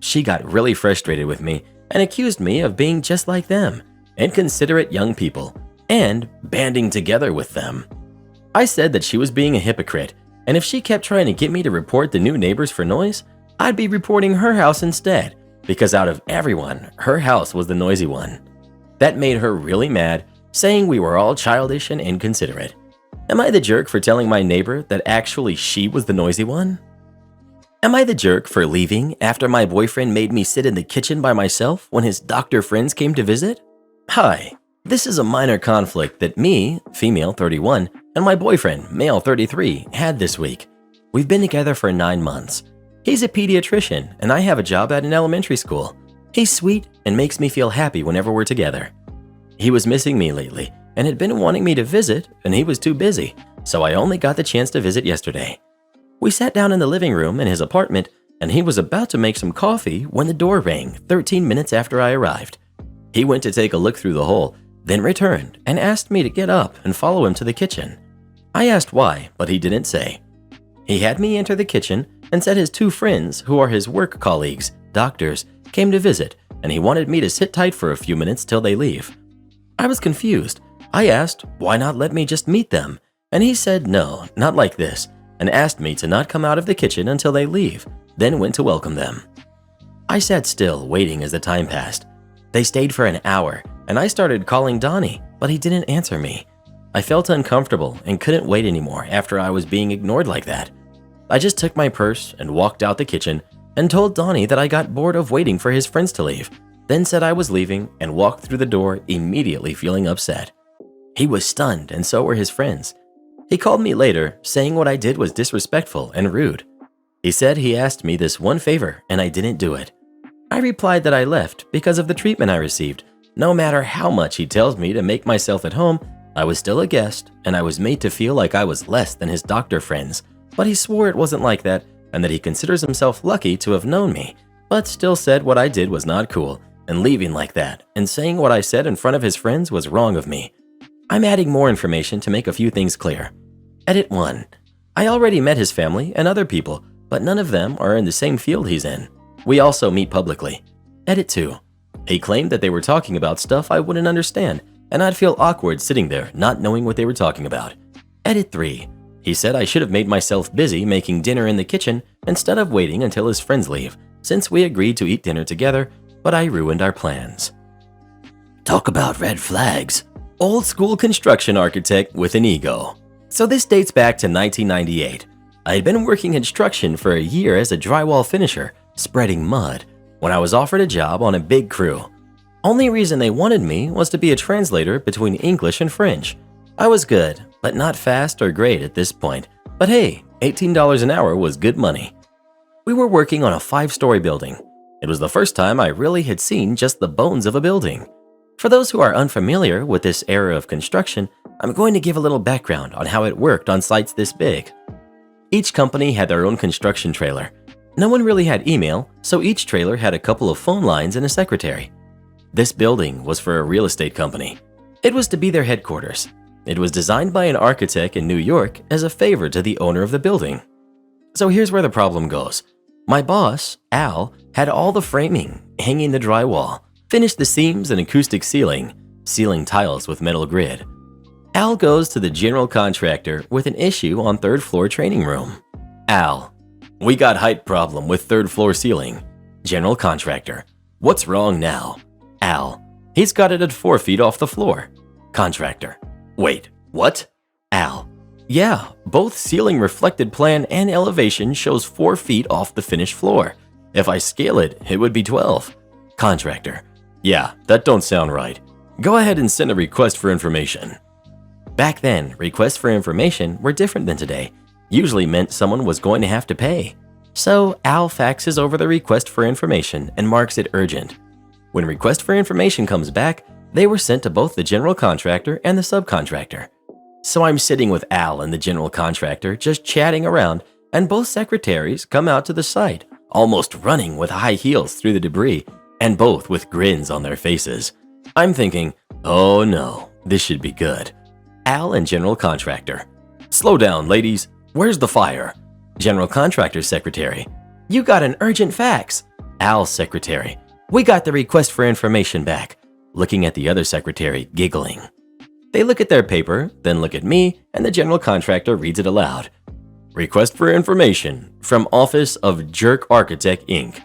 B: She got really frustrated with me and accused me of being just like them, inconsiderate young people, and banding together with them. I said that she was being a hypocrite, and if she kept trying to get me to report the new neighbors for noise, I'd be reporting her house instead, because out of everyone, her house was the noisy one. That made her really mad, saying we were all childish and inconsiderate. Am I the jerk for telling my neighbor that actually she was the noisy one? Am I the jerk for leaving after my boyfriend made me sit in the kitchen by myself when his doctor friends came to visit? Hi, this is a minor conflict that me, female 31, and my boyfriend, male 33, had this week. We've been together for 9 months. He's a pediatrician and I have a job at an elementary school. He's sweet and makes me feel happy whenever we're together. He was missing me lately and had been wanting me to visit, and he was too busy, so I only got the chance to visit yesterday. We sat down in the living room in his apartment, and he was about to make some coffee when the door rang 13 minutes after I arrived. He went to take a look through the hole, then returned and asked me to get up and follow him to the kitchen. I asked why, but he didn't say. He had me enter the kitchen and said his two friends, who are his work colleagues, doctors, came to visit, and he wanted me to sit tight for a few minutes till they leave. I was confused. I asked, why not let me just meet them? And he said no, not like this, and asked me to not come out of the kitchen until they leave, then went to welcome them. I sat still, waiting as the time passed. They stayed for an hour, and I started calling Donnie, but he didn't answer me. I felt uncomfortable and couldn't wait anymore after I was being ignored like that. I just took my purse and walked out the kitchen and told Donnie that I got bored of waiting for his friends to leave, then said I was leaving and walked through the door, immediately feeling upset. He was stunned, and so were his friends. He called me later, saying what I did was disrespectful and rude. He said he asked me this one favor and I didn't do it. I replied that I left because of the treatment I received. No matter how much he tells me to make myself at home, I was still a guest and I was made to feel like I was less than his doctor friends. But he swore it wasn't like that and that he considers himself lucky to have known me, but still said what I did was not cool and leaving like that and saying what I said in front of his friends was wrong of me. I'm adding more information to make a few things clear. Edit 1. I already met his family and other people, but none of them are in the same field he's in. We also meet publicly. Edit 2. He claimed that they were talking about stuff I wouldn't understand, and I'd feel awkward sitting there not knowing what they were talking about. Edit 3. He said I should have made myself busy making dinner in the kitchen instead of waiting until his friends leave, since we agreed to eat dinner together, but I ruined our plans. Talk about red flags. Old school construction architect with an ego. So this dates back to 1998. I had been working construction for a year as a drywall finisher, spreading mud, when I was offered a job on a big crew. Only reason they wanted me was to be a translator between English and French. I was good, but not fast or great at this point. But hey, $18 an hour was good money. We were working on a 5-story building. It was the first time I really had seen just the bones of a building. For those who are unfamiliar with this era of construction, I'm going to give a little background on how it worked on sites this big. Each company had their own construction trailer. No one really had email, so each trailer had a couple of phone lines and a secretary. This building was for a real estate company. It was to be their headquarters. It was designed by an architect in New York as a favor to the owner of the building. So here's where the problem goes. My boss, Al, had all the framing, hanging the drywall, finished the seams and acoustic ceiling, sealing tiles with metal grid. Al goes to the general contractor with an issue on 3rd floor training room. Al: we got height problem with 3rd floor ceiling. General contractor: what's wrong now? Al: he's got it at 4 feet off the floor. Contractor: wait, what? Al: yeah, both ceiling reflected plan and elevation shows 4 feet off the finished floor. If I scale it, it would be 12. Contractor: yeah, that don't sound right. Go ahead and send a request for information. Back then, requests for information were different than today. Usually meant someone was going to have to pay. So Al faxes over the request for information and marks it urgent. When request for information comes back, they were sent to both the general contractor and the subcontractor. So I'm sitting with Al and the general contractor just chatting around, and both secretaries come out to the site, almost running with high heels through the debris, and both with grins on their faces. I'm thinking, oh no, this should be good. Al and general contractor: slow down, ladies. Where's the fire? General contractor's secretary: you got an urgent fax. Al's secretary: we got the request for information back. Looking at the other secretary, giggling. They look at their paper, then look at me, and the general contractor reads it aloud. Request for information from Office of Jerk Architect, Inc.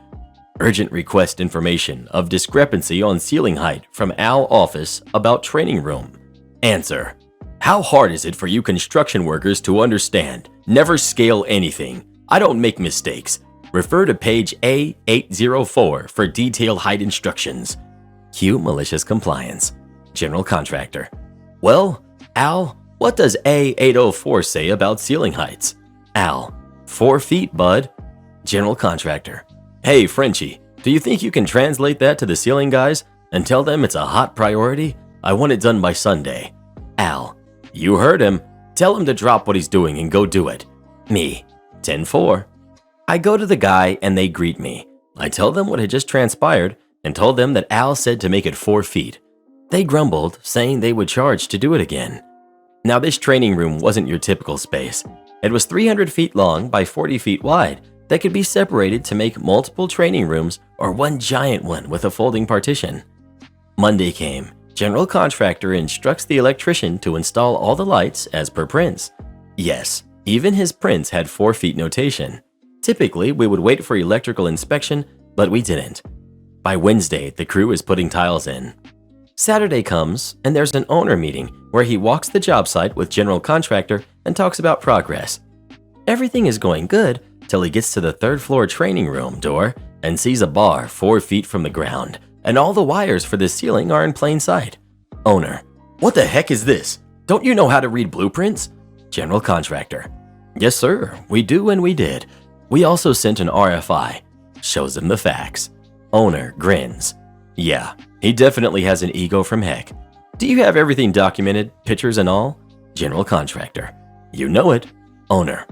B: Urgent request information of discrepancy on ceiling height from Al office about training room. Answer: how hard is it for you construction workers to understand? Never scale anything. I don't make mistakes. Refer to page A804 for detailed height instructions. Cue malicious compliance. General contractor: well, Al, what does A804 say about ceiling heights? Al: 4 feet, bud. General contractor: hey, Frenchie, do you think you can translate that to the ceiling guys and tell them it's a hot priority? I want it done by Sunday. Al: you heard him. Tell him to drop what he's doing and go do it. Me: 10-4. I go to the guy and they greet me. I tell them what had just transpired, and told them that Al said to make it 4 feet. They grumbled, saying they would charge to do it again. Now, this training room wasn't your typical space. It was 300 feet long by 40 feet wide that could be separated to make multiple training rooms or one giant one with a folding partition. Monday came. General contractor instructs the electrician to install all the lights as per prints. Yes, even his prints had 4 feet notation. Typically, we would wait for electrical inspection, but we didn't. By Wednesday, the crew is putting tiles in. Saturday comes, and there's an owner meeting where he walks the job site with general contractor and talks about progress. Everything is going good till he gets to the 3rd floor training room door and sees a bar 4 feet from the ground, and all the wires for the ceiling are in plain sight. Owner: "What the heck is this? Don't you know how to read blueprints?" General contractor: "Yes, sir, we do and we did. We also sent an RFI. Shows him the facts. Owner grins. Yeah, he definitely has an ego from heck. Do you have everything documented, pictures and all? General contractor: "You know it." Owner: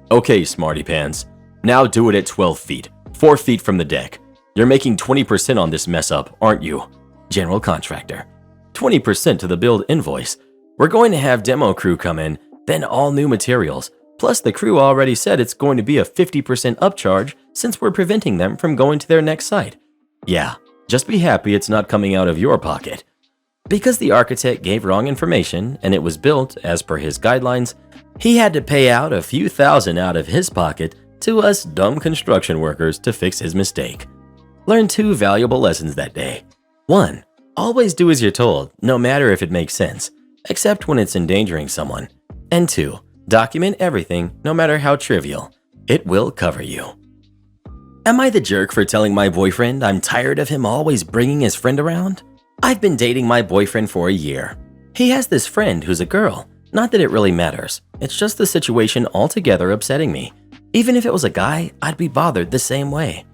B: "Okay, smarty pants. Now do it at 12 feet, 4 feet from the deck. You're making 20% on this mess up, aren't you?" General contractor: "20% to the build invoice. We're going to have demo crew come in, then all new materials. Plus the crew already said it's going to be a 50% upcharge since we're preventing them from going to their next site. Yeah, just be happy it's not coming out of your pocket." Because the architect gave wrong information and it was built as per his guidelines, he had to pay out a few thousand out of his pocket to us dumb construction workers to fix his mistake. Learned 2 valuable lessons that day. 1. Always do as you're told, no matter if it makes sense, except when it's endangering someone. And 2. Document everything, no matter how trivial. It will cover you. Am I the jerk for telling my boyfriend I'm tired of him always bringing his friend around? I've been dating my boyfriend for a year. He has this friend who's a girl. Not that it really matters. It's just the situation altogether upsetting me. Even if it was a guy, I'd be bothered the same way.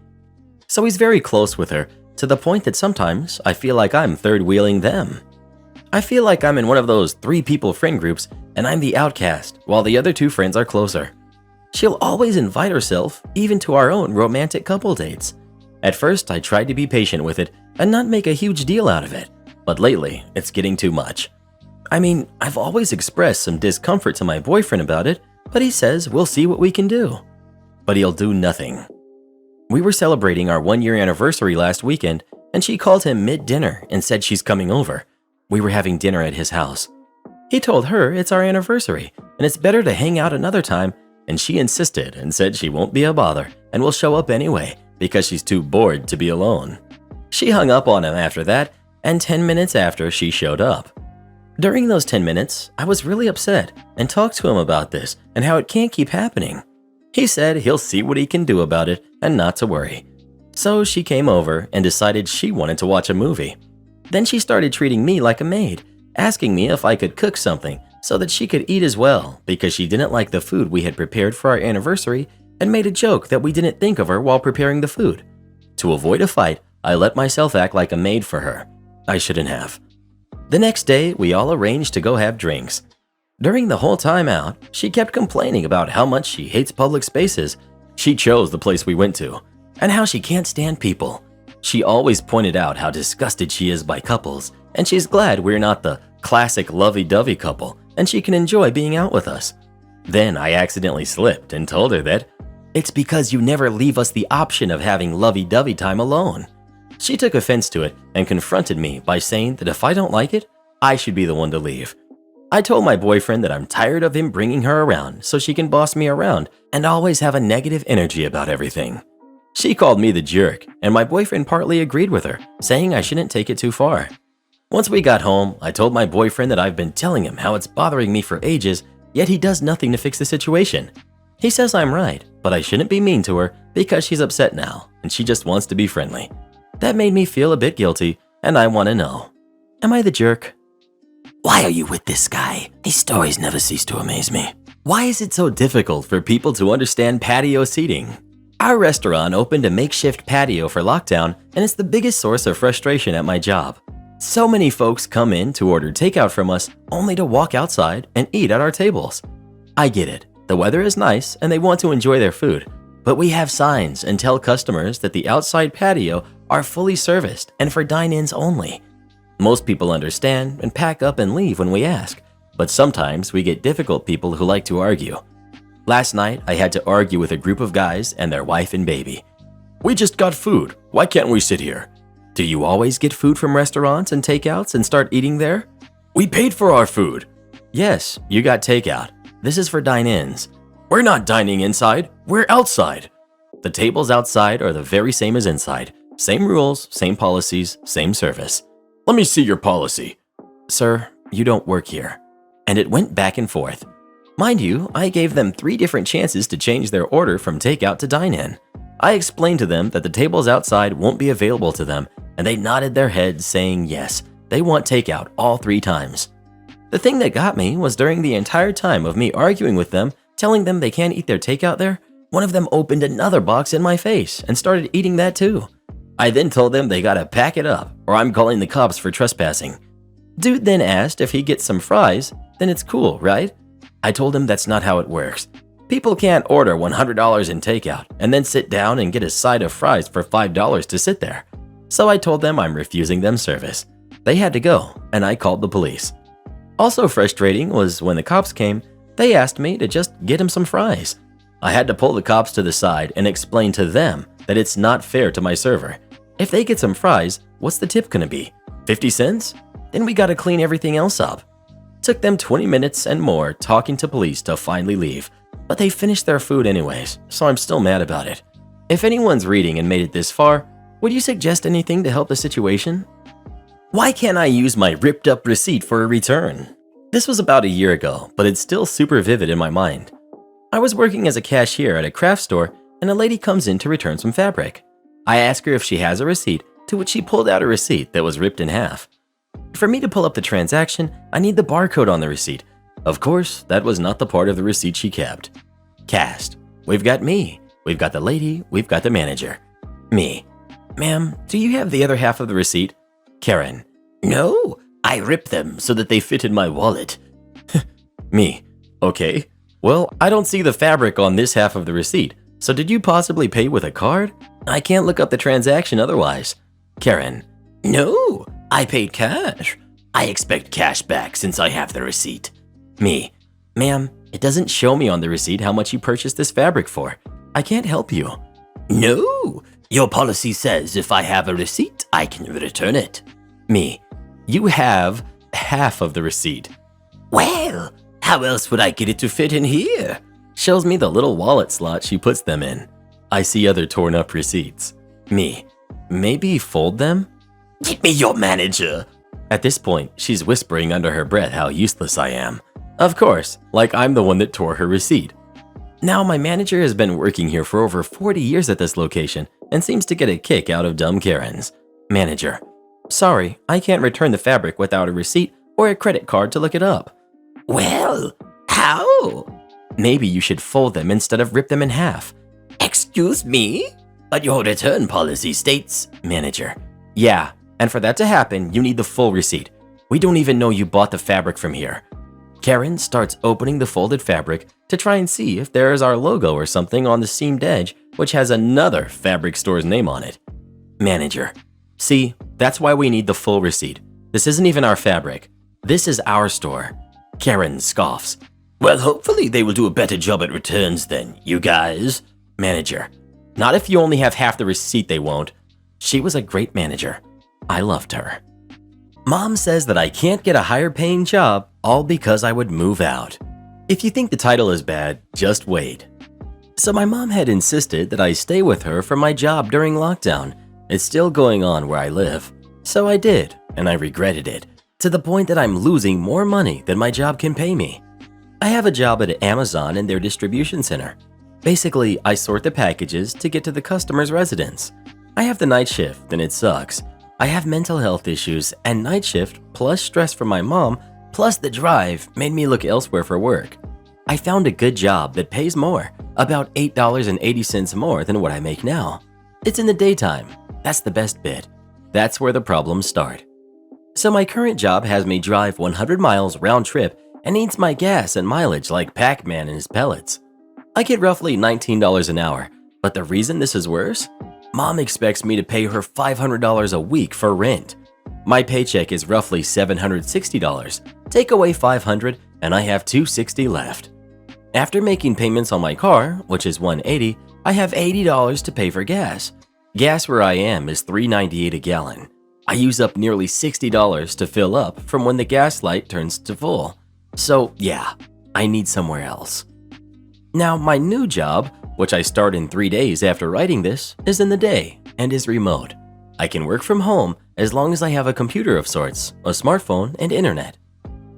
B: So he's very close with her, to the point that sometimes I feel like I'm third-wheeling them. I feel like I'm in one of those 3-people friend groups and I'm the outcast while the other 2 friends are closer. She'll always invite herself, even to our own romantic couple dates. At first, I tried to be patient with it and not make a huge deal out of it, but lately, it's getting too much. I mean, I've always expressed some discomfort to my boyfriend about it, but he says we'll see what we can do. But he'll do nothing. We were celebrating our 1-year anniversary last weekend, and she called him mid-dinner and said she's coming over. We were having dinner at his house. He told her it's our anniversary, and it's better to hang out another time, and she insisted and said she won't be a bother and will show up anyway because she's too bored to be alone. She hung up on him after that, and 10 minutes after she showed up. During those 10 minutes, I was really upset and talked to him about this and how it can't keep happening. He said he'll see what he can do about it and not to worry. So she came over and decided she wanted to watch a movie. Then she started treating me like a maid, asking me if I could cook something so that she could eat as well because she didn't like the food we had prepared for our anniversary and made a joke that we didn't think of her while preparing the food. To avoid a fight, I let myself act like a maid for her. I shouldn't have. The next day, we all arranged to go have drinks. During the whole time out, she kept complaining about how much she hates public spaces. She chose the place we went to, and how she can't stand people. She always pointed out how disgusted she is by couples, and she's glad we're not the classic lovey-dovey couple, and she can enjoy being out with us. Then I accidentally slipped and told her that it's because you never leave us the option of having lovey-dovey time alone. She took offense to it and confronted me by saying that if I don't like it, I should be the one to leave. I told my boyfriend that I'm tired of him bringing her around so she can boss me around and always have a negative energy about everything. She called me the jerk, and my boyfriend partly agreed with her, saying I shouldn't take it too far. Once we got home, I told my boyfriend that I've been telling him how it's bothering me for ages, yet he does nothing to fix the situation. He says I'm right, but I shouldn't be mean to her because she's upset now and she just wants to be friendly. That made me feel a bit guilty, and I want to know, am I the jerk? Why are you with this guy? These stories never cease to amaze me. Why is it so difficult for people to understand patio seating? Our restaurant opened a makeshift patio for lockdown, and it's the biggest source of frustration at my job. So many folks come in to order takeout from us only to walk outside and eat at our tables. I get it. The weather is nice and they want to enjoy their food, but we have signs and tell customers that the outside patio are fully serviced and for dine-ins only. Most people understand and pack up and leave when we ask, but sometimes we get difficult people who like to argue. Last night, I had to argue with a group of guys and their wife and baby. We just got food. Why can't we sit here? Do you always get food from restaurants and takeouts and start eating there? We paid for our food. Yes, you got takeout. This is for dine-ins. We're not dining inside. We're outside. The tables outside are the very same as inside. Same rules, same policies, same service. Let me see your policy. Sir, you don't work here. And it went back and forth. Mind you, I gave them 3 different chances to change their order from takeout to dine-in. I explained to them that the tables outside won't be available to them, and they nodded their heads saying yes, they want takeout all 3 times. The thing that got me was during the entire time of me arguing with them, telling them they can't eat their takeout there, one of them opened another box in my face and started eating that too. I then told them they gotta pack it up or I'm calling the cops for trespassing. Dude then asked if he gets some fries, then it's cool, right? I told him that's not how it works. People can't order $100 in takeout and then sit down and get a side of fries for $5 to sit there. So I told them I'm refusing them service. They had to go, and I called the police. Also frustrating was when the cops came, they asked me to just get him some fries. I had to pull the cops to the side and explain to them that it's not fair to my server. If they get some fries, what's the tip gonna be? 50 cents? Then we gotta clean everything else up. Took them 20 minutes and more talking to police to finally leave, but they finished their food anyways, so I'm still mad about it. If anyone's reading and made it this far, would you suggest anything to help the situation? Why can't I use my ripped up receipt for a return? This was about a year ago, but it's still super vivid in my mind. I was working as a cashier at a craft store and a lady comes in to return some fabric. I asked her if she has a receipt, to which she pulled out a receipt that was ripped in half. For me to pull up the transaction, I need the barcode on the receipt. Of course, that was not the part of the receipt she kept. Cast. We've got me. We've got the lady. We've got the manager. Me. Ma'am, do you have the other half of the receipt? Karen. No, I ripped them so that they fit in my wallet. Me. Okay. Well, I don't see the fabric on this half of the receipt, so did you possibly pay with a card? I can't look up the transaction otherwise. Karen. No, I paid cash. I expect cash back since I have the receipt. Me. Ma'am, it doesn't show me on the receipt how much you purchased this fabric for. I can't help you. No, your policy says if I have a receipt, I can return it. Me. You have half of the receipt. Well, how else would I get it to fit in here? Shows me the little wallet slot she puts them in. I see other torn up receipts. Me. Maybe fold them? Get me your manager. At this point, she's whispering under her breath how useless I am. Of course, like I'm the one that tore her receipt. Now my manager has been working here for over 40 years at this location and seems to get a kick out of dumb Karens. Manager. Sorry, I can't return the fabric without a receipt or a credit card to look it up. Well, how? Maybe you should fold them instead of rip them in half. Excuse me? But your return policy states... Manager. Yeah, and for that to happen, you need the full receipt. We don't even know you bought the fabric from here. Karen starts opening the folded fabric to try and see if there is our logo or something on the seamed edge, which has another fabric store's name on it. Manager. See, that's why we need the full receipt. This isn't even our fabric. This is our store. Karen scoffs. Well, hopefully they will do a better job at returns then, you guys. Manager. Not if you only have half the receipt, they won't. She was a great manager. I loved her. Mom says that I can't get a higher paying job, all because I would move out. If you think the title is bad, just wait. So my mom had insisted that I stay with her for my job during lockdown. It's still going on where I live. So I did, and I regretted it, to the point that I'm losing more money than my job can pay me. I have a job at Amazon in their distribution center. Basically, I sort the packages to get to the customer's residence. I have the night shift, and it sucks. I have mental health issues, and night shift plus stress from my mom plus the drive made me look elsewhere for work. I found a good job that pays more, about $8.80 more than what I make now. It's in the daytime. That's the best bit. That's where the problems start. So my current job has me drive 100 miles round trip and needs my gas and mileage like Pac-Man and his pellets. I get roughly $19 an hour, But the reason this is worse? Mom expects me to pay her $500 a week for rent. My paycheck is roughly $760. Take away $500 and I have $260 left. After making payments on my car, which is $180, I have $80 to pay for gas. Gas where I am is $3.98 a gallon. I use up nearly $60 to fill up from when the gas light turns to full. So yeah, I need somewhere else. Now my new job, which I start in 3 days after writing this, is in the day and is remote. I can work from home as long as I have a computer of sorts, a smartphone, and internet.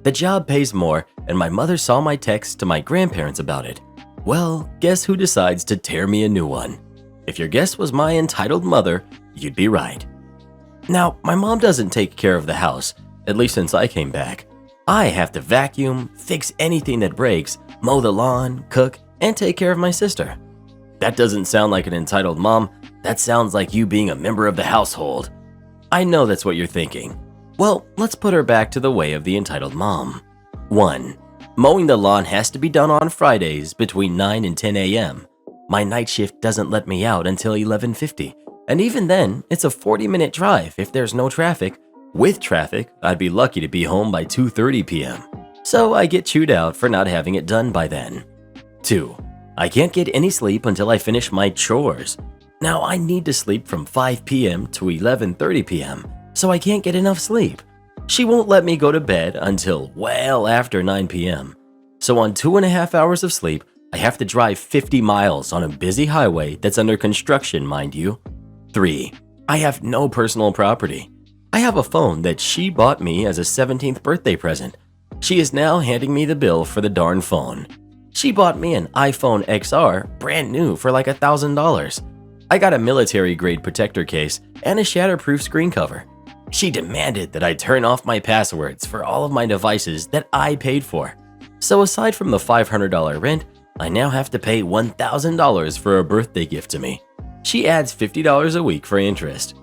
B: The job pays more, and my mother saw my text to my grandparents about it. Well, guess who decides to tear me a new one? If your guess was my entitled mother, you'd be right. Now, my mom doesn't take care of the house, at least since I came back. I have to vacuum, fix anything that breaks, mow the lawn, cook, and take care of my sister. That doesn't sound like an entitled mom. That sounds like you being a member of the household. I know that's what you're thinking. Well, let's put her back to the way of the entitled mom. 1. Mowing the lawn has to be done on Fridays between 9 and 10 a.m. My night shift doesn't let me out until 11:50, and even then, it's a 40-minute drive if there's no traffic. With traffic, I'd be lucky to be home by 2:30 p.m. So I get chewed out for not having it done by then. 2. I can't get any sleep until I finish my chores. Now I need to sleep from 5 p.m. to 11:30 p.m., so I can't get enough sleep. She won't let me go to bed until well after 9 p.m. So on 2.5 hours of sleep, I have to drive 50 miles on a busy highway that's under construction, mind you. 3. I have no personal property. I have a phone that she bought me as a 17th birthday present. She is now handing me the bill for the darn phone. She bought me an iPhone XR brand new for like $1,000. I got a military-grade protector case and a shatterproof screen cover. She demanded that I turn off my passwords for all of my devices that I paid for. So aside from the $500 rent, I now have to pay $1,000 for a birthday gift to me. She adds $50 a week for interest.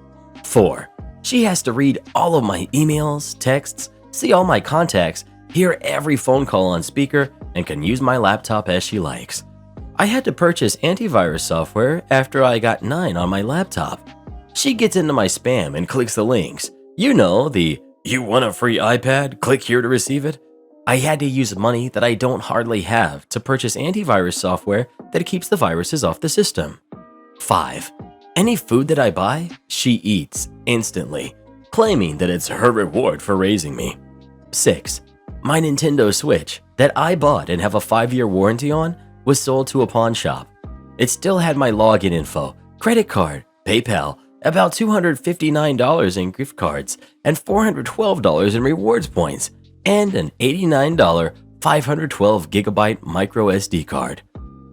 B: 4. She has to read all of my emails, texts, see all my contacts, hear every phone call on speaker, and can use my laptop as she likes. I had to purchase antivirus software after I got 9 on my laptop. She gets into my spam and clicks the links. You know, the "you want a free iPad? Click here to receive it." I had to use money that I don't hardly have to purchase antivirus software that keeps the viruses off the system. 5. Any food that I buy, she eats instantly, claiming that it's her reward for raising me. 6. My Nintendo Switch that I bought and have a 5-year warranty on was sold to a pawn shop. It still had my login info, credit card, PayPal, about $259 in gift cards, and $412 in rewards points, and an $89 512GB micro SD card.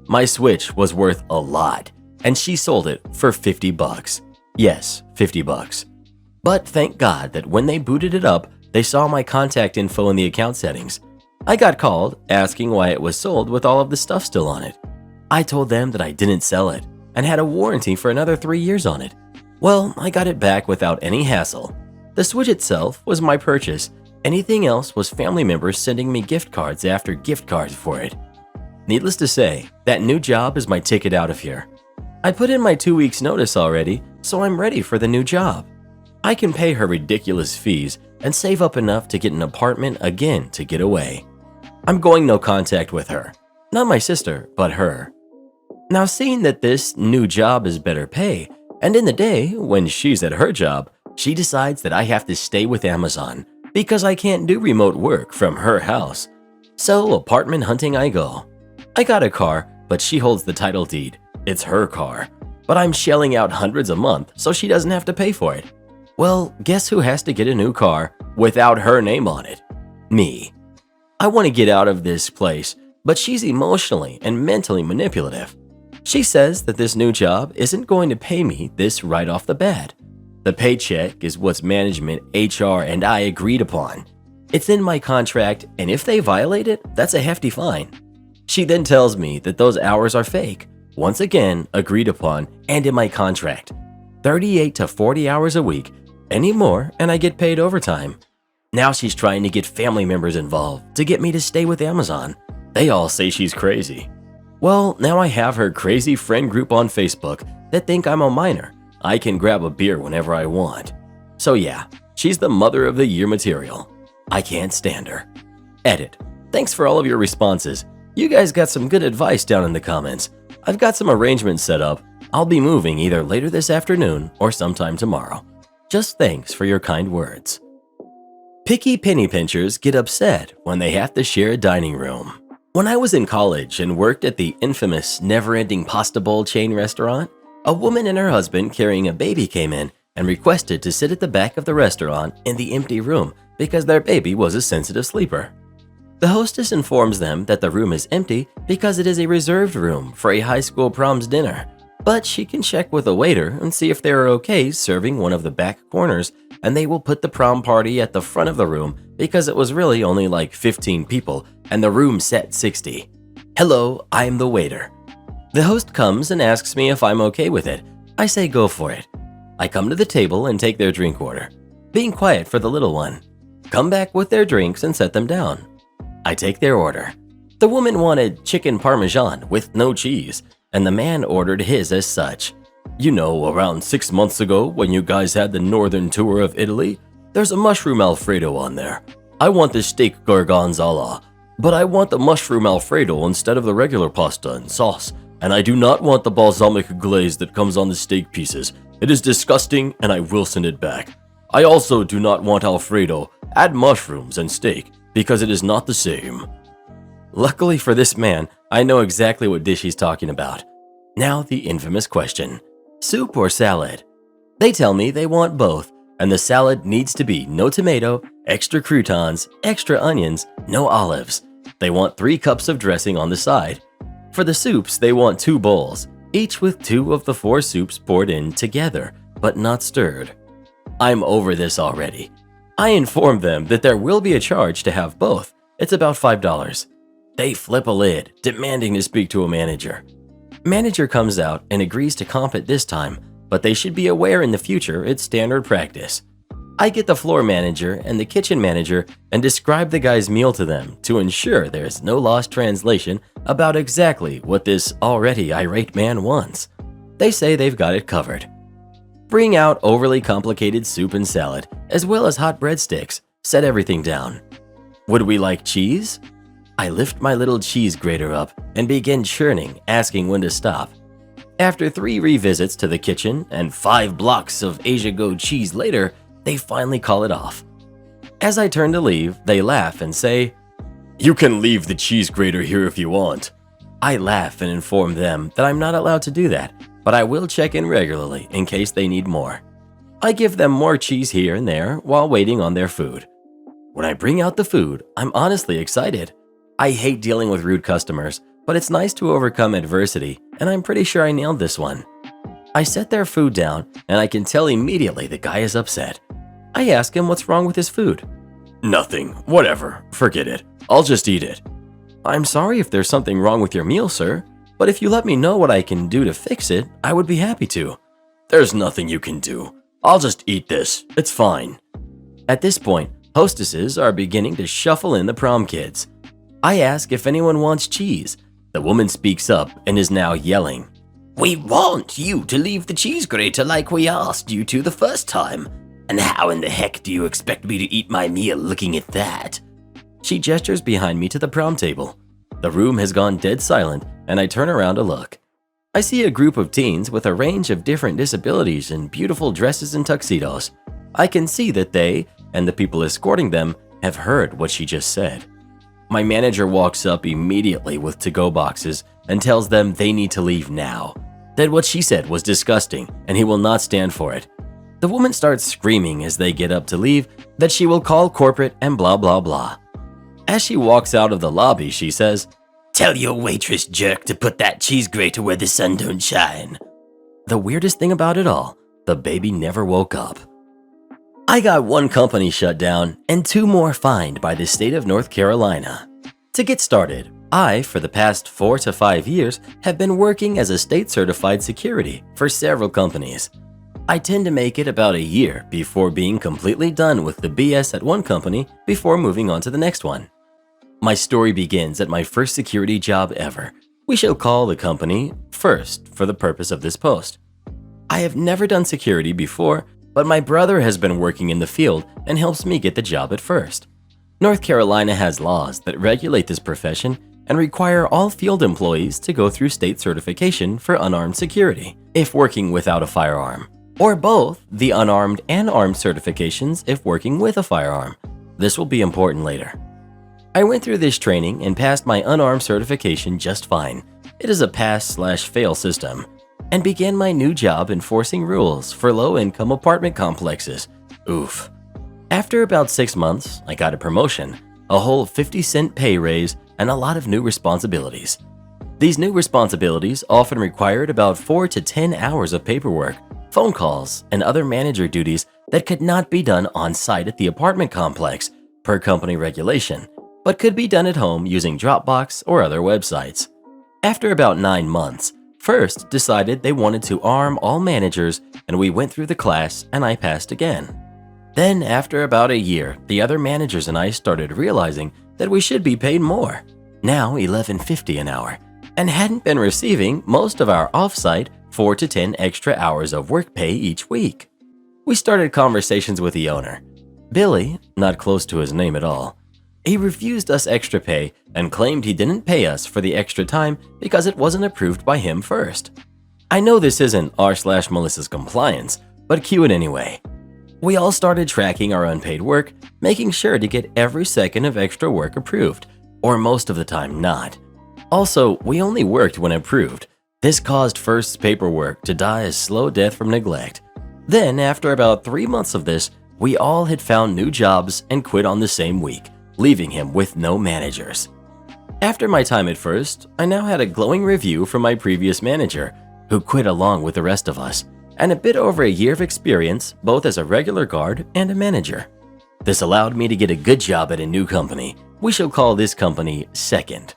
B: My Switch was worth a lot, and she sold it for $50. Yes, $50. But thank God that when they booted it up, they saw my contact info in the account settings. I got called asking why it was sold with all of the stuff still on it. I told them that I didn't sell it and had a warranty for another 3 years on it. Well, I got it back without any hassle. The Switch itself was my purchase. Anything else was family members sending me gift cards after gift cards for it. Needless to say, that new job is my ticket out of here. I put in my 2 weeks notice already, so I'm ready for the new job. I can pay her ridiculous fees and save up enough to get an apartment again to get away. I'm going no contact with her. Not my sister, but her. Now, seeing that this new job is better pay, and in the day when she's at her job, she decides that I have to stay with Amazon because I can't do remote work from her house. So apartment hunting I go. I got a car, but she holds the title deed. It's her car. But I'm shelling out hundreds a month so she doesn't have to pay for it. Well, guess who has to get a new car without her name on it? Me. I want to get out of this place, but she's emotionally and mentally manipulative. She says that this new job isn't going to pay me this right off the bat. The paycheck is what management, HR, and I agreed upon. It's in my contract, and if they violate it, that's a hefty fine. She then tells me that those hours are fake, once again agreed upon and in my contract. 38 to 40 hours a week, any more, and I get paid overtime. Now she's trying to get family members involved to get me to stay with Amazon. They all say she's crazy. Well, now I have her crazy friend group on Facebook that think I'm a minor. I can grab a beer whenever I want. So yeah, she's the mother of the year material. I can't stand her. Edit. Thanks for all of your responses. You guys got some good advice down in the comments. I've got some arrangements set up. I'll be moving either later this afternoon or sometime tomorrow. Just thanks for your kind words. Picky penny pinchers get upset when they have to share a dining room. When I was in college and worked at the infamous never-ending pasta bowl chain restaurant, a woman and her husband carrying a baby came in and requested to sit at the back of the restaurant in the empty room because their baby was a sensitive sleeper. The hostess informs them that the room is empty because it is a reserved room for a high school prom's dinner, but she can check with a waiter and see if they are okay serving one of the back corners, and they will put the prom party at the front of the room because it was really only like 15 people and the room set 60. Hello, I'm the waiter. The host comes and asks me if I'm okay with it. I say go for it. I come to the table and take their drink order, being quiet for the little one. Come back with their drinks and set them down. I take their order. The woman wanted chicken parmesan with no cheese, and the man ordered his as such. You know, around 6 months ago when you guys had the northern tour of Italy, there's a mushroom Alfredo on there. I want the steak gorgonzola, but I want the mushroom Alfredo instead of the regular pasta and sauce, and I do not want the balsamic glaze that comes on the steak pieces. It is disgusting and I will send it back. I also do not want Alfredo. Add mushrooms and steak because it is not the same. Luckily for this man, I know exactly what dish he's talking about. Now the infamous question. Soup or salad? They tell me they want both, and the salad needs to be no tomato, extra croutons, extra onions, no olives. They want 3 cups of dressing on the side. For the soups, they want 2 bowls, each with 2 of the 4 soups poured in together, but not stirred. I'm over this already. I inform them that there will be a charge to have both. It's about $5. They flip a lid, demanding to speak to a manager. Manager comes out and agrees to comp it this time, but they should be aware in the future it's standard practice. I get the floor manager and the kitchen manager and describe the guy's meal to them to ensure there is no lost translation about exactly what this already irate man wants. They say they've got it covered. Bring out overly complicated soup and salad, as well as hot breadsticks. Set everything down. Would we like cheese? I lift my little cheese grater up and begin churning, asking when to stop. After 3 revisits to the kitchen and 5 blocks of Asia Go cheese later, they finally call it off. As I turn to leave, they laugh and say, "You can leave the cheese grater here if you want." I laugh and inform them that I'm not allowed to do that, but I will check in regularly in case they need more. I give them more cheese here and there while waiting on their food. When I bring out the food, I'm honestly excited. I hate dealing with rude customers, but it's nice to overcome adversity, and I'm pretty sure I nailed this one. I set their food down, and I can tell immediately the guy is upset. I ask him what's wrong with his food. "Nothing. Whatever. Forget it. I'll just eat it." "I'm sorry if there's something wrong with your meal, sir, but if you let me know what I can do to fix it, I would be happy to." "There's nothing you can do. I'll just eat this. It's fine." At this point, hostesses are beginning to shuffle in the prom kids. I ask if anyone wants cheese. The woman speaks up and is now yelling, "We want you to leave the cheese grater like we asked you to the first time. And how in the heck do you expect me to eat my meal looking at that?" She gestures behind me to the prom table. The room has gone dead silent, and I turn around to look. I see a group of teens with a range of different disabilities in beautiful dresses and tuxedos. I can see that they, and the people escorting them, have heard what she just said. My manager walks up immediately with to-go boxes and tells them they need to leave now, that what she said was disgusting and he will not stand for it. The woman starts screaming as they get up to leave that she will call corporate and blah blah blah. As she walks out of the lobby, she says, "Tell your waitress jerk to put that cheese grater where the sun don't shine." The weirdest thing about it all, the baby never woke up. I got 1 company shut down and 2 more fined by the state of North Carolina. To get started, I, for the past 4 to 5 years, have been working as a state-certified security for several companies. I tend to make it about a year before being completely done with the BS at one company before moving on to the next one. My story begins at my first security job ever, We shall call the company First for the purpose of this post. I have never done security before, but my brother has been working in the field and helps me get the job at First. North Carolina has laws that regulate this profession and require all field employees to go through state certification for unarmed security if working without a firearm, or both the unarmed and armed certifications if working with a firearm. This will be important later. I went through this training and passed my unarmed certification just fine. It is a pass/fail system, and began my new job enforcing rules for low-income apartment complexes. Oof. After about 6 months, I got a promotion, a whole 50-cent pay raise, and a lot of new responsibilities. These new responsibilities often required about 4 to 10 hours of paperwork, phone calls, and other manager duties that could not be done on-site at the apartment complex per company regulation, but could be done at home using Dropbox or other websites. After about 9 months, First decided they wanted to arm all managers, and we went through the class and I passed again. Then after about a year, the other managers and I started realizing that we should be paid more, now $11.50 an hour, and hadn't been receiving most of our off-site 4 to 10 extra hours of work pay each week. We started conversations with the owner, Billy, not close to his name at all. He refused us extra pay and claimed he didn't pay us for the extra time because it wasn't approved by him first. I know this isn't r/Melissa's compliance, but cue it anyway. We all started tracking our unpaid work, making sure to get every second of extra work approved, or most of the time not. Also, we only worked when approved. This caused First's paperwork to die a slow death from neglect. Then, after about 3 months of this, we all had found new jobs and quit on the same week, leaving him with no managers. After my time at First, I now had a glowing review from my previous manager, who quit along with the rest of us, and a bit over a year of experience both as a regular guard and a manager. This allowed me to get a good job at a new company. We shall call this company Second.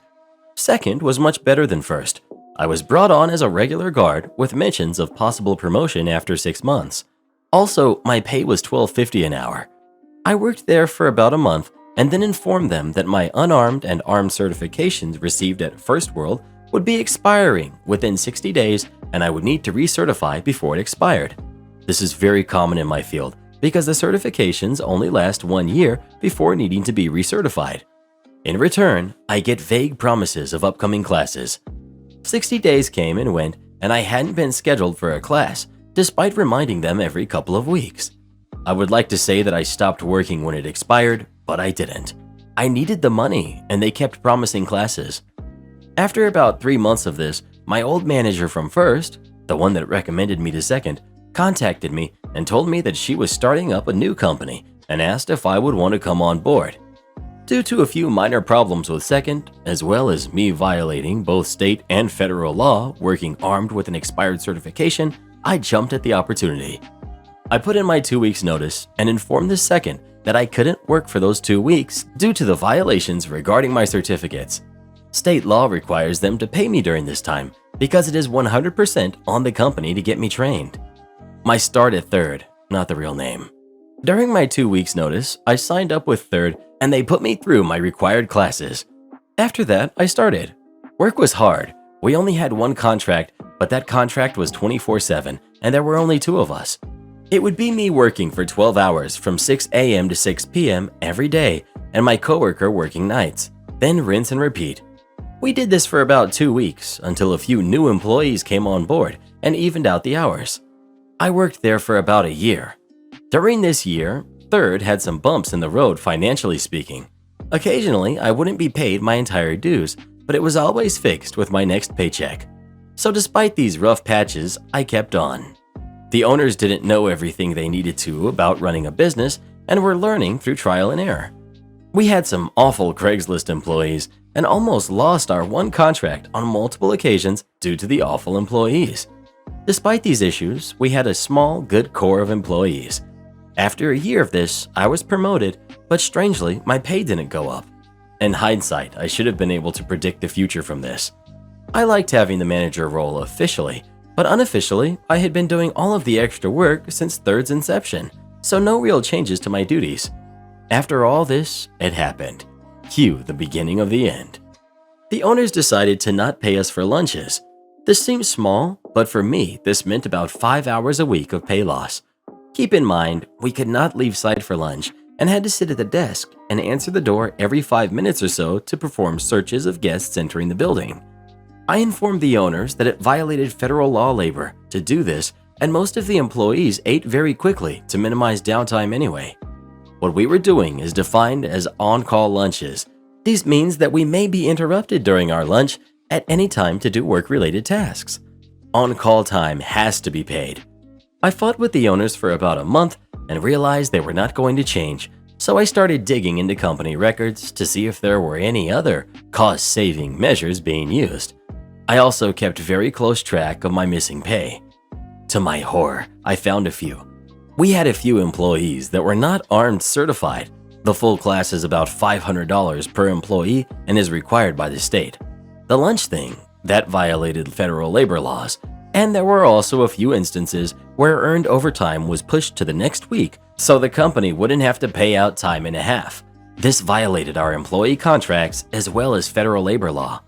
B: Second was much better than First. I was brought on as a regular guard with mentions of possible promotion after 6 months. Also, my pay was $12.50 an hour. I worked there for about a month and then informed them that my unarmed and armed certifications received at First World would be expiring within 60 days and I would need to recertify before it expired. This is very common in my field because the certifications only last 1 year before needing to be recertified. In return, I get vague promises of upcoming classes. 60 days came and went and I hadn't been scheduled for a class, despite reminding them every couple of weeks. I would like to say that I stopped working when it expired, but I didn't. I needed the money, and they kept promising classes. After about 3 months of this, my old manager from First, the one that recommended me to Second, contacted me and told me that she was starting up a new company and asked if I would want to come on board. Due to a few minor problems with Second, as well as me violating both state and federal law working armed with an expired certification, I jumped at the opportunity. I put in my 2 weeks notice and informed the Second that I couldn't work for those 2 weeks due to the violations regarding my certificates. State law requires them to pay me during this time because it is 100% on the company to get me trained. My start at Third, not the real name. During my 2 weeks notice, I signed up with Third and they put me through my required classes. After that, I started. Work was hard. We only had one contract, but that contract was 24/7 and there were only 2 of us. It would be me working for 12 hours from 6 a.m. to 6 p.m. every day and my coworker working nights, then rinse and repeat. We did this for about 2 weeks until a few new employees came on board and evened out the hours. I worked there for about a year. During this year, Third had some bumps in the road financially speaking. Occasionally, I wouldn't be paid my entire dues, but it was always fixed with my next paycheck. So despite these rough patches, I kept on. The owners didn't know everything they needed to about running a business and were learning through trial and error. We had some awful Craigslist employees and almost lost our one contract on multiple occasions due to the awful employees. Despite these issues, we had a small, good core of employees. After a year of this, I was promoted, but strangely, my pay didn't go up. In hindsight, I should have been able to predict the future from this. I liked having the manager role officially, but unofficially, I had been doing all of the extra work since Third's inception, so no real changes to my duties. After all this, it happened. Cue the beginning of the end. The owners decided to not pay us for lunches. This seems small, but for me, this meant about 5 hours a week of pay loss. Keep in mind, we could not leave site for lunch and had to sit at the desk and answer the door every 5 minutes or so to perform searches of guests entering the building. I informed the owners that it violated federal law labor to do this, and most of the employees ate very quickly to minimize downtime anyway. What we were doing is defined as on-call lunches. This means that we may be interrupted during our lunch at any time to do work-related tasks. On-call time has to be paid. I fought with the owners for about a month and realized they were not going to change, so I started digging into company records to see if there were any other cost-saving measures being used. I also kept very close track of my missing pay. To my horror, I found a few. We had a few employees that were not armed certified. The full class is about $500 per employee and is required by the state. The lunch thing, that violated federal labor laws, and there were also a few instances where earned overtime was pushed to the next week so the company wouldn't have to pay out time and a half. This violated our employee contracts as well as federal labor law.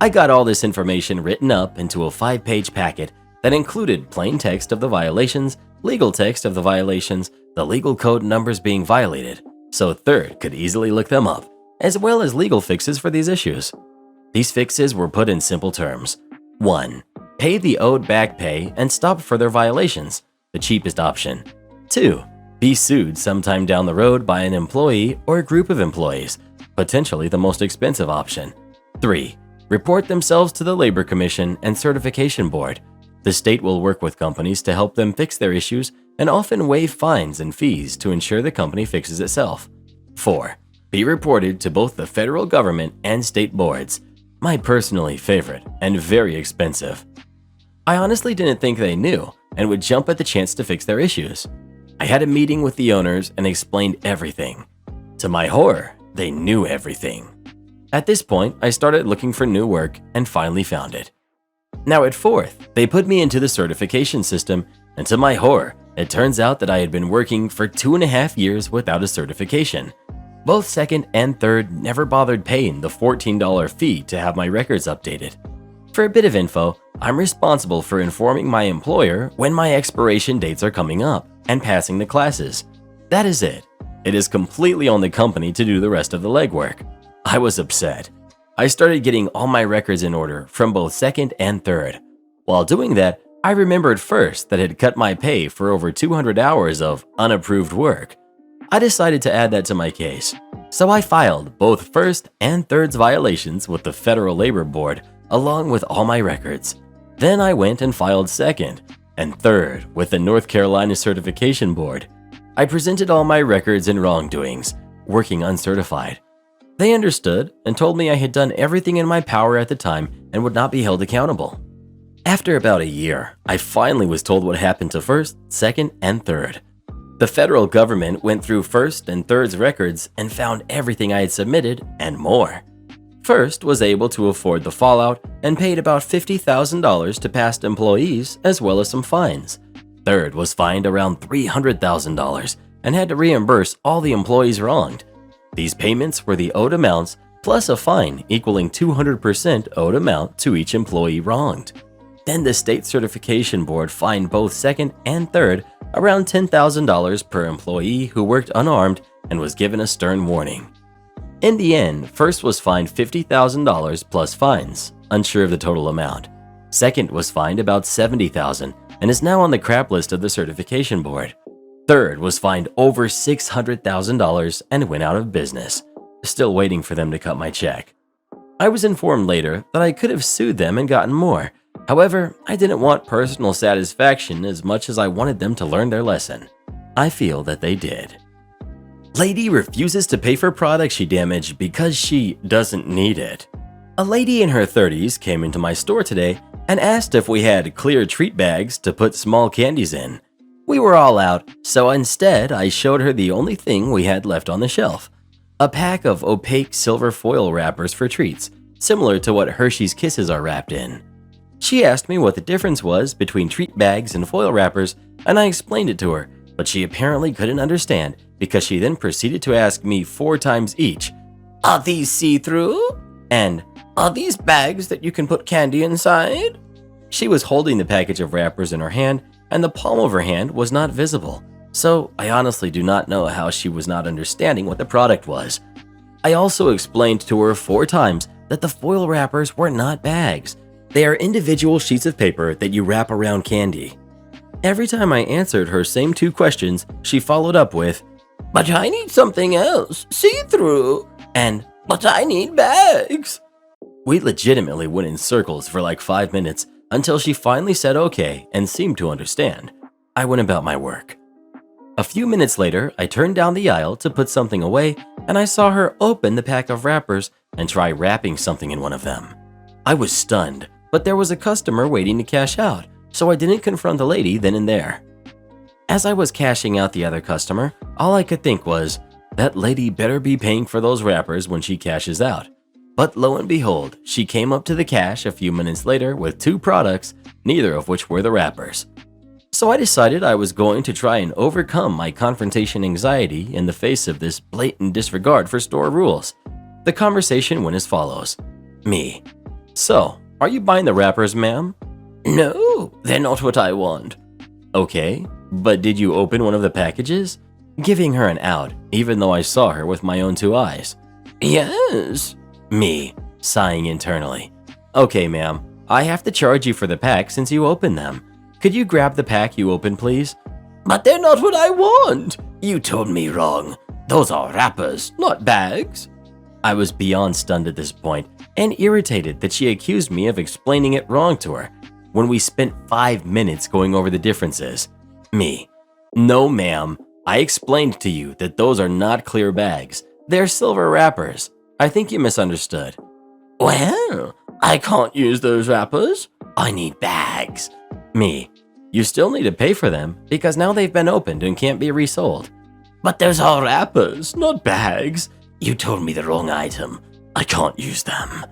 B: I got all this information written up into a 5-page packet that included plain text of the violations, legal text of the violations, the legal code numbers being violated, so Third could easily look them up, as well as legal fixes for these issues. These fixes were put in simple terms. 1. Pay the owed back pay and stop further violations, the cheapest option. 2. Be sued sometime down the road by an employee or a group of employees, potentially the most expensive option. 3. Report themselves to the Labor Commission and Certification Board. The state will work with companies to help them fix their issues and often waive fines and fees to ensure the company fixes itself. 4. Be reported to both the federal government and state boards. My personally favorite and very expensive. I honestly didn't think they knew and would jump at the chance to fix their issues. I had a meeting with the owners and explained everything. To my horror, they knew everything. At this point, I started looking for new work and finally found it. Now at Fourth, they put me into the certification system, and to my horror, it turns out that I had been working for 2.5 years without a certification. Both Second and Third never bothered paying the $14 fee to have my records updated. For a bit of info, I'm responsible for informing my employer when my expiration dates are coming up and passing the classes. That is it. It is completely on the company to do the rest of the legwork. I was upset. I started getting all my records in order from both Second and Third. While doing that, I remembered First that had cut my pay for over 200 hours of unapproved work. I decided to add that to my case, so I filed both First and Third's violations with the Federal Labor Board along with all my records. Then I went and filed Second and Third with the North Carolina Certification Board. I presented all my records and wrongdoings, working uncertified. They understood and told me I had done everything in my power at the time and would not be held accountable. After about a year, I finally was told what happened to First, Second, and Third. The federal government went through First and Third's records and found everything I had submitted and more. First was able to afford the fallout and paid about $50,000 to past employees as well as some fines. Third was fined around $300,000 and had to reimburse all the employees wronged. These payments were the owed amounts plus a fine equaling 200% owed amount to each employee wronged. Then the state certification board fined both Second and Third around $10,000 per employee who worked unarmed and was given a stern warning. In the end, First was fined $50,000 plus fines, unsure of the total amount. Second was fined about $70,000 and is now on the crap list of the certification board. Third was fined over $600,000 and went out of business, still waiting for them to cut my check. I was informed later that I could have sued them and gotten more. However, I didn't want personal satisfaction as much as I wanted them to learn their lesson. I feel that they did. Lady refuses to pay for products she damaged because she doesn't need it. A lady in her 30s came into my store today and asked if we had clear treat bags to put small candies in. We were all out, so instead I showed her the only thing we had left on the shelf. A pack of opaque silver foil wrappers for treats, similar to what Hershey's Kisses are wrapped in. She asked me what the difference was between treat bags and foil wrappers, and I explained it to her, but she apparently couldn't understand because she then proceeded to ask me 4 times each, "Are these see-through?" and Are these bags that you can put candy inside? She was holding the package of wrappers in her hand, and the palm of her hand was not visible, so I honestly do not know how she was not understanding what the product was. I also explained to her 4 times that the foil wrappers were not bags. They are individual sheets of paper that you wrap around candy. Every time I answered her same 2 questions, she followed up with, "But I need something else, see-through," and "But I need bags." We legitimately went in circles for like 5 minutes until she finally said okay and seemed to understand. I went about my work. A few minutes later, I turned down the aisle to put something away, and I saw her open the pack of wrappers and try wrapping something in one of them. I was stunned, but there was a customer waiting to cash out, so I didn't confront the lady then and there. As I was cashing out the other customer, all I could think was, that lady better be paying for those wrappers when she cashes out. But lo and behold, she came up to the cash a few minutes later with 2 products, neither of which were the wrappers. So I decided I was going to try and overcome my confrontation anxiety in the face of this blatant disregard for store rules. The conversation went as follows. Me: "So, are you buying the wrappers, ma'am?" "No, they're not what I want." "Okay, but did you open one of the packages?" Giving her an out, even though I saw her with my own 2 eyes. "Yes." Me, sighing internally. "Okay, ma'am, I have to charge you for the pack since you opened them. Could you grab the pack you opened, please?" "But they're not what I want. You told me wrong. Those are wrappers, not bags." I was beyond stunned at this point and irritated that she accused me of explaining it wrong to her when we spent 5 minutes going over the differences. Me: "No, ma'am, I explained to you that those are not clear bags. They're silver wrappers. I think you misunderstood." "Well, I can't use those wrappers. I need bags." Me: "You still need to pay for them because now they've been opened and can't be resold." "But those are wrappers, not bags. You told me the wrong item. I can't use them."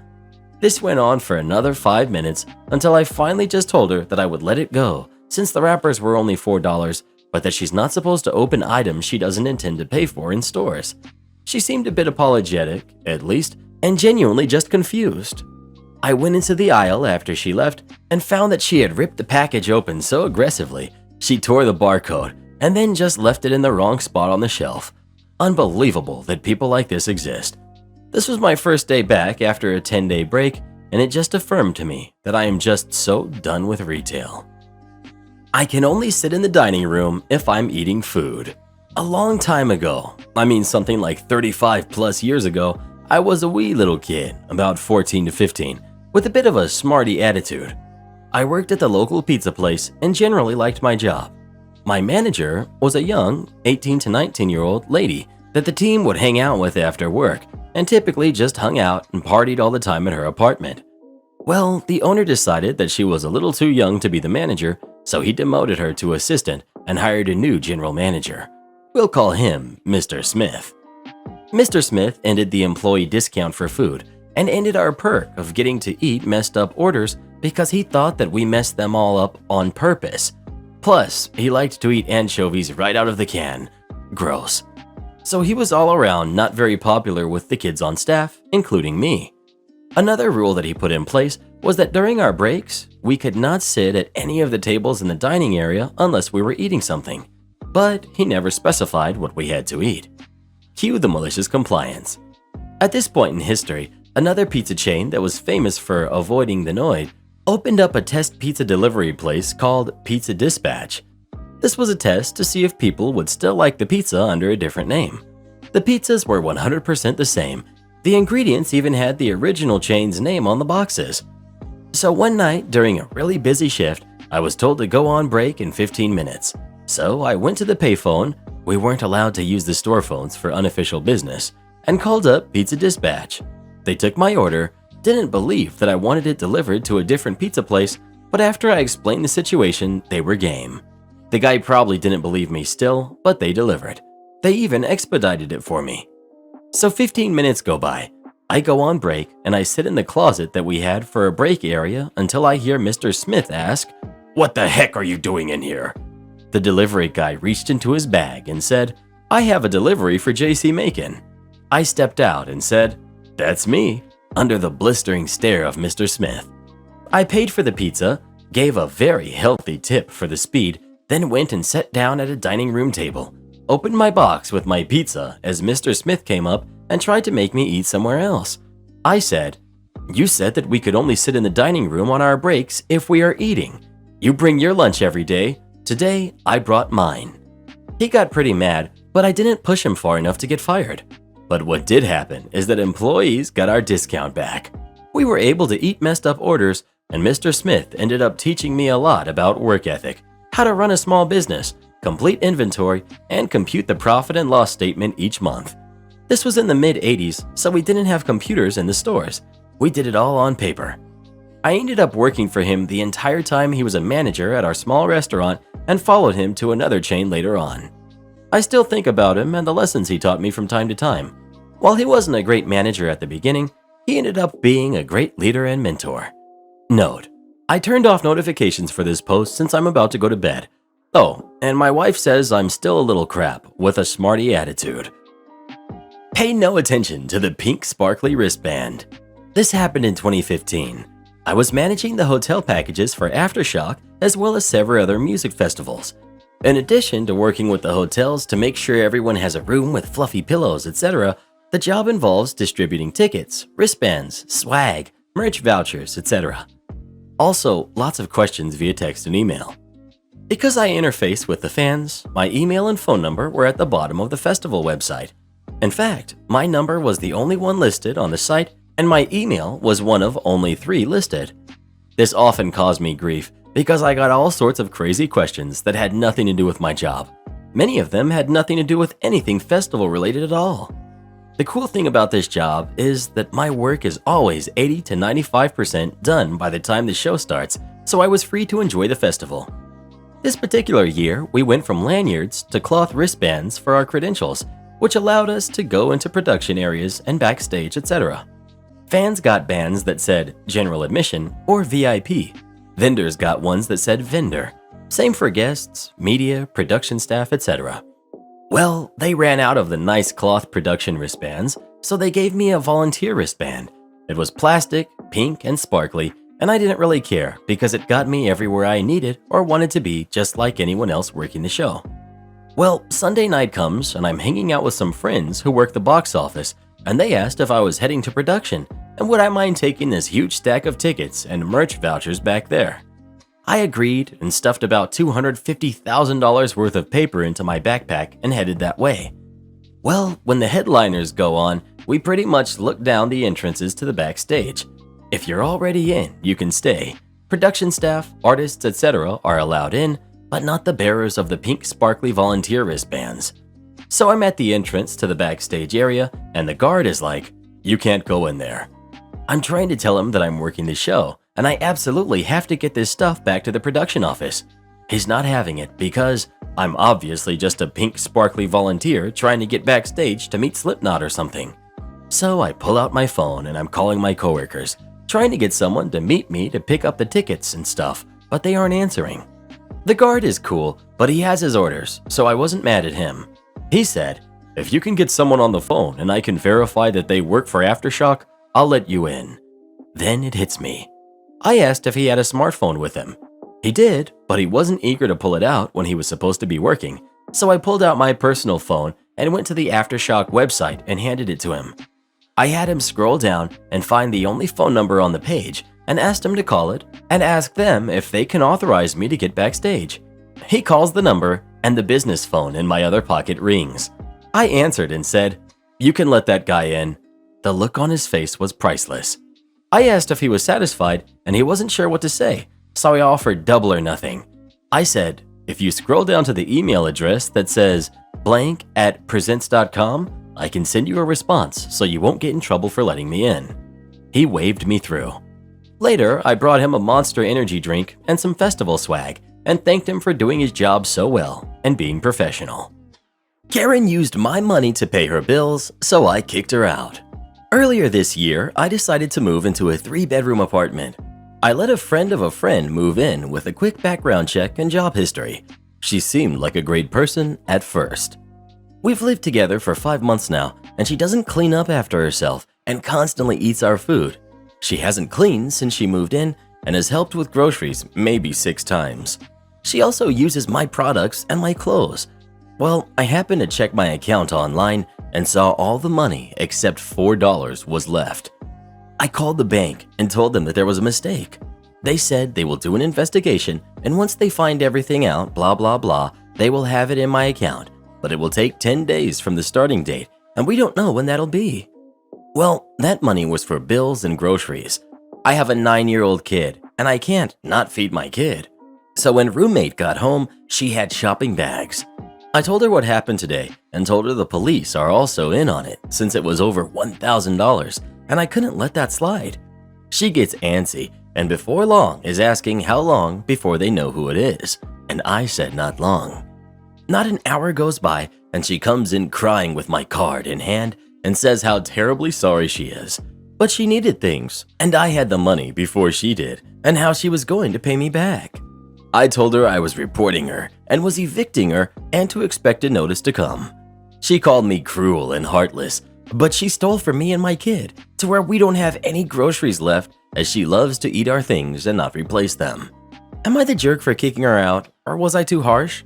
B: This went on for another 5 minutes until I finally just told her that I would let it go since the wrappers were only $4, but that she's not supposed to open items she doesn't intend to pay for in stores. She seemed a bit apologetic, at least, and genuinely just confused. I went into the aisle after she left and found that she had ripped the package open so aggressively, she tore the barcode and then just left it in the wrong spot on the shelf. Unbelievable that people like this exist. This was my first day back after a 10-day break, and it just affirmed to me that I am just so done with retail. I can only sit in the dining room if I'm eating food. A long time ago, I mean something like 35 plus years ago, I was a wee little kid, about 14 to 15, with a bit of a smarty attitude. I worked at the local pizza place and generally liked my job. My manager was a young 18 to 19-year-old lady that the team would hang out with after work and typically just hung out and partied all the time at her apartment. Well, the owner decided that she was a little too young to be the manager, so he demoted her to assistant and hired a new general manager. We'll call him Mr. Smith. Mr. Smith ended the employee discount for food and ended our perk of getting to eat messed up orders because he thought that we messed them all up on purpose. Plus, he liked to eat anchovies right out of the can. Gross. So he was all around not very popular with the kids on staff, including me. Another rule that he put in place was that during our breaks, we could not sit at any of the tables in the dining area unless we were eating something. But he never specified what we had to eat. Cue the malicious compliance. At this point in history, another pizza chain that was famous for avoiding the noise opened up a test pizza delivery place called Pizza Dispatch. This was a test to see if people would still like the pizza under a different name. The pizzas were 100% the same. The ingredients even had the original chain's name on the boxes. So one night during a really busy shift, I was told to go on break in 15 minutes. So I went to the payphone, we weren't allowed to use the store phones for unofficial business, and called up Pizza Dispatch. They took my order, didn't believe that I wanted it delivered to a different pizza place, but after I explained the situation, they were game. The guy probably didn't believe me still, but they delivered. They even expedited it for me. So 15 minutes go by. I go on break and I sit in the closet that we had for a break area until I hear Mr. Smith ask, "What the heck are you doing in here?" The delivery guy reached into his bag and said, "I have a delivery for JC Macon." I stepped out and said, "That's me." under the blistering stare of Mr. Smith. I paid for the pizza, gave a very healthy tip for the speed, then went and sat down at a dining room table, opened my box with my pizza as Mr. Smith came up and tried to make me eat somewhere else. I said, "You said that we could only sit in the dining room on our breaks if we are eating. You bring your lunch every day. Today, I brought mine." He got pretty mad, but I didn't push him far enough to get fired. But what did happen is that employees got our discount back. We were able to eat messed up orders, and Mr. Smith ended up teaching me a lot about work ethic, how to run a small business, complete inventory, and compute the profit and loss statement each month. This was in the mid-80s, so we didn't have computers in the stores. We did it all on paper. I ended up working for him the entire time he was a manager at our small restaurant and followed him to another chain later on. I still think about him and the lessons he taught me from time to time. While he wasn't a great manager at the beginning, he ended up being a great leader and mentor. Note: I turned off notifications for this post since I'm about to go to bed. Oh, and my wife says I'm still a little crap with a smarty attitude. Pay no attention to the pink sparkly wristband. This happened in 2015. I was managing the hotel packages for Aftershock as well as several other music festivals. In addition to working with the hotels to make sure everyone has a room with fluffy pillows, etc., the job involves distributing tickets, wristbands, swag, merch vouchers, etc. Also, lots of questions via text and email. Because I interface with the fans, my email and phone number were at the bottom of the festival website. In fact, my number was the only one listed on the site, and my email was one of only 3 listed. This often caused me grief because I got all sorts of crazy questions that had nothing to do with my job. Many of them had nothing to do with anything festival related at all. The cool thing about this job is that my work is always 80 to 95% done by the time the show starts, so I was free to enjoy the festival. This particular year, we went from lanyards to cloth wristbands for our credentials, which allowed us to go into production areas and backstage, etc. Fans got bands that said General Admission or VIP. Vendors got ones that said Vendor. Same for guests, media, production staff, etc. Well, they ran out of the nice cloth production wristbands, so they gave me a volunteer wristband. It was plastic, pink, and sparkly, and I didn't really care because it got me everywhere I needed or wanted to be, just like anyone else working the show. Well, Sunday night comes and I'm hanging out with some friends who work the box office, and they asked if I was heading to production and would I mind taking this huge stack of tickets and merch vouchers back there. I agreed and stuffed about $250,000 worth of paper into my backpack and headed that way. Well, when the headliners go on, we pretty much look down the entrances to the backstage. If you're already in, you can stay. Production staff, artists, etc. are allowed in, but not the bearers of the pink sparkly volunteer wristbands. So I'm at the entrance to the backstage area, and the guard is like, "You can't go in there." I'm trying to tell him that I'm working the show, and I absolutely have to get this stuff back to the production office. He's not having it because I'm obviously just a pink sparkly volunteer trying to get backstage to meet Slipknot or something. So I pull out my phone and I'm calling my coworkers, trying to get someone to meet me to pick up the tickets and stuff, but they aren't answering. The guard is cool, but he has his orders, so I wasn't mad at him. He said, "If you can get someone on the phone and I can verify that they work for Aftershock, I'll let you in." Then it hits me. I asked if he had a smartphone with him. He did, but he wasn't eager to pull it out when he was supposed to be working, so I pulled out my personal phone and went to the Aftershock website and handed it to him. I had him scroll down and find the only phone number on the page and asked him to call it and ask them if they can authorize me to get backstage. He calls the number and the business phone in my other pocket rings. I answered and said, "You can let that guy in." The look on his face was priceless. I asked if he was satisfied and he wasn't sure what to say, so I offered double or nothing. I said, "If you scroll down to the email address that says blank@presents.com, I can send you a response so you won't get in trouble for letting me in." He waved me through. Later, I brought him a Monster Energy drink and some festival swag and thanked him for doing his job so well and being professional. Karen used my money to pay her bills, so I kicked her out. Earlier this year, I decided to move into a 3-bedroom apartment. I let a friend of a friend move in with a quick background check and job history. She seemed like a great person at first. We've lived together for 5 months now, and she doesn't clean up after herself, and constantly eats our food. She hasn't cleaned since she moved in and has helped with groceries maybe 6 times. She also uses my products and my clothes. Well, I happened to check my account online and saw all the money except $4 was left. I called the bank and told them that there was a mistake. They said they will do an investigation, and once they find everything out, blah blah blah, they will have it in my account, but it will take 10 days from the starting date, and we don't know when that'll be. Well, that money was for bills and groceries. I have a 9-year-old kid, and I can't not feed my kid. So when roommate got home, she had shopping bags. I told her what happened today and told her the police are also in on it since it was over $1,000, and I couldn't let that slide. She gets antsy and before long is asking how long before they know who it is, and I said not long. Not an hour goes by and she comes in crying with my card in hand and says how terribly sorry she is, but she needed things and I had the money before she did and how she was going to pay me back. I told her I was reporting her and was evicting her and to expect a notice to come. She called me cruel and heartless, but she stole from me and my kid to where we don't have any groceries left as she loves to eat our things and not replace them. Am I the jerk for kicking her out, or was I too harsh?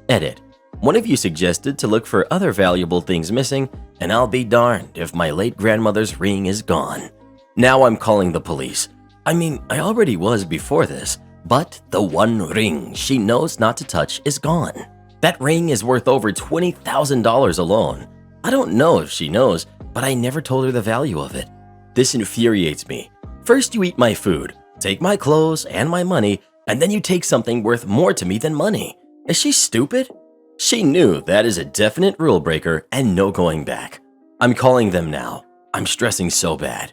B: Edit. One of you suggested to look for other valuable things missing, and I'll be darned if my late grandmother's ring is gone. Now I'm calling the police. I mean, I already was before this, but the one ring she knows not to touch is gone. That ring is worth over $20,000 alone. I don't know if she knows, but I never told her the value of it. This infuriates me. First you eat my food, take my clothes and my money, and then you take something worth more to me than money. Is she stupid? She knew that is a definite rule breaker and no going back. I'm calling them now. I'm stressing so bad.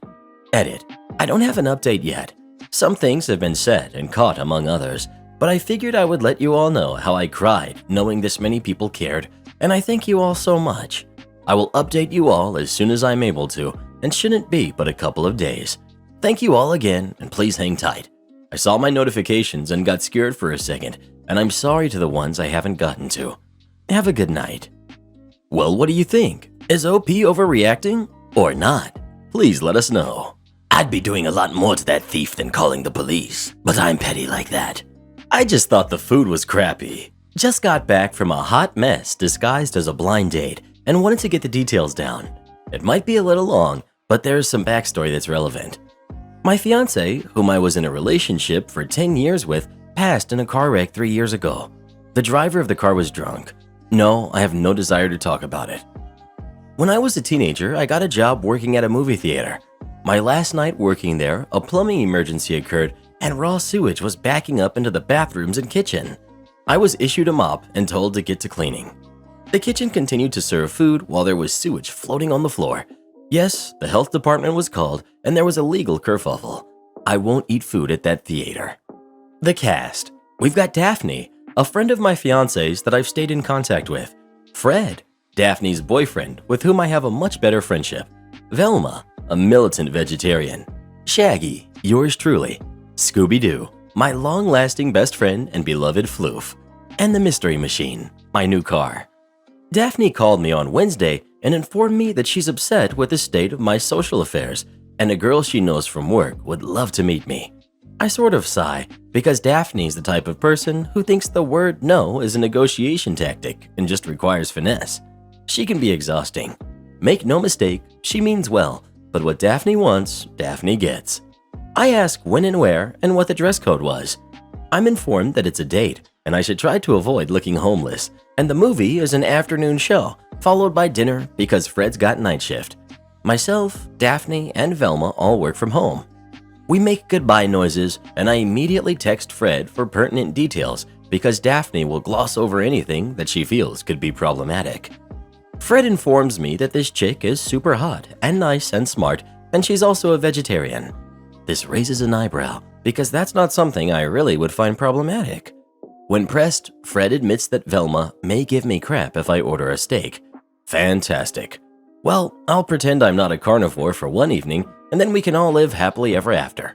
B: Edit. I don't have an update yet. Some things have been said and caught among others, but I figured I would let you all know how I cried knowing this many people cared, and I thank you all so much. I will update you all as soon as I'm able to, and shouldn't be but a couple of days. Thank you all again, and please hang tight. I saw my notifications and got scared for a second, and I'm sorry to the ones I haven't gotten to. Have a good night. Well, what do you think? Is OP overreacting or not? Please let us know. I'd be doing a lot more to that thief than calling the police, but I'm petty like that. I just thought the food was crappy. Just got back from a hot mess disguised as a blind date and wanted to get the details down. It might be a little long, but there's some backstory that's relevant. My fiance, whom I was in a relationship for 10 years with, passed in a car wreck 3 years ago. The driver of the car was drunk. No, I have no desire to talk about it. When I was a teenager, I got a job working at a movie theater. My last night working there, a plumbing emergency occurred and raw sewage was backing up into the bathrooms and kitchen. I was issued a mop and told to get to cleaning. The kitchen continued to serve food while there was sewage floating on the floor. Yes, the health department was called and there was a legal kerfuffle. I won't eat food at that theater. The cast. We've got Daphne, a friend of my fiance's that I've stayed in contact with. Fred, Daphne's boyfriend with whom I have a much better friendship. Velma, a militant vegetarian. Shaggy, yours truly. Scooby-Doo, my long-lasting best friend and beloved floof. And the Mystery Machine, my new car. Daphne called me on Wednesday and informed me that she's upset with the state of my social affairs and a girl she knows from work would love to meet me. I sort of sigh because Daphne's the type of person who thinks the word no is a negotiation tactic and just requires finesse. She can be exhausting. Make no mistake, she means well, but what Daphne wants, Daphne gets. I ask when and where and what the dress code was. I'm informed that it's a date and I should try to avoid looking homeless, and the movie is an afternoon show followed by dinner because Fred's got night shift. Myself, Daphne, and Velma all work from home. We make goodbye noises and I immediately text Fred for pertinent details because Daphne will gloss over anything that she feels could be problematic. Fred informs me that this chick is super hot and nice and smart, and she's also a vegetarian. This raises an eyebrow because that's not something I really would find problematic. When pressed, Fred admits that Velma may give me crap if I order a steak. Fantastic. Well, I'll pretend I'm not a carnivore for one evening, and then we can all live happily ever after.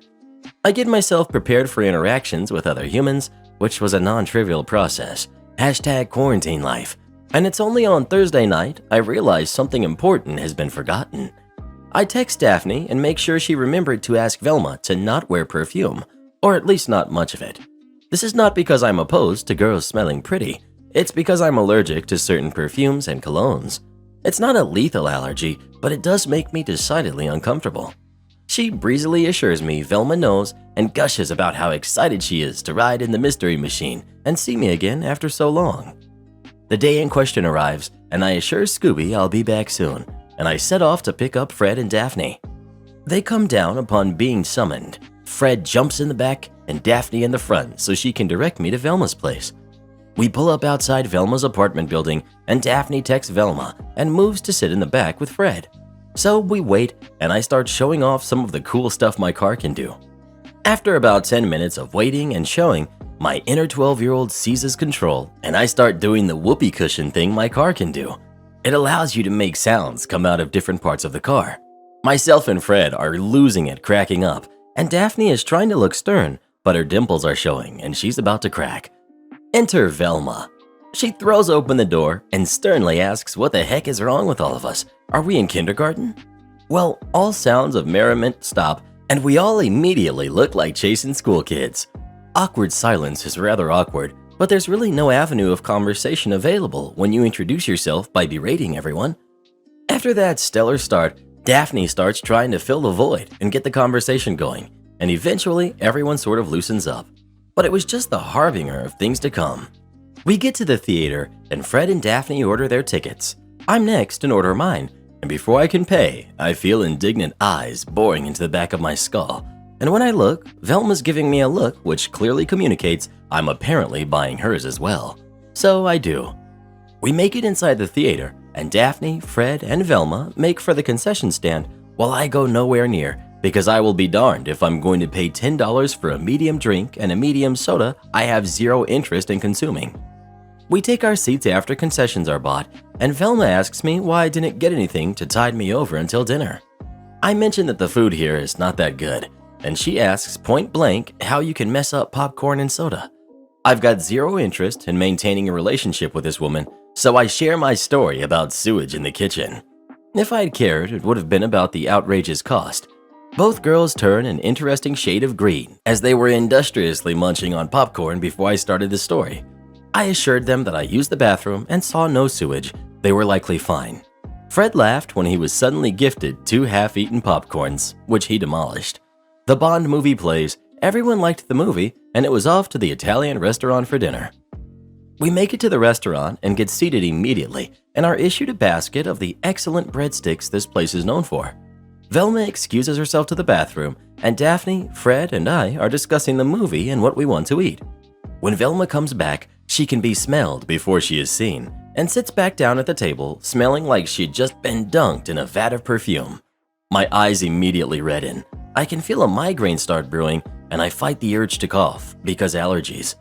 B: I get myself prepared for interactions with other humans, which was a non-trivial process. #quarantine life. And it's only on Thursday night I realize something important has been forgotten. I text Daphne and make sure she remembered to ask Velma to not wear perfume, or at least not much of it. This is not because I'm opposed to girls smelling pretty, it's because I'm allergic to certain perfumes and colognes. It's not a lethal allergy, but it does make me decidedly uncomfortable. She breezily assures me Velma knows and gushes about how excited she is to ride in the mystery machine and see me again after so long. The day in question arrives, and I assure Scooby I'll be back soon, and I set off to pick up Fred and Daphne. They come down upon being summoned. Fred jumps in the back and Daphne in the front so she can direct me to Velma's place. We pull up outside Velma's apartment building, and Daphne texts Velma and moves to sit in the back with Fred. So we wait, and I start showing off some of the cool stuff my car can do. After about 10 minutes of waiting and showing, my inner 12-year-old seizes control, and I start doing the whoopee cushion thing my car can do. It allows you to make sounds come out of different parts of the car. Myself and Fred are losing it, cracking up, and Daphne is trying to look stern, but her dimples are showing and she's about to crack. Enter Velma. She throws open the door and sternly asks what the heck is wrong with all of us. Are we in kindergarten? Well, all sounds of merriment stop, and we all immediately look like chasing school kids. Awkward silence is rather awkward, but there's really no avenue of conversation available when you introduce yourself by berating everyone. After that stellar start, Daphne starts trying to fill the void and get the conversation going, and eventually everyone sort of loosens up. But it was just the harbinger of things to come. We get to the theater, and Fred and Daphne order their tickets. I'm next and order mine, and before I can pay, I feel indignant eyes boring into the back of my skull. And when I look, Velma's giving me a look which clearly communicates I'm apparently buying hers as well. So I do. We make it inside the theater, and Daphne, Fred, and Velma make for the concession stand while I go nowhere near, because I will be darned if I'm going to pay $10 for a medium drink and a medium soda I have zero interest in consuming. We take our seats after concessions are bought, and Velma asks me why I didn't get anything to tide me over until dinner. I mention that the food here is not that good, and she asks point blank how you can mess up popcorn and soda. I've got zero interest in maintaining a relationship with this woman, so I share my story about sewage in the kitchen. If I'd cared, it would have been about the outrageous cost. Both girls turn an interesting shade of green as they were industriously munching on popcorn before I started the story. I assured them that I used the bathroom and saw no sewage. They were likely fine. Fred laughed when he was suddenly gifted 2 half-eaten popcorns, which he demolished. The Bond movie plays, everyone liked the movie, and it was off to the Italian restaurant for dinner. We make it to the restaurant and get seated immediately, and are issued a basket of the excellent breadsticks this place is known for. Velma excuses herself to the bathroom, and Daphne, Fred, and I are discussing the movie and what we want to eat. When Velma comes back, she can be smelled before she is seen, and sits back down at the table, smelling like she'd just been dunked in a vat of perfume. My eyes immediately redden. I can feel a migraine start brewing, and I fight the urge to cough because allergies.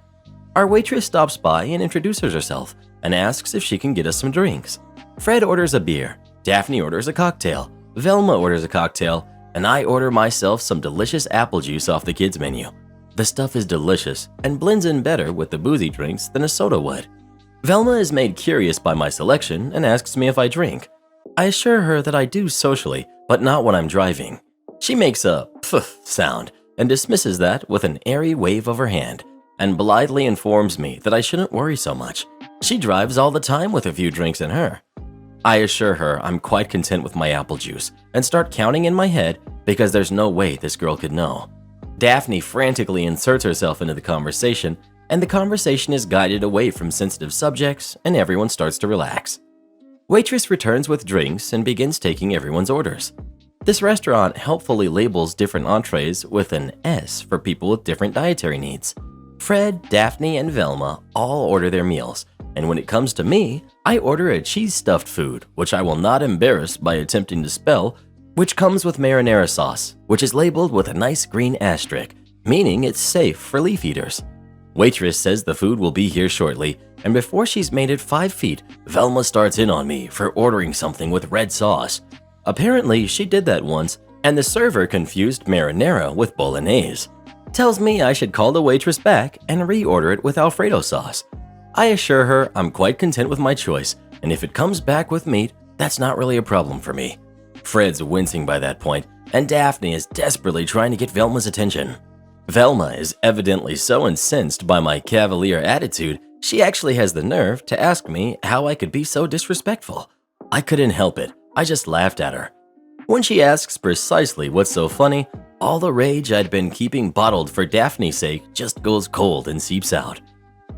B: Our waitress stops by and introduces herself and asks if she can get us some drinks. Fred orders a beer, Daphne orders a cocktail, Velma orders a cocktail, and I order myself some delicious apple juice off the kids' menu. The stuff is delicious and blends in better with the boozy drinks than a soda would. Velma is made curious by my selection and asks me if I drink. I assure her that I do socially, but not when I'm driving. She makes a pff sound and dismisses that with an airy wave of her hand, and blithely informs me that I shouldn't worry so much. She drives all the time with a few drinks in her. I assure her I'm quite content with my apple juice and start counting in my head because there's no way this girl could know. Daphne frantically inserts herself into the conversation, and the conversation is guided away from sensitive subjects, and everyone starts to relax. Waitress returns with drinks and begins taking everyone's orders. This restaurant helpfully labels different entrees with an S for people with different dietary needs. Fred, Daphne, and Velma all order their meals, and when it comes to me, I order a cheese-stuffed food, which I will not embarrass by attempting to spell, which comes with marinara sauce, which is labeled with a nice green asterisk, meaning it's safe for leaf eaters. Waitress says the food will be here shortly, and before she's made it 5 feet, Velma starts in on me for ordering something with red sauce. Apparently, she did that once, and the server confused marinara with bolognese. Tells me I should call the waitress back and reorder it with Alfredo sauce. I assure her I'm quite content with my choice, and if it comes back with meat, that's not really a problem for me. Fred's wincing by that point, and Daphne is desperately trying to get Velma's attention. Velma is evidently so incensed by my cavalier attitude, she actually has the nerve to ask me how I could be so disrespectful. I couldn't help it, I just laughed at her. When she asks precisely what's so funny, all the rage I'd been keeping bottled for Daphne's sake just goes cold and seeps out.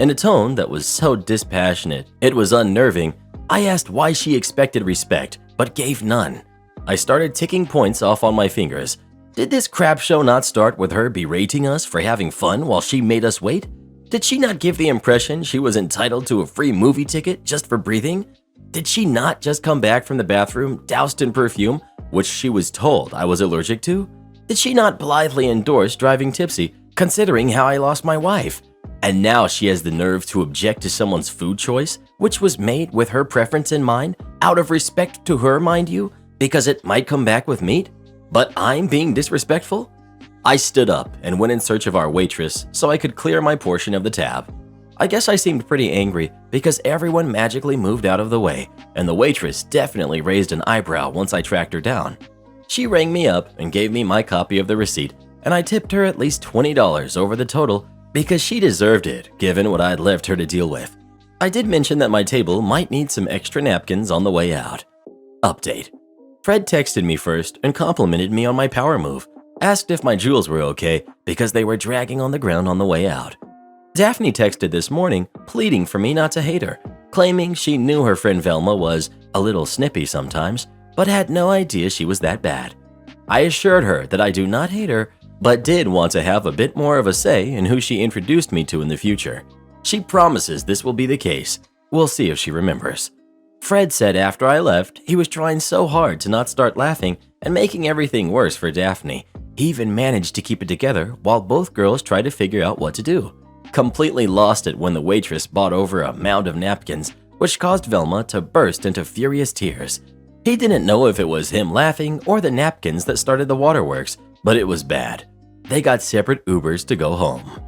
B: In a tone that was so dispassionate, it was unnerving, I asked why she expected respect, but gave none. I started ticking points off on my fingers. Did this crap show not start with her berating us for having fun while she made us wait? Did she not give the impression she was entitled to a free movie ticket just for breathing? Did she not just come back from the bathroom doused in perfume, which she was told I was allergic to? Did she not blithely endorse driving tipsy, considering how I lost my wife? And now she has the nerve to object to someone's food choice, which was made with her preference in mind, out of respect to her, mind you, because it might come back with meat? But I'm being disrespectful? I stood up and went in search of our waitress so I could clear my portion of the tab. I guess I seemed pretty angry because everyone magically moved out of the way, and the waitress definitely raised an eyebrow once I tracked her down. She rang me up and gave me my copy of the receipt, and I tipped her at least $20 over the total because she deserved it given what I'd left her to deal with. I did mention that my table might need some extra napkins on the way out. Update. Fred texted me first and complimented me on my power move, asked if my jewels were okay because they were dragging on the ground on the way out. Daphne texted this morning, pleading for me not to hate her, claiming she knew her friend Velma was a little snippy sometimes, but had no idea she was that bad. I assured her that I do not hate her, but did want to have a bit more of a say in who she introduced me to in the future. She promises this will be the case. We'll see if she remembers. Fred said after I left, he was trying so hard to not start laughing and making everything worse for Daphne. He even managed to keep it together while both girls tried to figure out what to do. Completely lost it when the waitress bought over a mound of napkins, which caused Velma to burst into furious tears. He didn't know if it was him laughing or the napkins that started the waterworks, but it was bad. They got separate Ubers to go home.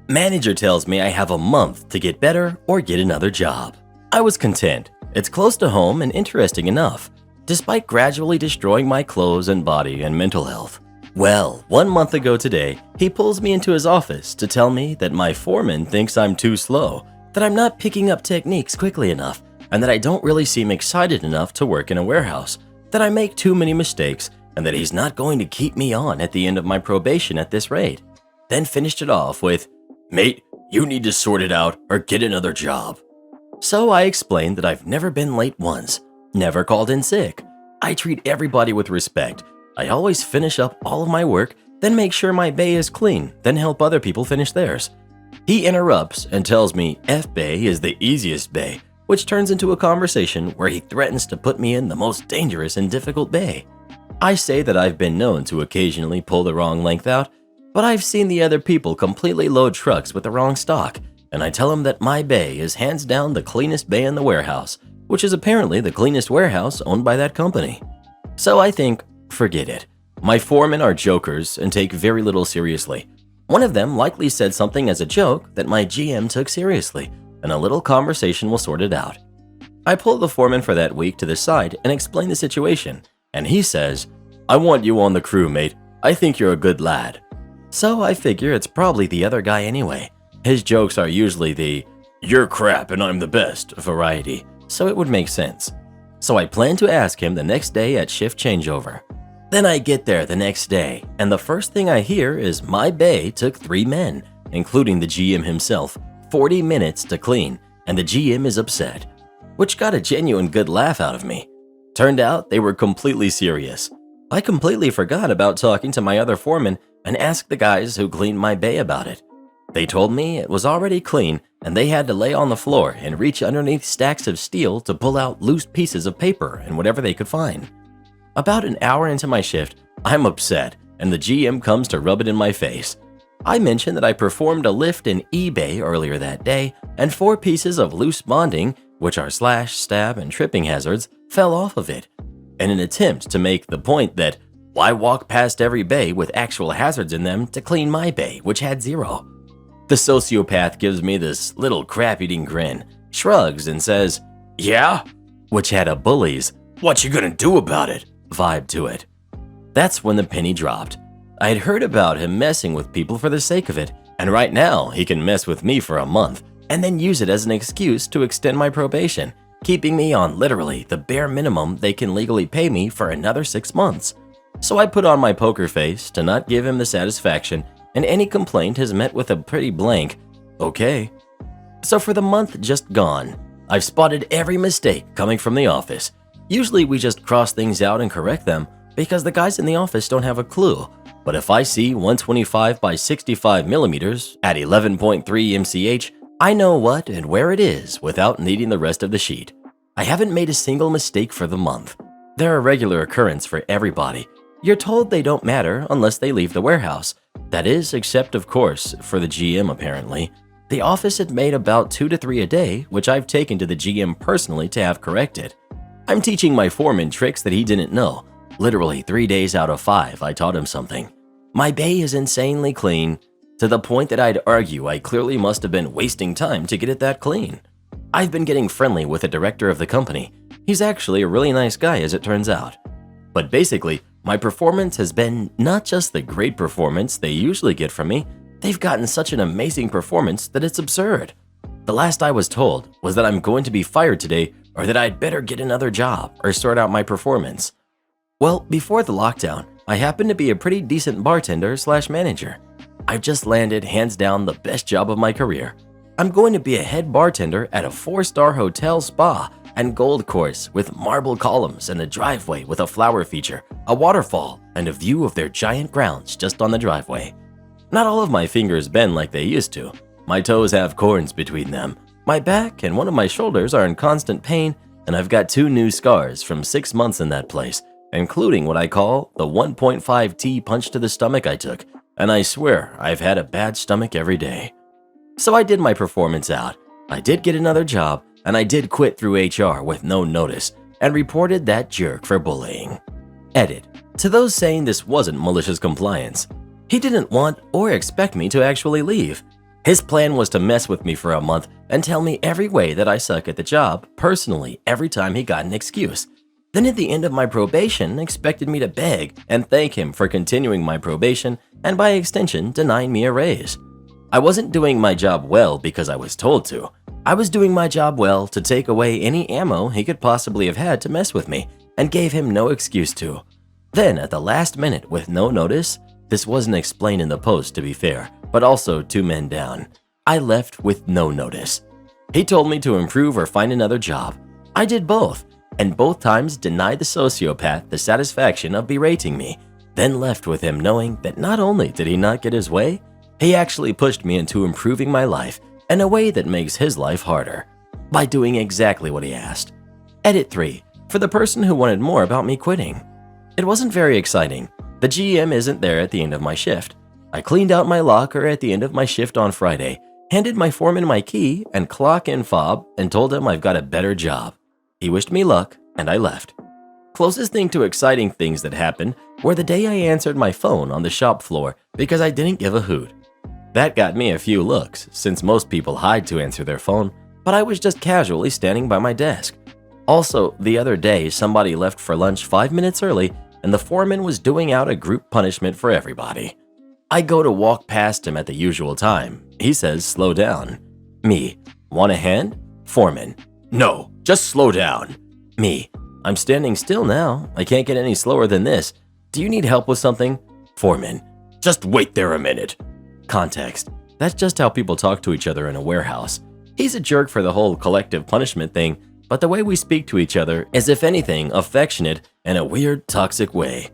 B: Manager tells me I have a month to get better or get another job. I was content. It's close to home and interesting enough, despite gradually destroying my clothes and body and mental health. Well, 1 month ago today, he pulls me into his office to tell me that my foreman thinks I'm too slow, that I'm not picking up techniques quickly enough, and that I don't really seem excited enough to work in a warehouse, that I make too many mistakes, and that he's not going to keep me on at the end of my probation at this rate. Then finished it off with, "Mate, you need to sort it out or get another job." So I explained that I've never been late once, never called in sick. I treat everybody with respect. I always finish up all of my work, then make sure my bay is clean, then help other people finish theirs. He interrupts and tells me F-bay is the easiest bay, which turns into a conversation where he threatens to put me in the most dangerous and difficult bay. I say that I've been known to occasionally pull the wrong length out, but I've seen the other people completely load trucks with the wrong stock, and I tell him that my bay is hands down the cleanest bay in the warehouse, which is apparently the cleanest warehouse owned by that company. So I think, forget it. My foremen are jokers and take very little seriously. One of them likely said something as a joke that my GM took seriously, and a little conversation will sort it out. I pull the foreman for that week to the side and explain the situation, and he says, "I want you on the crew, mate. I think you're a good lad." So I figure it's probably the other guy anyway. His jokes are usually the, "You're crap and I'm the best" variety, so it would make sense. So I plan to ask him the next day at shift changeover. Then I get there the next day, and the first thing I hear is my bay took 3 men, including the GM himself, 40 minutes to clean, and the GM is upset, which got a genuine good laugh out of me. Turned out they were completely serious. I completely forgot about talking to my other foreman and asked the guys who cleaned my bay about it. They told me it was already clean and they had to lay on the floor and reach underneath stacks of steel to pull out loose pieces of paper and whatever they could find. About an hour into my shift, I'm upset and the GM comes to rub it in my face. I mentioned that I performed a lift in eBay earlier that day and 4 pieces of loose bonding, which are slash, stab, and tripping hazards, fell off of it. In an attempt to make the point that why walk past every bay with actual hazards in them to clean my bay, which had 0? The sociopath gives me this little crap-eating grin, shrugs and says, "Yeah?" Which had a bully's, "What you gonna do about it?" vibe to it. That's when the penny dropped. I had heard about him messing with people for the sake of it, and right now he can mess with me for a month and then use it as an excuse to extend my probation, keeping me on literally the bare minimum they can legally pay me for another 6 months. So I put on my poker face to not give him the satisfaction, and any complaint is met with a pretty blank, okay. So for the month just gone, I've spotted every mistake coming from the office. Usually we just cross things out and correct them because the guys in the office don't have a clue. But if I see 125 by 65 millimeters at 11.3 mch, I know what and where it is without needing the rest of the sheet. I haven't made a single mistake for the month. They're a regular occurrence for everybody. You're told they don't matter unless they leave the warehouse. That is, except of course, for the GM apparently. The office had made about 2 to 3 a day, which I've taken to the GM personally to have corrected. I'm teaching my foreman tricks that he didn't know. Literally 3 days out of 5, I taught him something. My bay is insanely clean, to the point that I'd argue I clearly must have been wasting time to get it that clean. I've been getting friendly with the director of the company. He's actually a really nice guy as it turns out. But basically, my performance has been not just the great performance they usually get from me, they've gotten such an amazing performance that it's absurd. The last I was told was that I'm going to be fired today or that I'd better get another job or sort out my performance. Well, before the lockdown, I happened to be a pretty decent bartender/manager. I've just landed hands down the best job of my career. I'm going to be a head bartender at a 4-star hotel spa and gold course with marble columns and a driveway with a flower feature, a waterfall, and a view of their giant grounds just on the driveway. Not all of my fingers bend like they used to. My toes have corns between them. My back and one of my shoulders are in constant pain, and I've got 2 new scars from 6 months in that place, including what I call the 1.5T punch to the stomach I took, and I swear I've had a bad stomach every day. So I did my performance out. I did get another job, and I did quit through HR with no notice and reported that jerk for bullying. Edit. To those saying this wasn't malicious compliance, he didn't want or expect me to actually leave. His plan was to mess with me for a month and tell me every way that I suck at the job personally every time he got an excuse. Then at the end of my probation, expected me to beg and thank him for continuing my probation and by extension denying me a raise. I wasn't doing my job well because I was told to. I was doing my job well to take away any ammo he could possibly have had to mess with me and gave him no excuse to. Then at the last minute with no notice, this wasn't explained in the post to be fair, but also 2 men down, I left with no notice. He told me to improve or find another job. I did both, and both times denied the sociopath the satisfaction of berating me, then left with him knowing that not only did he not get his way, he actually pushed me into improving my life in a way that makes his life harder, by doing exactly what he asked. Edit 3, for the person who wanted more about me quitting. It wasn't very exciting. The GM isn't there at the end of my shift. I cleaned out my locker at the end of my shift on Friday, handed my foreman my key and clock-in fob, and told him I've got a better job. He wished me luck, and I left. Closest thing to exciting things that happened were the day I answered my phone on the shop floor because I didn't give a hoot. That got me a few looks, since most people hide to answer their phone, but I was just casually standing by my desk. Also, the other day, somebody left for lunch 5 minutes early, and the foreman was doing out a group punishment for everybody. I go to walk past him at the usual time. He says, slow down. Me, want a hand? Foreman, no, just slow down. Me, I'm standing still now. I can't get any slower than this. Do you need help with something? Foreman, just wait there a minute. Context. That's just how people talk to each other in a warehouse. He's a jerk for the whole collective punishment thing, but the way we speak to each other is, if anything, affectionate in a weird, toxic way.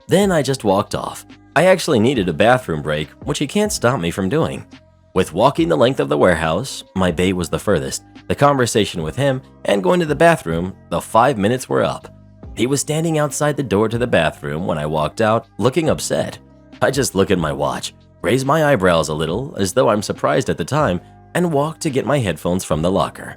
B: Then I just walked off. I actually needed a bathroom break, which he can't stop me from doing. With walking the length of the warehouse, my bay was the furthest, the conversation with him, and going to the bathroom, the 5 minutes were up. He was standing outside the door to the bathroom when I walked out, looking upset. I just look at my watch, raise my eyebrows a little as though I'm surprised at the time, and walk to get my headphones from the locker.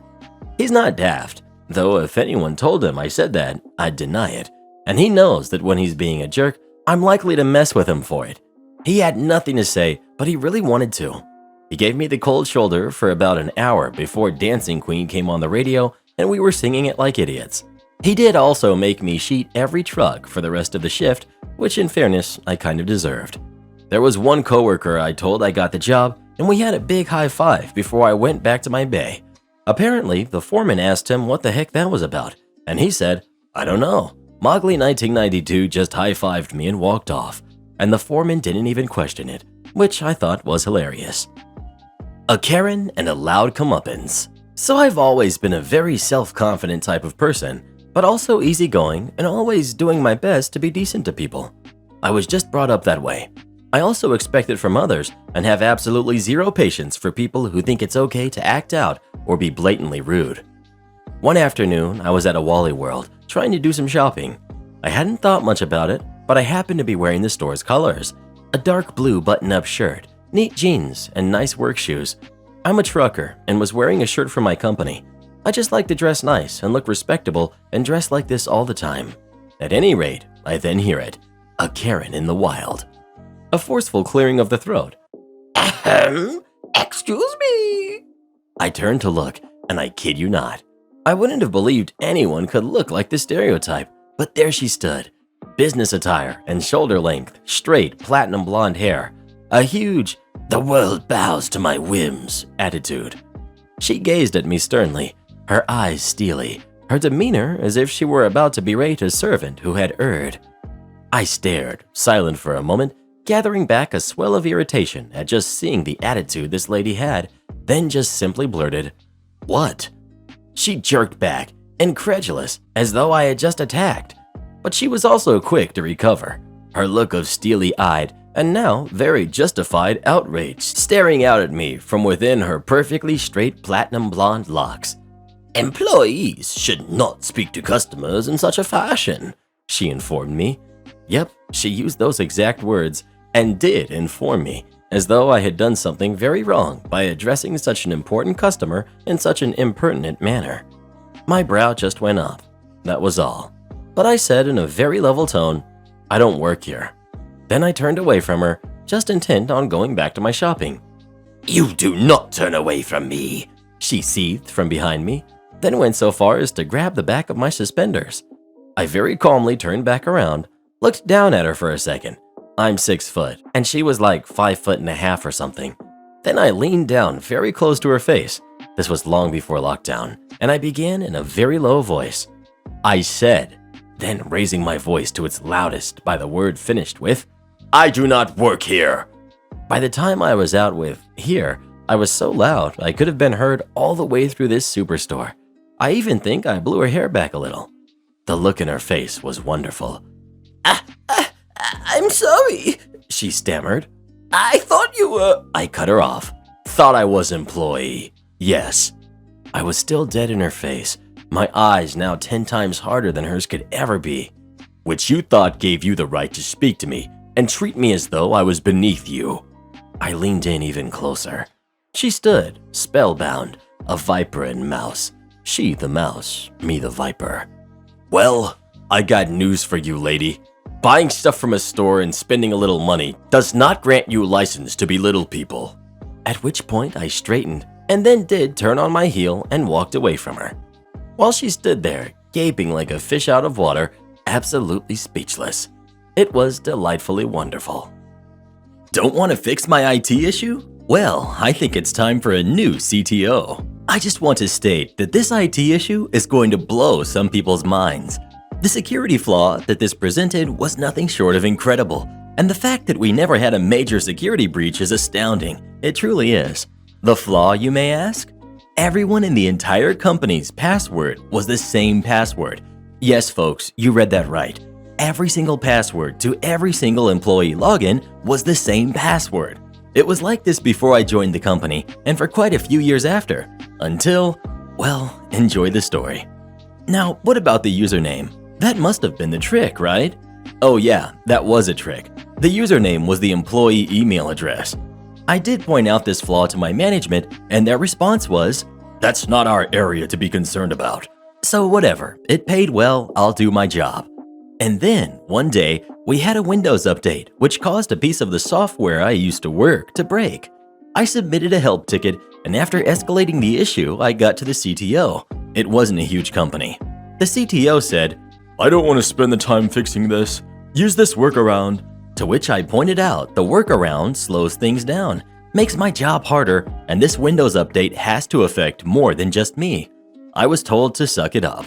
B: He's not daft, though if anyone told him I said that, I'd deny it. And he knows that when he's being a jerk, I'm likely to mess with him for it. He had nothing to say, but he really wanted to. He gave me the cold shoulder for about an hour before Dancing Queen came on the radio and we were singing it like idiots. He did also make me sheet every truck for the rest of the shift, which in fairness, I kind of deserved. There was one coworker I told I got the job, and we had a big high five before I went back to my bay. Apparently, the foreman asked him what the heck that was about, and he said, "I don't know. Mowgli 1992 just high-fived me and walked off," and the foreman didn't even question it, which I thought was hilarious. A Karen and a loud comeuppance. So I've always been a very self-confident type of person, but also easygoing and always doing my best to be decent to people. I was just brought up that way. I also expect it from others and have absolutely zero patience for people who think it's okay to act out or be blatantly rude. One afternoon, I was at a Wally World trying to do some shopping. I hadn't thought much about it, but I happened to be wearing the store's colors: a dark blue button-up shirt, neat jeans, and nice work shoes. I'm a trucker and was wearing a shirt from my company. I just like to dress nice and look respectable and dress like this all the time. At any rate, I then hear it. A Karen in the wild. A forceful clearing of the throat. Ahem, excuse me. I turned to look, and I kid you not, I wouldn't have believed anyone could look like the stereotype, but there she stood. Business attire and shoulder length, straight platinum blonde hair. A huge, "the world bows to my whims" attitude. She gazed at me sternly, her eyes steely, her demeanor as if she were about to berate a servant who had erred. I stared, silent for a moment, gathering back a swell of irritation at just seeing the attitude this lady had, then just simply blurted, "What?" She jerked back, incredulous, as though I had just attacked. But she was also quick to recover, her look of steely-eyed and now very justified outrage staring out at me from within her perfectly straight platinum blonde locks. "Employees should not speak to customers in such a fashion," she informed me. Yep, she used those exact words and did inform me, as though I had done something very wrong by addressing such an important customer in such an impertinent manner. My brow just went up, that was all. But I said in a very level tone, "I don't work here." Then I turned away from her, just intent on going back to my shopping. "You do not turn away from me," she seethed from behind me, then went so far as to grab the back of my suspenders. I very calmly turned back around, looked down at her for a second. I'm 6 foot, and she was like 5.5 or something. Then I leaned down very close to her face. This was long before lockdown, and I began in a very low voice. I said, then raising my voice to its loudest by the word finished with, "I do not work here." By the time I was out with "here," I was so loud I could have been heard all the way through this superstore. I even think I blew her hair back a little. The look in her face was wonderful. I'm sorry," she stammered. "I thought you were—" I cut her off. "Thought I was employee. Yes." I was still dead in her face, my eyes now 10 times harder than hers could ever be. "Which you thought gave you the right to speak to me and treat me as though I was beneath you." I leaned in even closer. She stood, spellbound, a viper and mouse. She the mouse, me the viper. "Well, I got news for you, lady. Buying stuff from a store and spending a little money does not grant you license to belittle people." At which point I straightened and then did turn on my heel and walked away from her. While she stood there, gaping like a fish out of water, absolutely speechless. It was delightfully wonderful. Don't want to fix my IT issue? Well, I think it's time for a new CTO. I just want to state that this IT issue is going to blow some people's minds. The security flaw that this presented was nothing short of incredible, and the fact that we never had a major security breach is astounding. It truly is. The flaw, you may ask? Everyone in the entire company's password was the same password. Yes, folks, you read that right. Every single password to every single employee login was the same password. It was like this before I joined the company and for quite a few years after, until, well, enjoy the story. Now, what about the username? That must have been the trick, right? Oh yeah, that was a trick. The username was the employee email address. I did point out this flaw to my management, and their response was, "That's not our area to be concerned about." So whatever, it paid well, I'll do my job. And then, one day, we had a Windows update, which caused a piece of the software I used to work to break. I submitted a help ticket, and after escalating the issue, I got to the CTO. It wasn't a huge company.
A: The CTO said,
B: I don't want to spend the time fixing this. Use this workaround.
A: to which I pointed out the workaround slows things down, makes my job harder, and this Windows update has to affect more than just me. I was told to suck it up.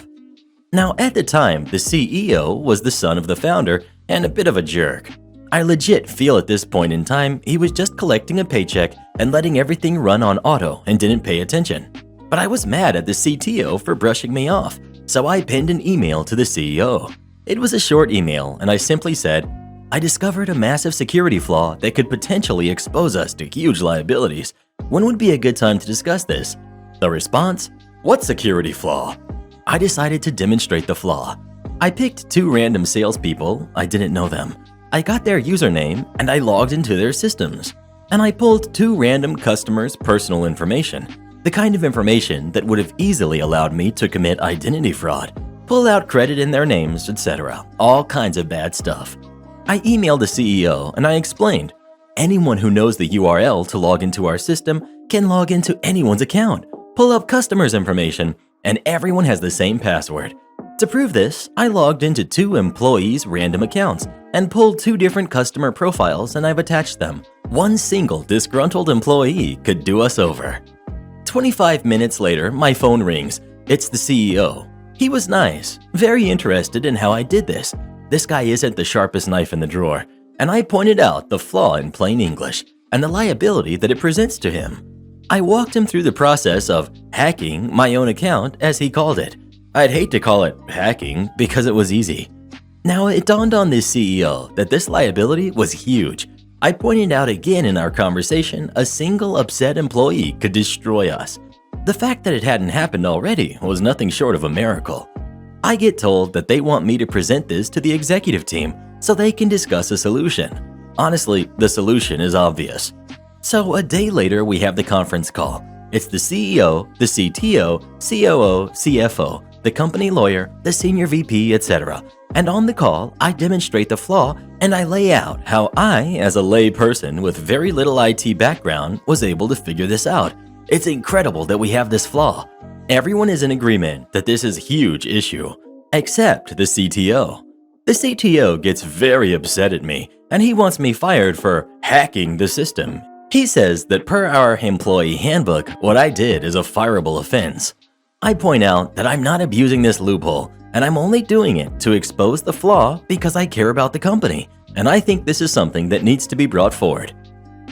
A: Now, at the time, the CEO was the son of the founder and a bit of a jerk. I legit feel at this point in time he was just collecting a paycheck and letting everything run on auto and didn't pay attention. But I was mad at the CTO for brushing me off, so I penned an email to the CEO. It was a short email, and I simply said, I discovered a massive security flaw that could potentially expose us to huge liabilities. When would be a good time to discuss this? The response, what security flaw? I decided to demonstrate the flaw. I picked 2 random salespeople, I didn't know them. I got their username and I logged into their systems. And I pulled 2 random customers' personal information, the kind of information that would have easily allowed me to commit identity fraud, pull out credit in their names, etc. All kinds of bad stuff. I emailed the CEO and I explained, anyone who knows the URL to log into our system can log into anyone's account, pull up customers' information, and everyone has the same password. To prove this, I logged into 2 employees' random accounts and pulled 2 different customer profiles and I've attached them. One single disgruntled employee could do us over. 25 minutes later, my phone rings. It's the CEO. He was nice, very interested in how I did this. This guy isn't the sharpest knife in the drawer, and I pointed out the flaw in plain English and the liability that it presents to him. I walked him through the process of hacking my own account, as he called it. I'd hate to call it hacking because it was easy. Now, it dawned on this CEO that this liability was huge. I pointed out again in our conversation a single upset employee could destroy us. The fact that it hadn't happened already was nothing short of a miracle. I get told that they want me to present this to the executive team so they can discuss a solution. Honestly, the solution is obvious. So a day later, we have the conference call. It's the CEO, the CTO, COO, CFO, the company lawyer, the senior VP, etc. And on the call, I demonstrate the flaw and I lay out how I, as a lay person with very little IT background, was able to figure this out. It's incredible that we have this flaw. Everyone is in agreement that this is a huge issue, except the CTO. The CTO gets very upset at me and he wants me fired for hacking the system. He says that per our employee handbook, what I did is a fireable offense. I point out that I'm not abusing this loophole and I'm only doing it to expose the flaw because I care about the company and I think this is something that needs to be brought forward.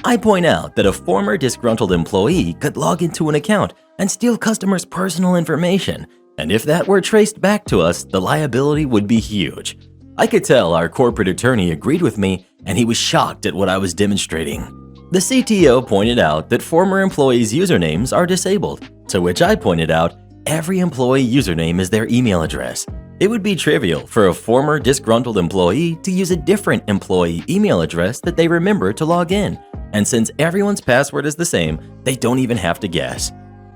A: I point out that a former disgruntled employee could log into an account and steal customers' personal information, and if that were traced back to us, the liability would be huge. I could tell our corporate attorney agreed with me and he was shocked at what I was demonstrating. The CTO pointed out that former employees' usernames are disabled, to which I pointed out every employee username is their email address. It would be trivial for a former disgruntled employee to use a different employee email address that they remember to log in, and since everyone's password is the same, they don't even have to guess.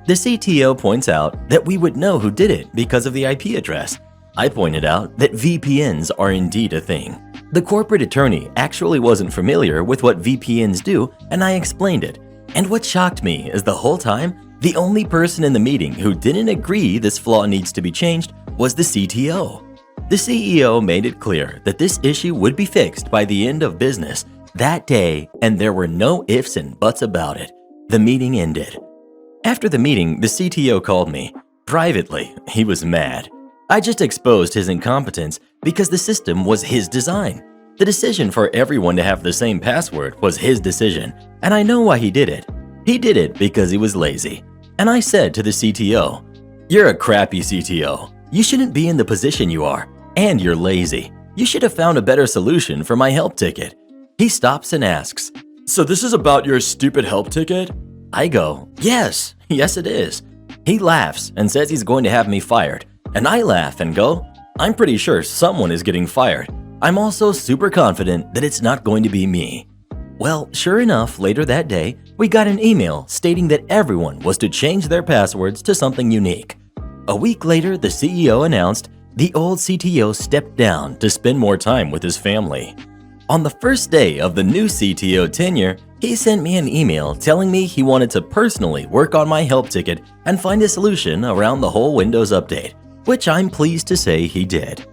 A: The CTO points out that we would know who did it because of the IP address. I pointed out that VPNs are indeed a thing. The corporate attorney actually wasn't familiar with what VPNs do, and I explained it. And what shocked me is the whole time, the only person in the meeting who didn't agree this flaw needs to be changed was the CTO. The CEO made it clear that this issue would be fixed by the end of business that day, and there were no ifs and buts about it. The meeting ended. After the meeting, the CTO called me. Privately, he was mad. I just exposed his incompetence because the system was his design. The decision for everyone to have the same password was his decision, and I know why he did it. He did it because he was lazy. And I said to the CTO, "You're a crappy CTO. You shouldn't be in the position you are, and you're lazy. You should have found a better solution for my help ticket." He stops and asks,
B: "So this is about your stupid help ticket?"
A: I go, yes it is. He laughs and says he's going to have me fired. And I laugh and go, I'm pretty sure someone is getting fired. I'm also super confident that it's not going to be me. Well, sure enough, later that day, we got an email stating that everyone was to change their passwords to something unique. A week later, the CEO announced the old CTO stepped down to spend more time with his family. On the first day of the new CTO tenure, he sent me an email telling me he wanted to personally work on my help ticket and find a solution around the whole Windows update, which I'm pleased to say he did.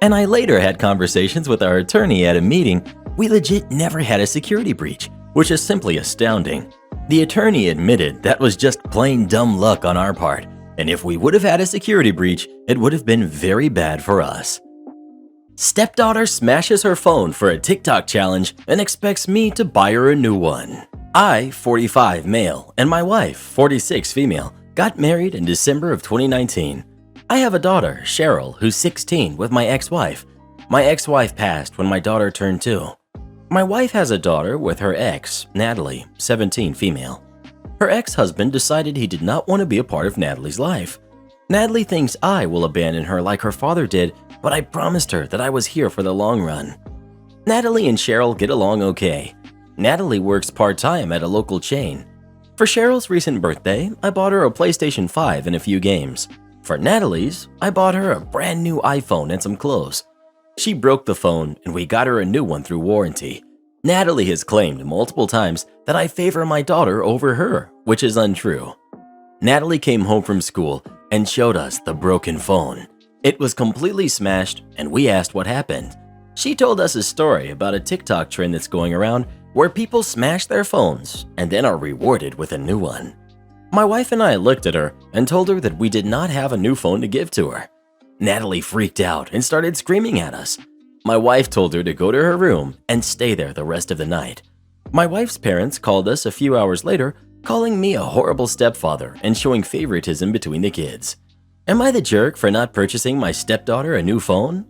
A: And I later had conversations with our attorney at a meeting. We legit never had a security breach, which is simply astounding. The attorney admitted that was just plain dumb luck on our part, and if we would have had a security breach, it would have been very bad for us. Stepdaughter smashes her phone for a TikTok challenge and expects me to buy her a new one. I, 45 male, and my wife, 46 female, got married in December of 2019. I have a daughter, Cheryl, who's 16, with my ex-wife. My ex-wife passed when my daughter turned 2. My wife has a daughter with her ex, Natalie, 17 female. Her ex-husband decided he did not want to be a part of Natalie's life. Natalie thinks I will abandon her like her father did, but I promised her that I was here for the long run. Natalie and Cheryl get along okay. Natalie works part-time at a local chain. For Cheryl's recent birthday, I bought her a PlayStation 5 and a few games. For Natalie's, I bought her a brand new iPhone and some clothes. She broke the phone and we got her a new one through warranty. Natalie has claimed multiple times that I favor my daughter over her, which is untrue. Natalie came home from school and showed us the broken phone. It was completely smashed and we asked what happened. She told us a story about a TikTok trend that's going around where people smash their phones and then are rewarded with a new one. My wife and I looked at her and told her that we did not have a new phone to give to her. Natalie freaked out and started screaming at us. My wife told her to go to her room and stay there the rest of the night. My wife's parents called us a few hours later, calling me a horrible stepfather and showing favoritism between the kids. Am I the jerk for not purchasing my stepdaughter a new phone?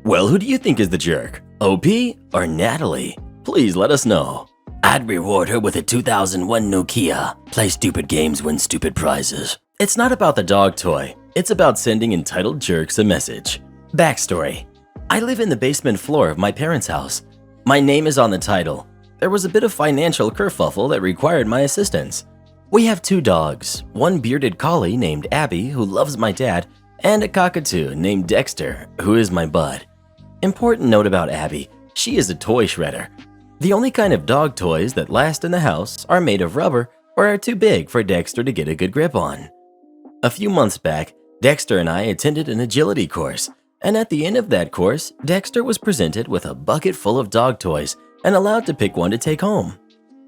A: Well, who do you think is the jerk? OP or Natalie? Please let us know. I'd reward her with a 2001 Nokia. Play stupid games, win stupid prizes. It's not about the dog toy. It's about sending entitled jerks a message. Backstory. I live in the basement floor of my parents' house. My name is on the title. There was a bit of financial kerfuffle that required my assistance. We have 2 dogs, one bearded collie named Abby, who loves my dad, and a cockatoo named Dexter, who is my bud. Important note about Abby, she is a toy shredder. The only kind of dog toys that last in the house are made of rubber or are too big for Dexter to get a good grip on. A few months back, Dexter and I attended an agility course, and at the end of that course, Dexter was presented with a bucket full of dog toys and allowed to pick one to take home.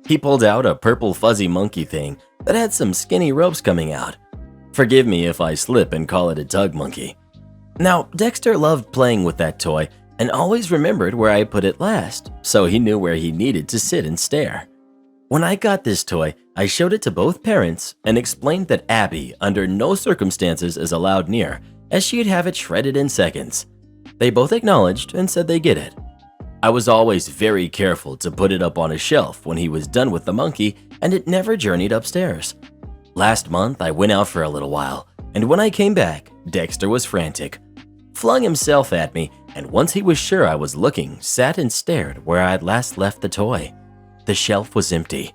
A: He pulled out a purple fuzzy monkey thing that had some skinny ropes coming out. Forgive me if I slip and call it a tug monkey. Now, Dexter loved playing with that toy and always remembered where I put it last, so he knew where he needed to sit and stare. When I got this toy, I showed it to both parents and explained that Abby, under no circumstances, is allowed near, as she'd have it shredded in seconds. They both acknowledged and said they get it. I was always very careful to put it up on a shelf when he was done with the monkey, and it never journeyed upstairs. Last month, I went out for a little while, and when I came back, Dexter was frantic. Flung himself at me, and once he was sure I was looking, sat and stared where I had last left the toy. The shelf was empty.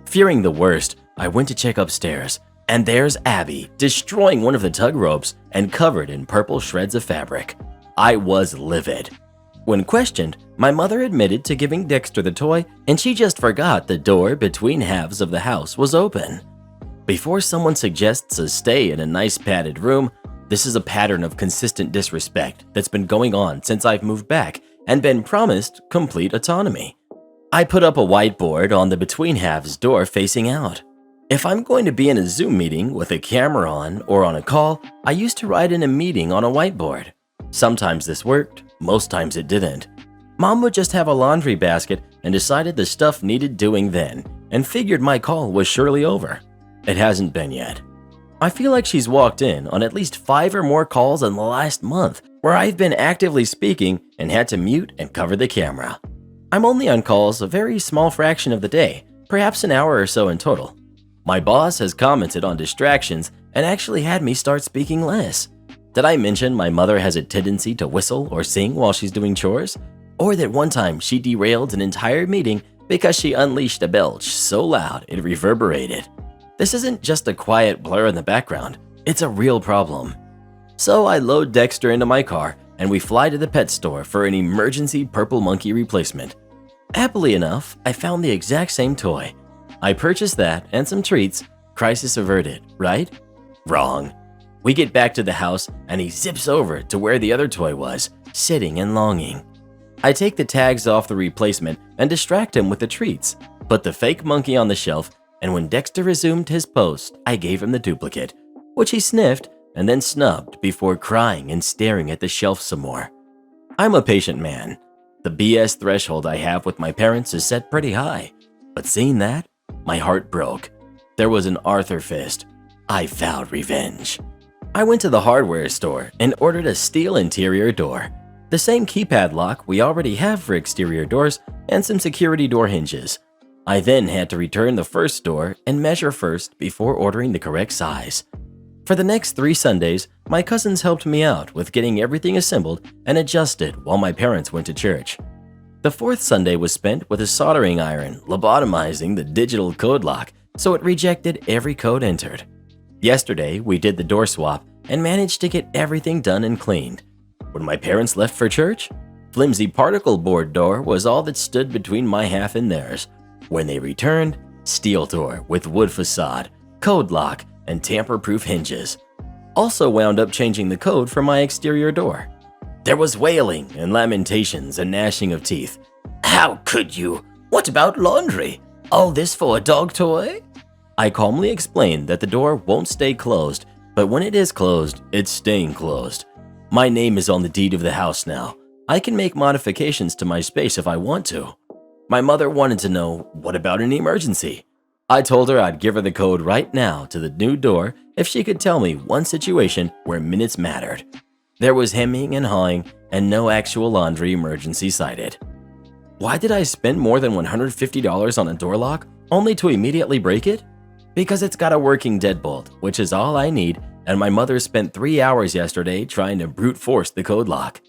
A: Fearing the worst, I went to check upstairs, and there's Abby destroying one of the tug ropes and covered in purple shreds of fabric. I was livid. When questioned, my mother admitted to giving Dexter the toy, and she just forgot the door between halves of the house was open. Before someone suggests a stay in a nice padded room, this is a pattern of consistent disrespect that's been going on since I've moved back and been promised complete autonomy. I put up a whiteboard on the between halves door facing out. If I'm going to be in a Zoom meeting with a camera on or on a call, I used to write in a meeting on a whiteboard. Sometimes this worked, most times it didn't. Mom would just have a laundry basket and decided the stuff needed doing then, and figured my call was surely over. It hasn't been yet. I feel like she's walked in on at least 5 or more calls in the last month where I've been actively speaking and had to mute and cover the camera. I'm only on calls a very small fraction of the day, perhaps an hour or so in total. My boss has commented on distractions and actually had me start speaking less. Did I mention my mother has a tendency to whistle or sing while she's doing chores? Or that one time she derailed an entire meeting because she unleashed a belch so loud it reverberated? This isn't just a quiet blur in the background, it's a real problem. So I load Dexter into my car and we fly to the pet store for an emergency purple monkey replacement. Happily enough, I found the exact same toy. I purchased that and some treats. Crisis averted, right? Wrong.
B: We get back to the house and he zips over to where the other toy was, sitting and longing. I take the tags off the replacement and distract him with the treats, put the fake monkey on the shelf, and when Dexter resumed his post, I gave him the duplicate, which he sniffed and then snubbed before crying and staring at the shelf some more. I'm a patient man. The BS threshold I have with my parents is set pretty high, but seeing that, my heart broke. There was an Arthur fist. I vowed revenge. I went to the hardware store and ordered a steel interior door, the same keypad lock we already have for exterior doors, and some security door hinges. I then had to return the first door and measure first before ordering the correct size. For the next 3 Sundays, my cousins helped me out with getting everything assembled and adjusted while my parents went to church. The 4th Sunday was spent with a soldering iron lobotomizing the digital code lock so it rejected every code entered. Yesterday, we did the door swap and managed to get everything done and cleaned. When my parents left for church, flimsy particle board door was all that stood between my half and theirs. When they returned, steel door with wood facade, code lock, and tamper-proof hinges. Also wound up changing the code for my exterior door. There was wailing and lamentations and gnashing of teeth. How could you? What about laundry? All this for a dog toy? I calmly explained that the door won't stay closed, but when it is closed, it's staying closed. My name is on the deed of the house now. I can make modifications to my space if I want to. My mother wanted to know, what about an emergency? I told her I'd give her the code right now to the new door if she could tell me one situation where minutes mattered. There was hemming and hawing and no actual laundry emergency cited. Why did I spend more than $150 on a door lock only to immediately break it? Because it's got a working deadbolt, which is all I need, and my mother spent 3 hours yesterday trying to brute force the code lock.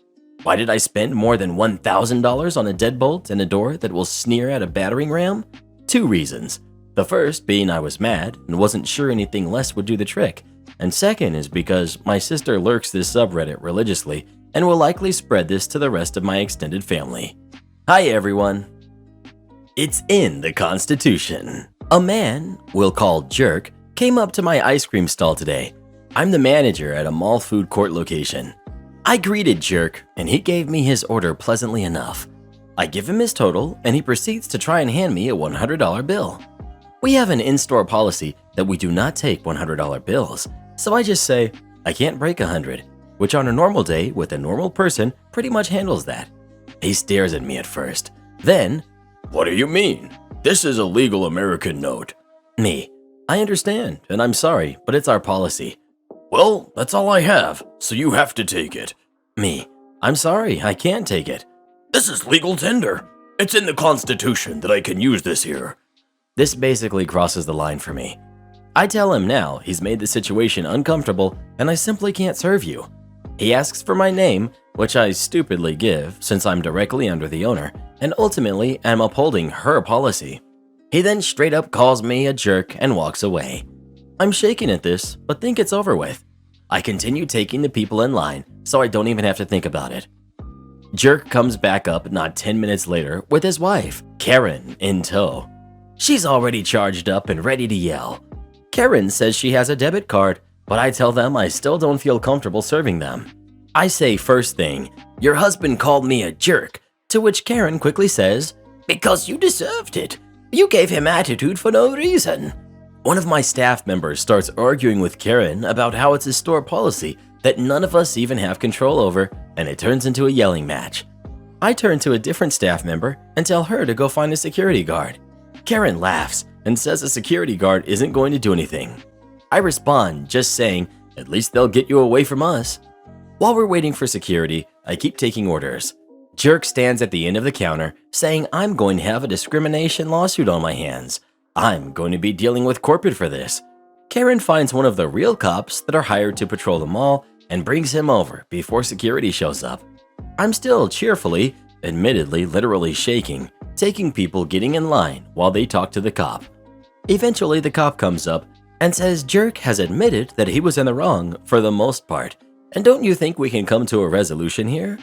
B: Why did I spend more than $1,000 on a deadbolt and a door that will sneer at a battering ram? 2 reasons. The first being I was mad and wasn't sure anything less would do the trick, and second is because my sister lurks this subreddit religiously and will likely spread this to the rest of my extended family. Hi everyone. It's in the Constitution. A man, we'll call Jerk, came up to my ice cream stall today. I'm the manager at a mall food court location. I greeted Jerk and he gave me his order pleasantly enough. I give him his total and he proceeds to try and hand me a $100 bill. We have an in-store policy that we do not take $100 bills, so I just say, I can't break 100, which on a normal day with a normal person pretty much handles that. He stares at me at first. Then, what do you mean? This is a legal American note. Me, I understand and I'm sorry, but it's our policy. Well, that's all I have, so you have to take it. Me, I'm sorry, I can't take it. This is legal tender. It's in the Constitution that I can use this here. This basically crosses the line for me. I tell him now he's made the situation uncomfortable and I simply can't serve you. He asks for my name, which I stupidly give since I'm directly under the owner, and ultimately am upholding her policy. He then straight up calls me a jerk and walks away. I'm shaken at this, but think it's over with. I continue taking the people in line, so I don't even have to think about it. Jerk comes back up not 10 minutes later with his wife, Karen, in tow. She's already charged up and ready to yell. Karen says she has a debit card, but I tell them I still don't feel comfortable serving them. I say first thing, your husband called me a jerk, to which Karen quickly says, because you deserved it. You gave him attitude for no reason. One of my staff members starts arguing with Karen about how it's a store policy that none of us even have control over, and it turns into a yelling match. I turn to a different staff member and tell her to go find a security guard. Karen laughs and says a security guard isn't going to do anything. I respond just saying, at least they'll get you away from us. While we're waiting for security, I keep taking orders. Jerk stands at the end of the counter saying I'm going to have a discrimination lawsuit on my hands. I'm going to be dealing with corporate for this. Karen finds one of the real cops that are hired to patrol the mall and brings him over before security shows up. I'm still cheerfully, admittedly literally shaking, taking people getting in line while they talk to the cop. Eventually the cop comes up and says Jerk has admitted that he was in the wrong for the most part, and don't you think we can come to a resolution here?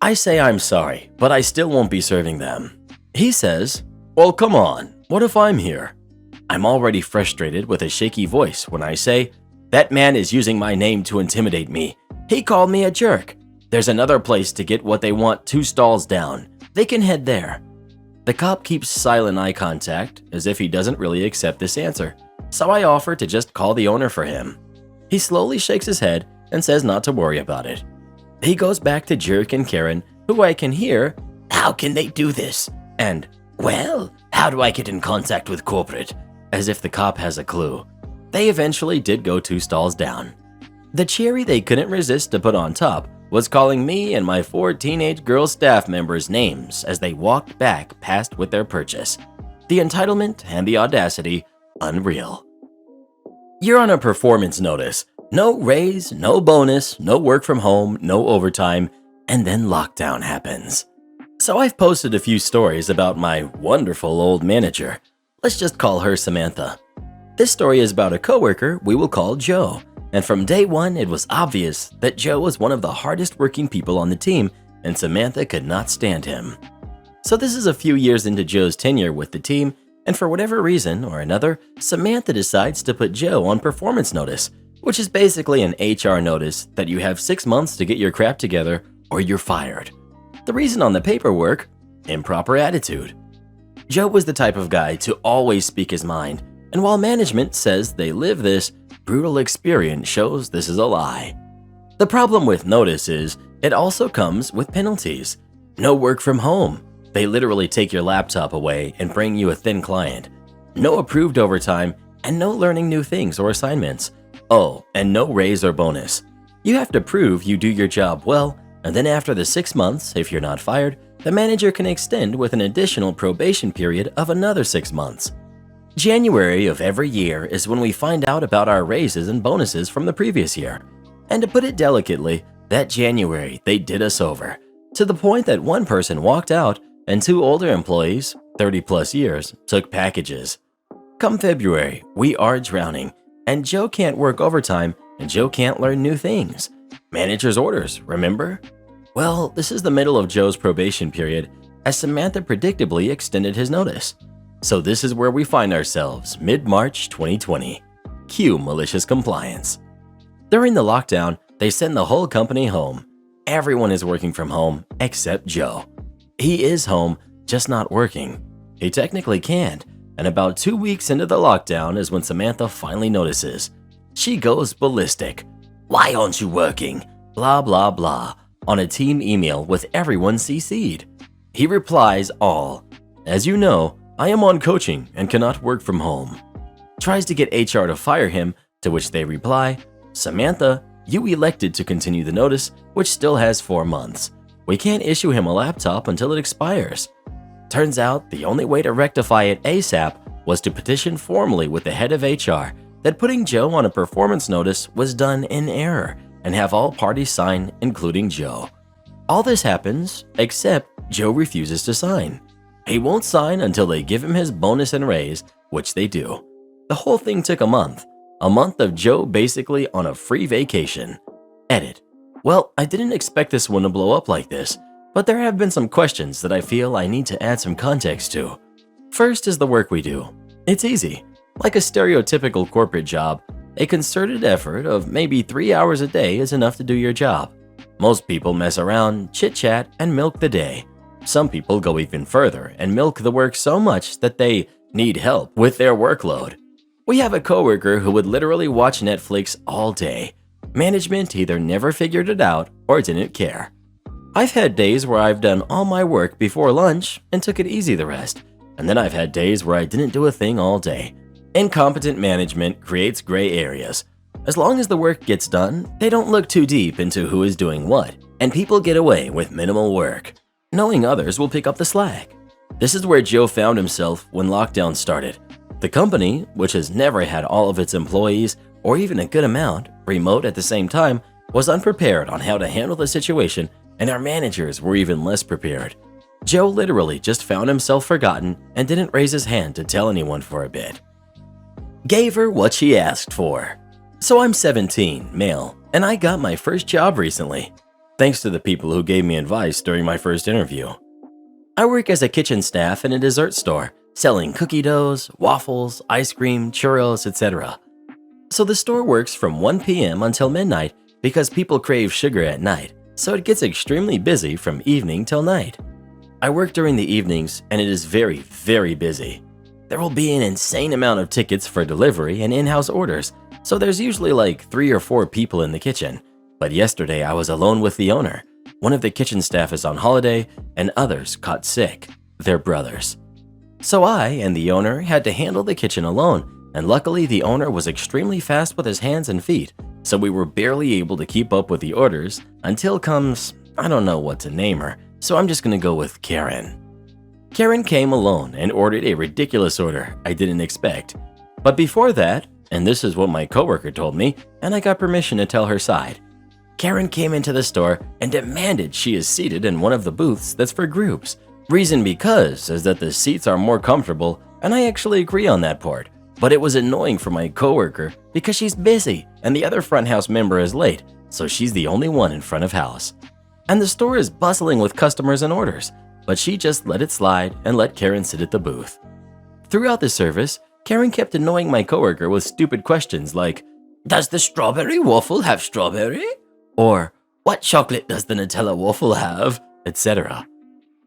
B: I say I'm sorry, but I still won't be serving them. He says, well come on, what if I'm here? I'm already frustrated with a shaky voice when I say, That man is using my name to intimidate me. He called me a jerk. There's another place to get what they want 2 stalls down. They can head there." The cop keeps silent eye contact as if he doesn't really accept this answer, so I offer to just call the owner for him. He slowly shakes his head and says not to worry about it. He goes back to Jerk and Karen, who I can hear, "How can they do this?" and, "Well, how do I get in contact with corporate?" as if the cop has a clue. They eventually did go 2 stalls down. The cherry they couldn't resist to put on top was calling me and my 4 teenage girl staff members names as they walked back past with their purchase. The entitlement and the audacity, unreal. You're on a performance notice. No raise, no bonus, no work from home, no overtime, and then lockdown happens. So I've posted a few stories about my wonderful old manager. Let's just call her Samantha. This story is about a coworker we will call Joe. And from day one, it was obvious that Joe was one of the hardest working people on the team, and Samantha could not stand him. So this is a few years into Joe's tenure with the team, and for whatever reason or another, Samantha decides to put Joe on performance notice, which is basically an HR notice that you have 6 months to get your crap together or you're fired. The reason on the paperwork? Improper attitude. Joe was the type of guy to always speak his mind, and while management says they live this, brutal experience shows this is a lie. The problem with notice is it also comes with penalties. No work from home. They literally take your laptop away and bring you a thin client. No approved overtime and no learning new things or assignments. Oh, and no raise or bonus. You have to prove you do your job well, and then after the 6 months, if you're not fired, the manager can extend with an additional probation period of another 6 months. January of every year is when we find out about our raises and bonuses from the previous year. And to put it delicately, that January they did us over, to the point that one person walked out and 2 older employees, 30 plus years, took packages. Come February, we are drowning, and Joe can't work overtime and Joe can't learn new things. Manager's orders, remember? Well, this is the middle of Joe's probation period as Samantha predictably extended his notice. So this is where we find ourselves, mid-March 2020. Cue malicious compliance. During the lockdown, they send the whole company home. Everyone is working from home except Joe. He is home, just not working. He technically can't, and about 2 weeks into the lockdown is when Samantha finally notices. She goes ballistic. "Why aren't you working?" Blah blah blah, on a team email with everyone CC'd. He replies all, "As you know, I am on coaching and cannot work from home." Tries to get HR to fire him, to which they reply, "Samantha, you elected to continue the notice, which still has 4 months. We can't issue him a laptop until it expires." Turns out the only way to rectify it ASAP was to petition formally with the head of HR that putting Joe on a performance notice was done in error and have all parties sign, including Joe. All this happens, except Joe refuses to sign. He won't sign until they give him his bonus and raise, which they do. The whole thing took a month of Joe basically on a free vacation. Edit. Well, I didn't expect this one to blow up like this, but there have been some questions that I feel I need to add some context to. First is the work we do. It's easy. Like a stereotypical corporate job, a concerted effort of maybe 3 hours a day is enough to do your job. Most people mess around, chit-chat, and milk the day. Some people go even further and milk the work so much that they need help with their workload. We have a coworker who would literally watch Netflix all day. Management either never figured it out or didn't care. I've had days where I've done all my work before lunch and took it easy the rest, and then I've had days where I didn't do a thing all day. Incompetent management creates gray areas. As long as the work gets done, they don't look too deep into who is doing what, and people get away with minimal work, knowing others will pick up the slack. This is where Joe found himself when lockdown started. The company, which has never had all of its employees, or even a good amount, remote at the same time, was unprepared on how to handle the situation, and our managers were even less prepared. Joe literally just found himself forgotten and didn't raise his hand to tell anyone for a bit. Gave her what she asked for. So I'm 17, male, and I got my first job recently, thanks to the people who gave me advice during my first interview. I work as a kitchen staff in a dessert store, selling cookie doughs, waffles, ice cream, churros, etc. So the store works from 1 p.m. until midnight because people crave sugar at night, so it gets extremely busy from evening till night. I work during the evenings and it is very, very busy. There will be an insane amount of tickets for delivery and in-house orders, so there's usually like 3 or 4 people in the kitchen. But yesterday I was alone with the owner. One of the kitchen staff is on holiday and others caught sick. They're brothers. So I and the owner had to handle the kitchen alone, and luckily the owner was extremely fast with his hands and feet, so we were barely able to keep up with the orders until comes, I don't know what to name her, so I'm just gonna go with Karen. Karen came alone and ordered a ridiculous order I didn't expect. But before that, and this is what my coworker told me, and I got permission to tell her side, Karen came into the store and demanded she is seated in one of the booths that's for groups. Reason because is that the seats are more comfortable, and I actually agree on that part. But it was annoying for my coworker because she's busy and the other front house member is late, so she's the only one in front of house. And the store is bustling with customers and orders, but she just let it slide and let Karen sit at the booth. Throughout the service, Karen kept annoying my coworker with stupid questions like, "Does the strawberry waffle have strawberry?" Or, "What chocolate does the Nutella waffle have?" etc.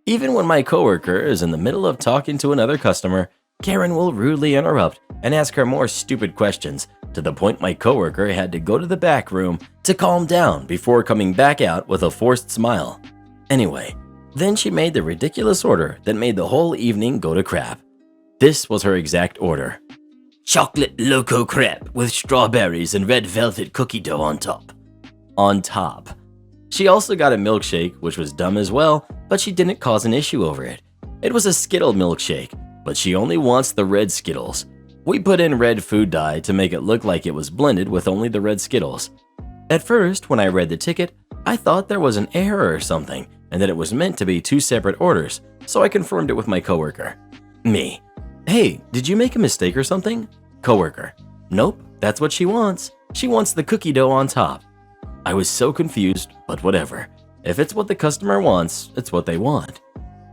B: Even when my coworker is in the middle of talking to another customer, Karen will rudely interrupt and ask her more stupid questions, to the point my coworker had to go to the back room to calm down before coming back out with a forced smile. Anyway, then she made the ridiculous order that made the whole evening go to crap. This was her exact order. Chocolate loco crepe with strawberries and red velvet cookie dough on top. On top. She also got a milkshake, which was dumb as well, but she didn't cause an issue over it. It was a Skittle milkshake, but she only wants the red Skittles. We put in red food dye to make it look like it was blended with only the red Skittles. At first, when I read the ticket, I thought there was an error or something, and that it was meant to be 2 separate orders, so I confirmed it with my coworker. Me. "Hey, did you make a mistake or something?" Coworker. "Nope, that's what she wants. She wants the cookie dough on top." I was so confused, but whatever. If it's what the customer wants, it's what they want.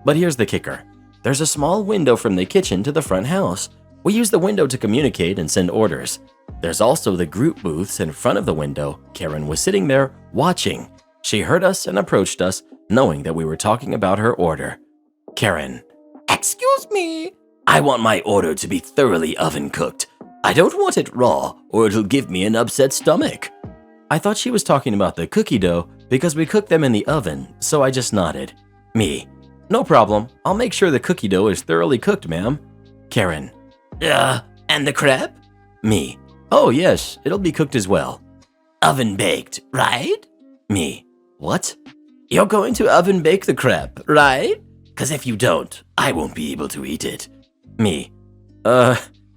B: But here's the kicker. There's a small window from the kitchen to the front house. We use the window to communicate and send orders. There's also the group booths in front of the window. Karen was sitting there, watching. She heard us and approached us, knowing that we were talking about her order. Karen. "Excuse me. I want my order to be thoroughly oven cooked. I don't want it raw, or it'll give me an upset stomach." I thought she was talking about the cookie dough because we cook them in the oven, so I just nodded. Me. "No problem. I'll make sure the cookie dough is thoroughly cooked, ma'am." Karen. And the crepe?" Me. "Oh yes, it'll be cooked as well." "Oven baked, right?" Me. "What?" "You're going to oven bake the crepe, right? Because if you don't, I won't be able to eat it." Me.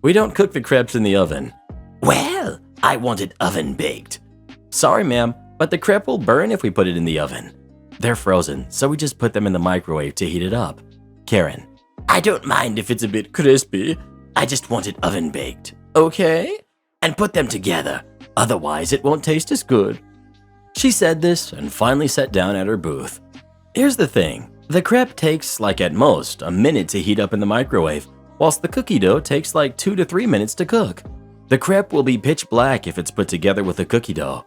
B: We don't cook the crepes in the oven." "Well, I want it oven baked." "Sorry, ma'am, but the crepe will burn if we put it in the oven." They're frozen, so we just put them in the microwave to heat it up. Karen. "I don't mind if it's a bit crispy. I just want it oven baked, okay? And put them together, otherwise it won't taste as good." She said this and finally sat down at her booth. Here's the thing. The crepe takes like at most a minute to heat up in the microwave, whilst the cookie dough takes like 2 to 3 minutes to cook. The crepe will be pitch black if it's put together with the cookie dough.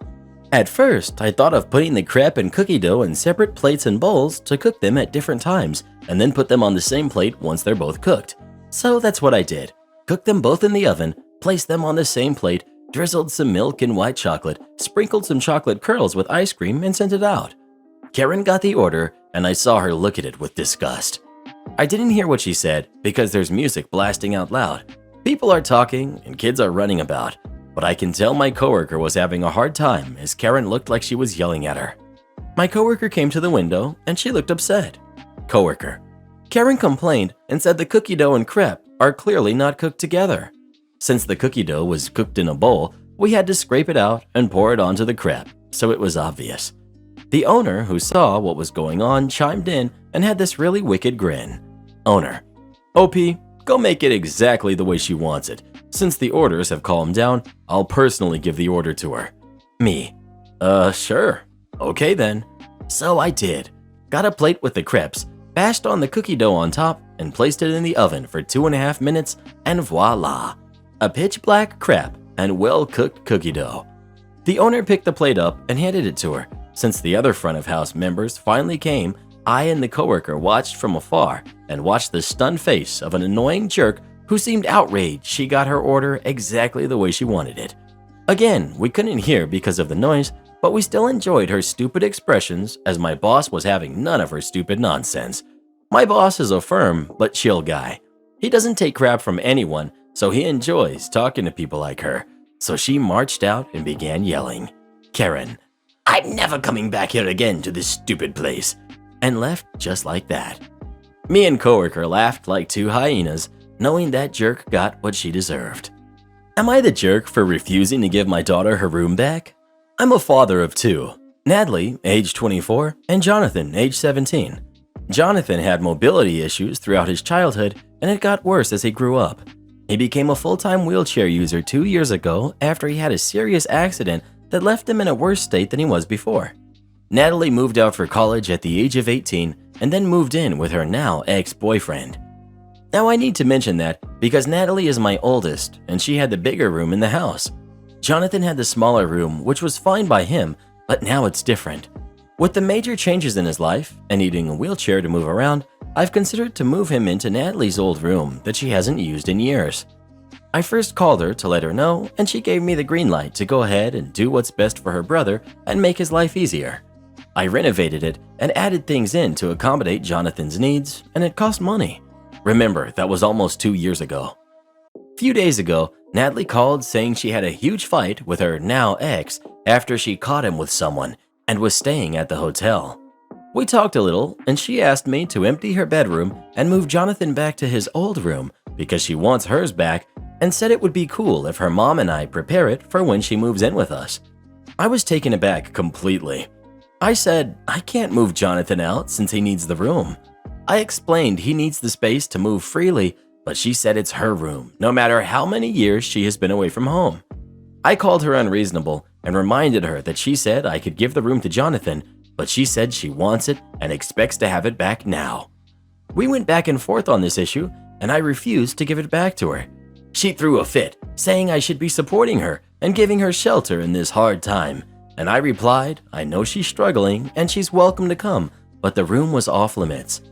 B: At first, I thought of putting the crepe and cookie dough in separate plates and bowls to cook them at different times, and then put them on the same plate once they're both cooked. So that's what I did. Cooked them both in the oven, placed them on the same plate, drizzled some milk and white chocolate, sprinkled some chocolate curls with ice cream, and sent it out. Karen got the order, and I saw her look at it with disgust. I didn't hear what she said because there's music blasting out loud. People are talking and kids are running about, but I can tell my coworker was having a hard time as Karen looked like she was yelling at her. My coworker came to the window and she looked upset. Coworker. Karen complained and said the cookie dough and crepe are clearly not cooked together. Since the cookie dough was cooked in a bowl, we had to scrape it out and pour it onto the crepe, so it was obvious. The owner, who saw what was going on, chimed in and had this really wicked grin. Owner. "OP, go make it exactly the way she wants it. Since the orders have calmed down, I'll personally give the order to her." Me. Sure. Okay then. So I did. Got a plate with the crepes, bashed on the cookie dough on top, and placed it in the oven for 2.5 minutes, and voila! A pitch black crepe and well-cooked cookie dough. The owner picked the plate up and handed it to her. Since the other front of house members finally came, I and the coworker watched from afar and watched the stunned face of an annoying jerk who seemed outraged she got her order exactly the way she wanted it. Again, we couldn't hear because of the noise, but we still enjoyed her stupid expressions as my boss was having none of her stupid nonsense. My boss is a firm but chill guy. He doesn't take crap from anyone, so he enjoys talking to people like her. So she marched out and began yelling, "Karen, I'm never coming back here again to this stupid place," and left just like that. Me and coworker laughed like two hyenas, knowing that jerk got what she deserved. Am I the jerk for refusing to give my daughter her room back? I'm a father of two, Natalie, age 24, and Jonathan, age 17. Jonathan had mobility issues throughout his childhood, and it got worse as he grew up. He became a full-time wheelchair user 2 years ago after he had a serious accident that left him in a worse state than he was before. Natalie moved out for college at the age of 18 and then moved in with her now ex-boyfriend. Now I need to mention that because Natalie is my oldest and she had the bigger room in the house. Jonathan had the smaller room, which was fine by him, but now it's different. With the major changes in his life and needing a wheelchair to move around, I've considered to move him into Natalie's old room that she hasn't used in years. I first called her to let her know, and she gave me the green light to go ahead and do what's best for her brother and make his life easier. I renovated it and added things in to accommodate Jonathan's needs, and it cost money. Remember, that was almost 2 years ago. A few days ago, Natalie called saying she had a huge fight with her now ex after she caught him with someone and was staying at the hotel. We talked a little, and she asked me to empty her bedroom and move Jonathan back to his old room because she wants hers back, and said it would be cool if her mom and I prepare it for when she moves in with us. I was taken aback completely. I said, I can't move Jonathan out since he needs the room. I explained he needs the space to move freely, but she said it's her room, no matter how many years she has been away from home. I called her unreasonable and reminded her that she said I could give the room to Jonathan, but she said she wants it and expects to have it back now. We went back and forth on this issue, and I refused to give it back to her. She threw a fit, saying I should be supporting her and giving her shelter in this hard time, and I replied, I know she's struggling and she's welcome to come, but the room was off limits.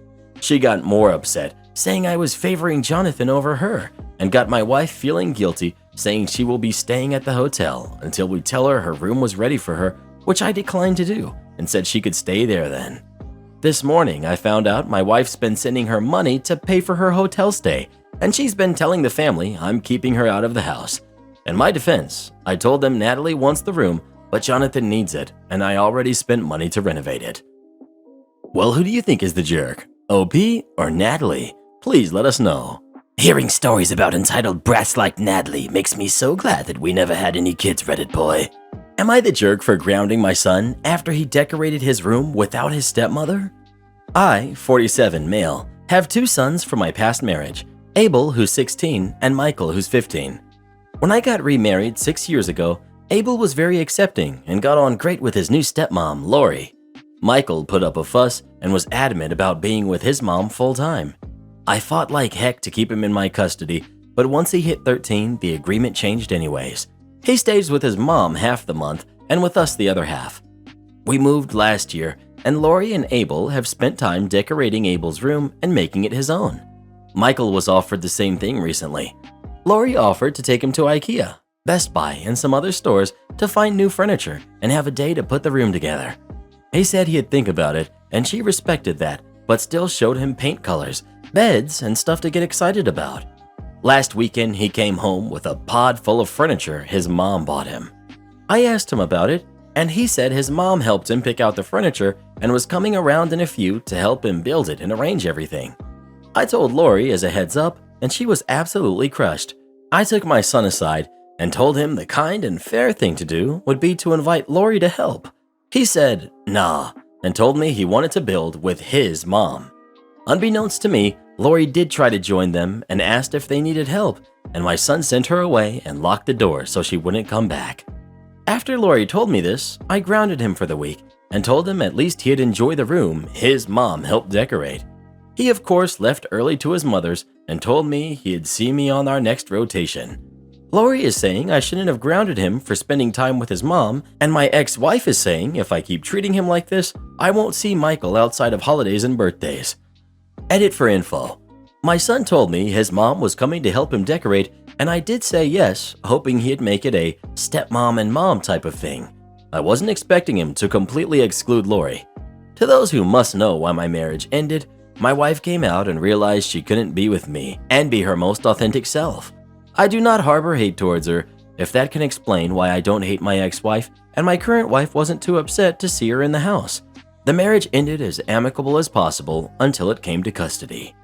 B: She got more upset, saying I was favoring Jonathan over her, and got my wife feeling guilty, saying she will be staying at the hotel until we tell her her room was ready for her, which I declined to do, and said she could stay there then. This morning, I found out my wife's been sending her money to pay for her hotel stay, and she's been telling the family I'm keeping her out of the house. In my defense, I told them Natalie wants the room, but Jonathan needs it, and I already spent money to renovate it. Well, who do you think is the jerk? OP or Natalie? Please let us know. Hearing stories about entitled brats like Natalie makes me so glad that we never had any kids, Reddit boy. Am I the jerk for grounding my son after he decorated his room without his stepmother? I, 47 male, have 2 sons from my past marriage, Abel, who's 16, and Michael, who's 15. When I got remarried 6 years ago, Abel was very accepting and got on great with his new stepmom, Lori. Michael put up a fuss and was adamant about being with his mom full-time. I fought like heck to keep him in my custody, but once he hit 13, the agreement changed anyways. He stays with his mom half the month and with us the other half. We moved last year, and Lori and Abel have spent time decorating Abel's room and making it his own. Michael was offered the same thing recently. Lori offered to take him to IKEA, Best Buy, and some other stores to find new furniture and have a day to put the room together. He said he'd think about it, and she respected that, but still showed him paint colors, beds, and stuff to get excited about. Last weekend, he came home with a pod full of furniture his mom bought him. I asked him about it, and he said his mom helped him pick out the furniture and was coming around in a few to help him build it and arrange everything. I told Lori as a heads up, and she was absolutely crushed. I took my son aside and told him the kind and fair thing to do would be to invite Lori to help. He said, nah, and told me he wanted to build with his mom. Unbeknownst to me, Lori did try to join them and asked if they needed help, and my son sent her away and locked the door so she wouldn't come back. After Lori told me this, I grounded him for the week and told him at least he'd enjoy the room his mom helped decorate. He of course left early to his mother's and told me he'd see me on our next rotation. Lori is saying I shouldn't have grounded him for spending time with his mom, and my ex-wife is saying if I keep treating him like this, I won't see Michael outside of holidays and birthdays. Edit for info. My son told me his mom was coming to help him decorate, and I did say yes, hoping he'd make it a stepmom and mom type of thing. I wasn't expecting him to completely exclude Lori. To those who must know why my marriage ended, my wife came out and realized she couldn't be with me and be her most authentic self. I do not harbor hate towards her, if that can explain why I don't hate my ex-wife, and my current wife wasn't too upset to see her in the house. The marriage ended as amicable as possible until it came to custody.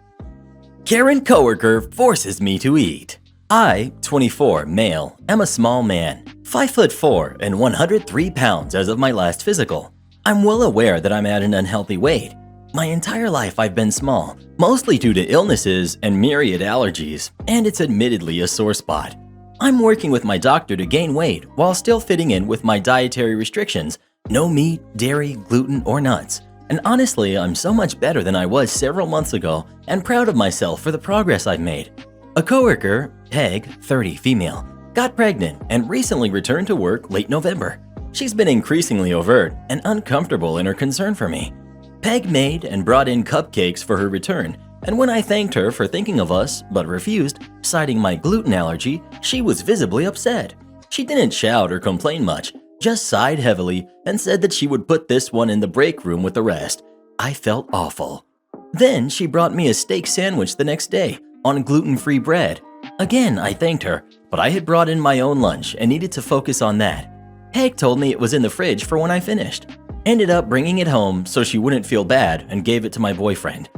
A: Karen coworker forces me to eat. I, 24, male, am a small man, 5'4" and 103 pounds as of my last physical. I'm well aware that I'm at an unhealthy weight. My entire life I've been small, mostly due to illnesses and myriad allergies, and it's admittedly a sore spot. I'm working with my doctor to gain weight while still fitting in with my dietary restrictions, no meat, dairy, gluten, or nuts. And honestly, I'm so much better than I was several months ago and proud of myself for the progress I've made. A coworker, Peg, 30, female, got pregnant and recently returned to work late November. She's been increasingly overt and uncomfortable in her concern for me. Peg made and brought in cupcakes for her return, and when I thanked her for thinking of us but refused, citing my gluten allergy, she was visibly upset. She didn't shout or complain much, just sighed heavily and said that she would put this one in the break room with the rest. I felt awful. Then she brought me a steak sandwich the next day on gluten-free bread. Again, I thanked her, but I had brought in my own lunch and needed to focus on that. Peg told me it was in the fridge for when I finished. Ended up bringing it home so she wouldn't feel bad and gave it to my boyfriend.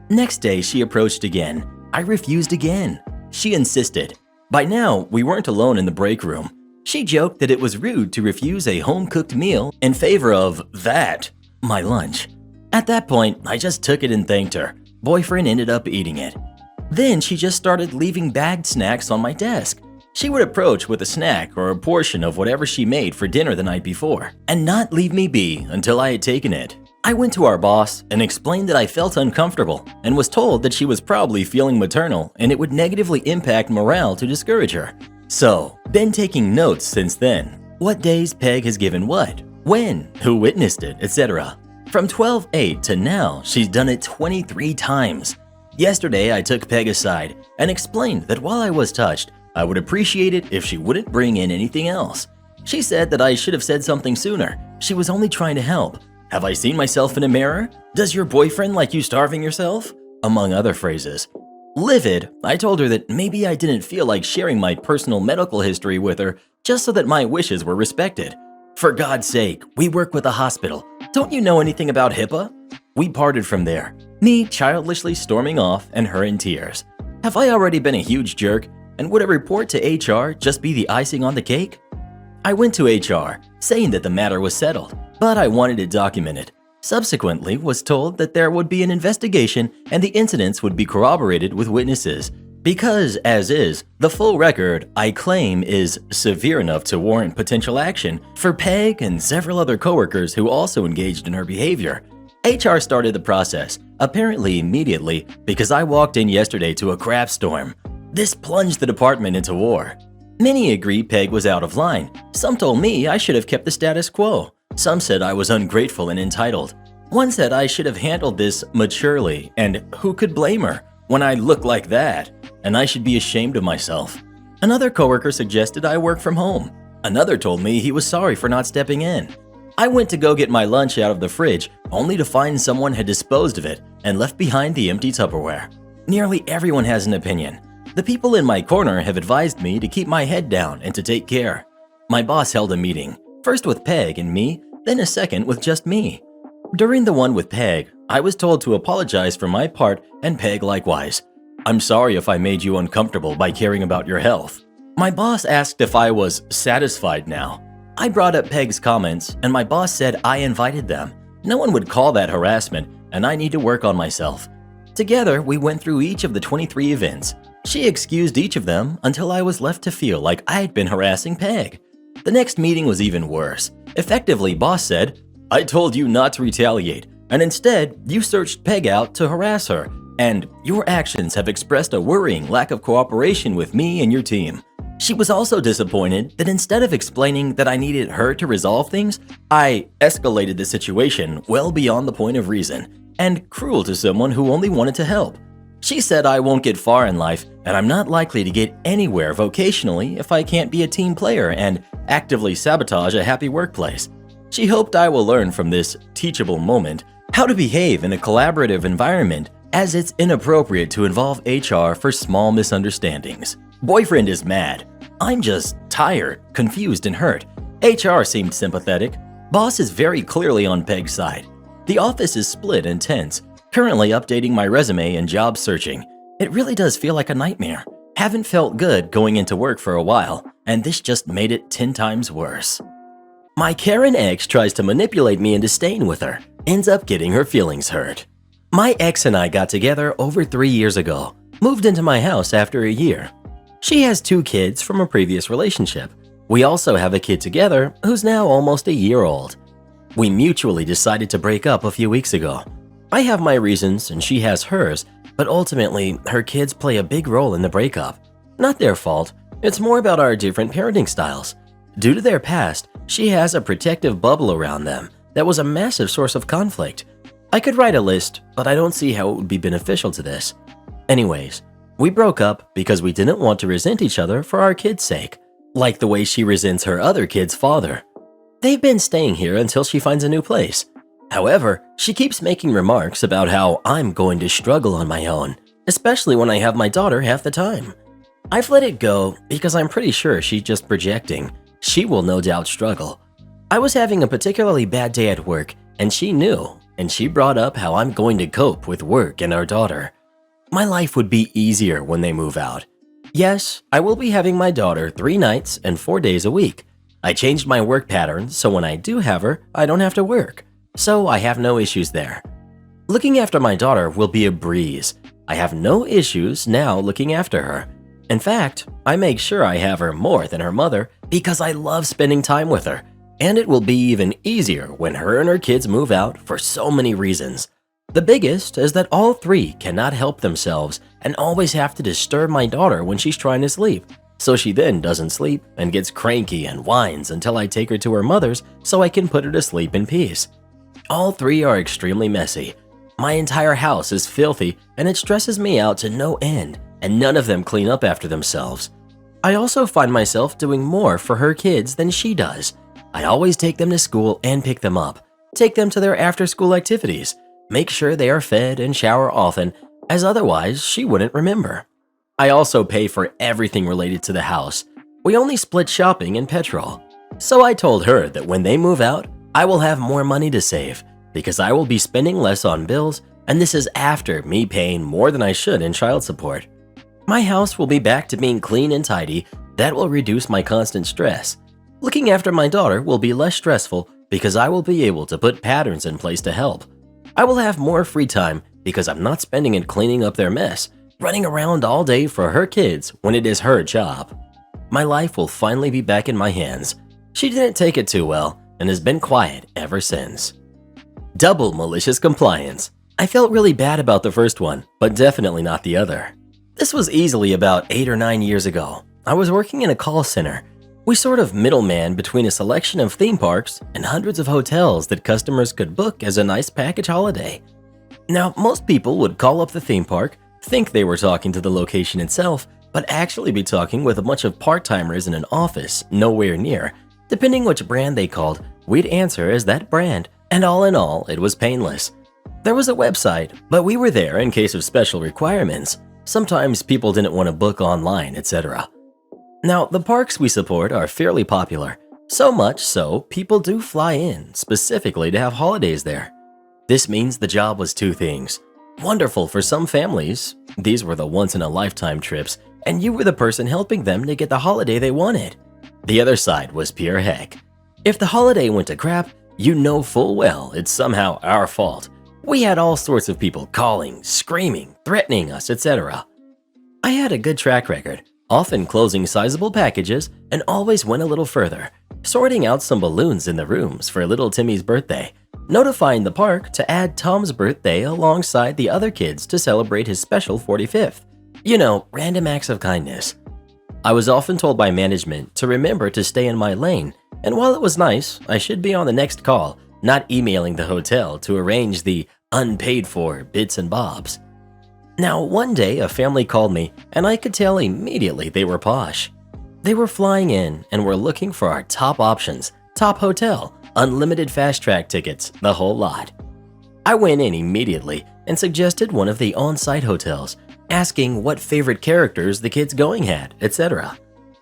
A: Next day, she approached again. I refused again. She insisted. By now, we weren't alone in the break room. She joked that it was rude to refuse a home-cooked meal in favor of that, my lunch. At that point, I just took it and thanked her. Boyfriend ended up eating it. Then she just started leaving bagged snacks on my desk. She would approach with a snack or a portion of whatever she made for dinner the night before, and not leave me be until I had taken it. I went to our boss and explained that I felt uncomfortable and was told that she was probably feeling maternal and it would negatively impact morale to discourage her. So, been taking notes since then. What days Peg has given what, when, who witnessed it, etc. From 12/8 to now, she's done it 23 times. Yesterday, I took Peg aside and explained that while I was touched, I would appreciate it if she wouldn't bring in anything else. She said that I should have said something sooner. She was only trying to help. Have I seen myself in a mirror? Does your boyfriend like you starving yourself? Among other phrases. Livid, I told her that maybe I didn't feel like sharing my personal medical history with her just so that my wishes were respected. For God's sake, we work with a hospital. Don't you know anything about HIPAA? We parted from there, me childishly storming off and her in tears. Have I already been a huge jerk? And would a report to HR just be the icing on the cake? I went to HR, saying that the matter was settled, but I wanted it documented. Subsequently, was told that there would be an investigation and the incidents would be corroborated with witnesses. Because, as is, the full record, I claim, is severe enough to warrant potential action for Peg and several other coworkers who also engaged in her behavior. HR started the process, apparently immediately, because I walked in yesterday to a crap storm. This plunged the department into war. Many agree Peg was out of line. Some told me I should have kept the status quo. Some said I was ungrateful and entitled. One said I should have handled this maturely, and who could blame her when I look like that, and I should be ashamed of myself. Another coworker suggested I work from home. Another told me he was sorry for not stepping in. I went to go get my lunch out of the fridge, only to find someone had disposed of it and left behind the empty Tupperware. Nearly everyone has an opinion. The people in my corner have advised me to keep my head down and to take care. My boss held a meeting, first with Peg and me, then a second with just me. During the one with Peg, I was told to apologize for my part and Peg likewise. I'm sorry if I made you uncomfortable by caring about your health. My boss asked if I was satisfied now. I brought up Peg's comments and my boss said I invited them. No one would call that harassment and I need to work on myself. Together, we went through each of the 23 events. She excused each of them until I was left to feel like I had been harassing Peg. The next meeting was even worse. Effectively, boss said, I told you not to retaliate, and instead, you searched Peg out to harass her, and your actions have expressed a worrying lack of cooperation with me and your team. She was also disappointed that instead of explaining that I needed her to resolve things, I escalated the situation well beyond the point of reason and cruel to someone who only wanted to help. She said I won't get far in life and I'm not likely to get anywhere vocationally if I can't be a team player and actively sabotage a happy workplace. She hoped I will learn from this teachable moment how to behave in a collaborative environment, as it's inappropriate to involve HR for small misunderstandings. Boyfriend is mad. I'm just tired, confused, and hurt. HR seemed sympathetic. Boss is very clearly on Peg's side. The office is split and tense. Currently updating my resume and job searching. It really does feel like a nightmare. Haven't felt good going into work for a while, and this just made it 10 times worse. My Karen ex tries to manipulate me into staying with her, ends up getting her feelings hurt. My ex and I got together over 3 years ago, moved into my house after a year. She has 2 kids from a previous relationship. We also have a kid together who's now almost a year old. We mutually decided to break up a few weeks ago. I have my reasons and she has hers, but ultimately her kids play a big role in the breakup. Not their fault, it's more about our different parenting styles. Due to their past, she has a protective bubble around them that was a massive source of conflict. I could write a list, but I don't see how it would be beneficial to this. Anyways, we broke up because we didn't want to resent each other for our kids' sake, like the way she resents her other kid's father. They've been staying here until she finds a new place. However, she keeps making remarks about how I'm going to struggle on my own, especially when I have my daughter half the time. I've let it go because I'm pretty sure she's just projecting. She will no doubt struggle. I was having a particularly bad day at work, and she knew, and she brought up how I'm going to cope with work and our daughter. My life would be easier when they move out. Yes, I will be having my daughter 3 nights and 4 days a week. I changed my work pattern so when I do have her, I don't have to work. So I have no issues there. Looking after my daughter will be a breeze. I have no issues now looking after her. In fact, I make sure I have her more than her mother because I love spending time with her, and it will be even easier when her and her kids move out for so many reasons. The biggest is that all 3 cannot help themselves and always have to disturb my daughter when she's trying to sleep, so she then doesn't sleep and gets cranky and whines until I take her to her mother's so I can put her to sleep in peace. All 3 are extremely messy. My entire house is filthy and it stresses me out to no end, and none of them clean up after themselves. I also find myself doing more for her kids than she does. I always take them to school and pick them up, take them to their after-school activities, make sure they are fed and shower often, as otherwise she wouldn't remember. I also pay for everything related to the house. We only split shopping and petrol. So I told her that when they move out, I will have more money to save because I will be spending less on bills, and this is after me paying more than I should in child support. My house will be back to being clean and tidy. That will reduce my constant stress. Looking after my daughter will be less stressful because I will be able to put patterns in place to help. I will have more free time because I'm not spending it cleaning up their mess, running around all day for her kids when it is her job. My life will finally be back in my hands. She didn't take it too well and has been quiet ever since. Double malicious compliance. I felt really bad about the first one, but definitely not the other. This was easily about 8 or 9 years ago. I was working in a call center. We sort of middleman between a selection of theme parks and hundreds of hotels that customers could book as a nice package holiday. Now, most people would call up the theme park, think they were talking to the location itself, but actually be talking with a bunch of part-timers in an office nowhere near. Depending which brand they called, we'd answer as that brand, and all in all, it was painless. There was a website, but we were there in case of special requirements. Sometimes people didn't want to book online, etc. Now, the parks we support are fairly popular, so much so people do fly in specifically to have holidays there. This means the job was 2 things. Wonderful for some families, these were the once-in-a-lifetime trips, and you were the person helping them to get the holiday they wanted. The other side was pure heck. If the holiday went to crap, you know full well it's somehow our fault. We had all sorts of people calling, screaming, threatening us, etc. I had a good track record, often closing sizable packages and always went a little further, sorting out some balloons in the rooms for little Timmy's birthday, notifying the park to add Tom's birthday alongside the other kids to celebrate his special 45th. You know, random acts of kindness.
B: I was often told by management to remember to stay in my lane, and while it was nice, I should be on the next call, not emailing the hotel to arrange the unpaid for bits and bobs. Now, one day a family called me, and I could tell immediately they were posh. They were flying in and were looking for our top options, top hotel, unlimited fast track tickets, the whole lot. I went in immediately and suggested one of the on-site hotels, asking what favorite characters the kids going had, etc.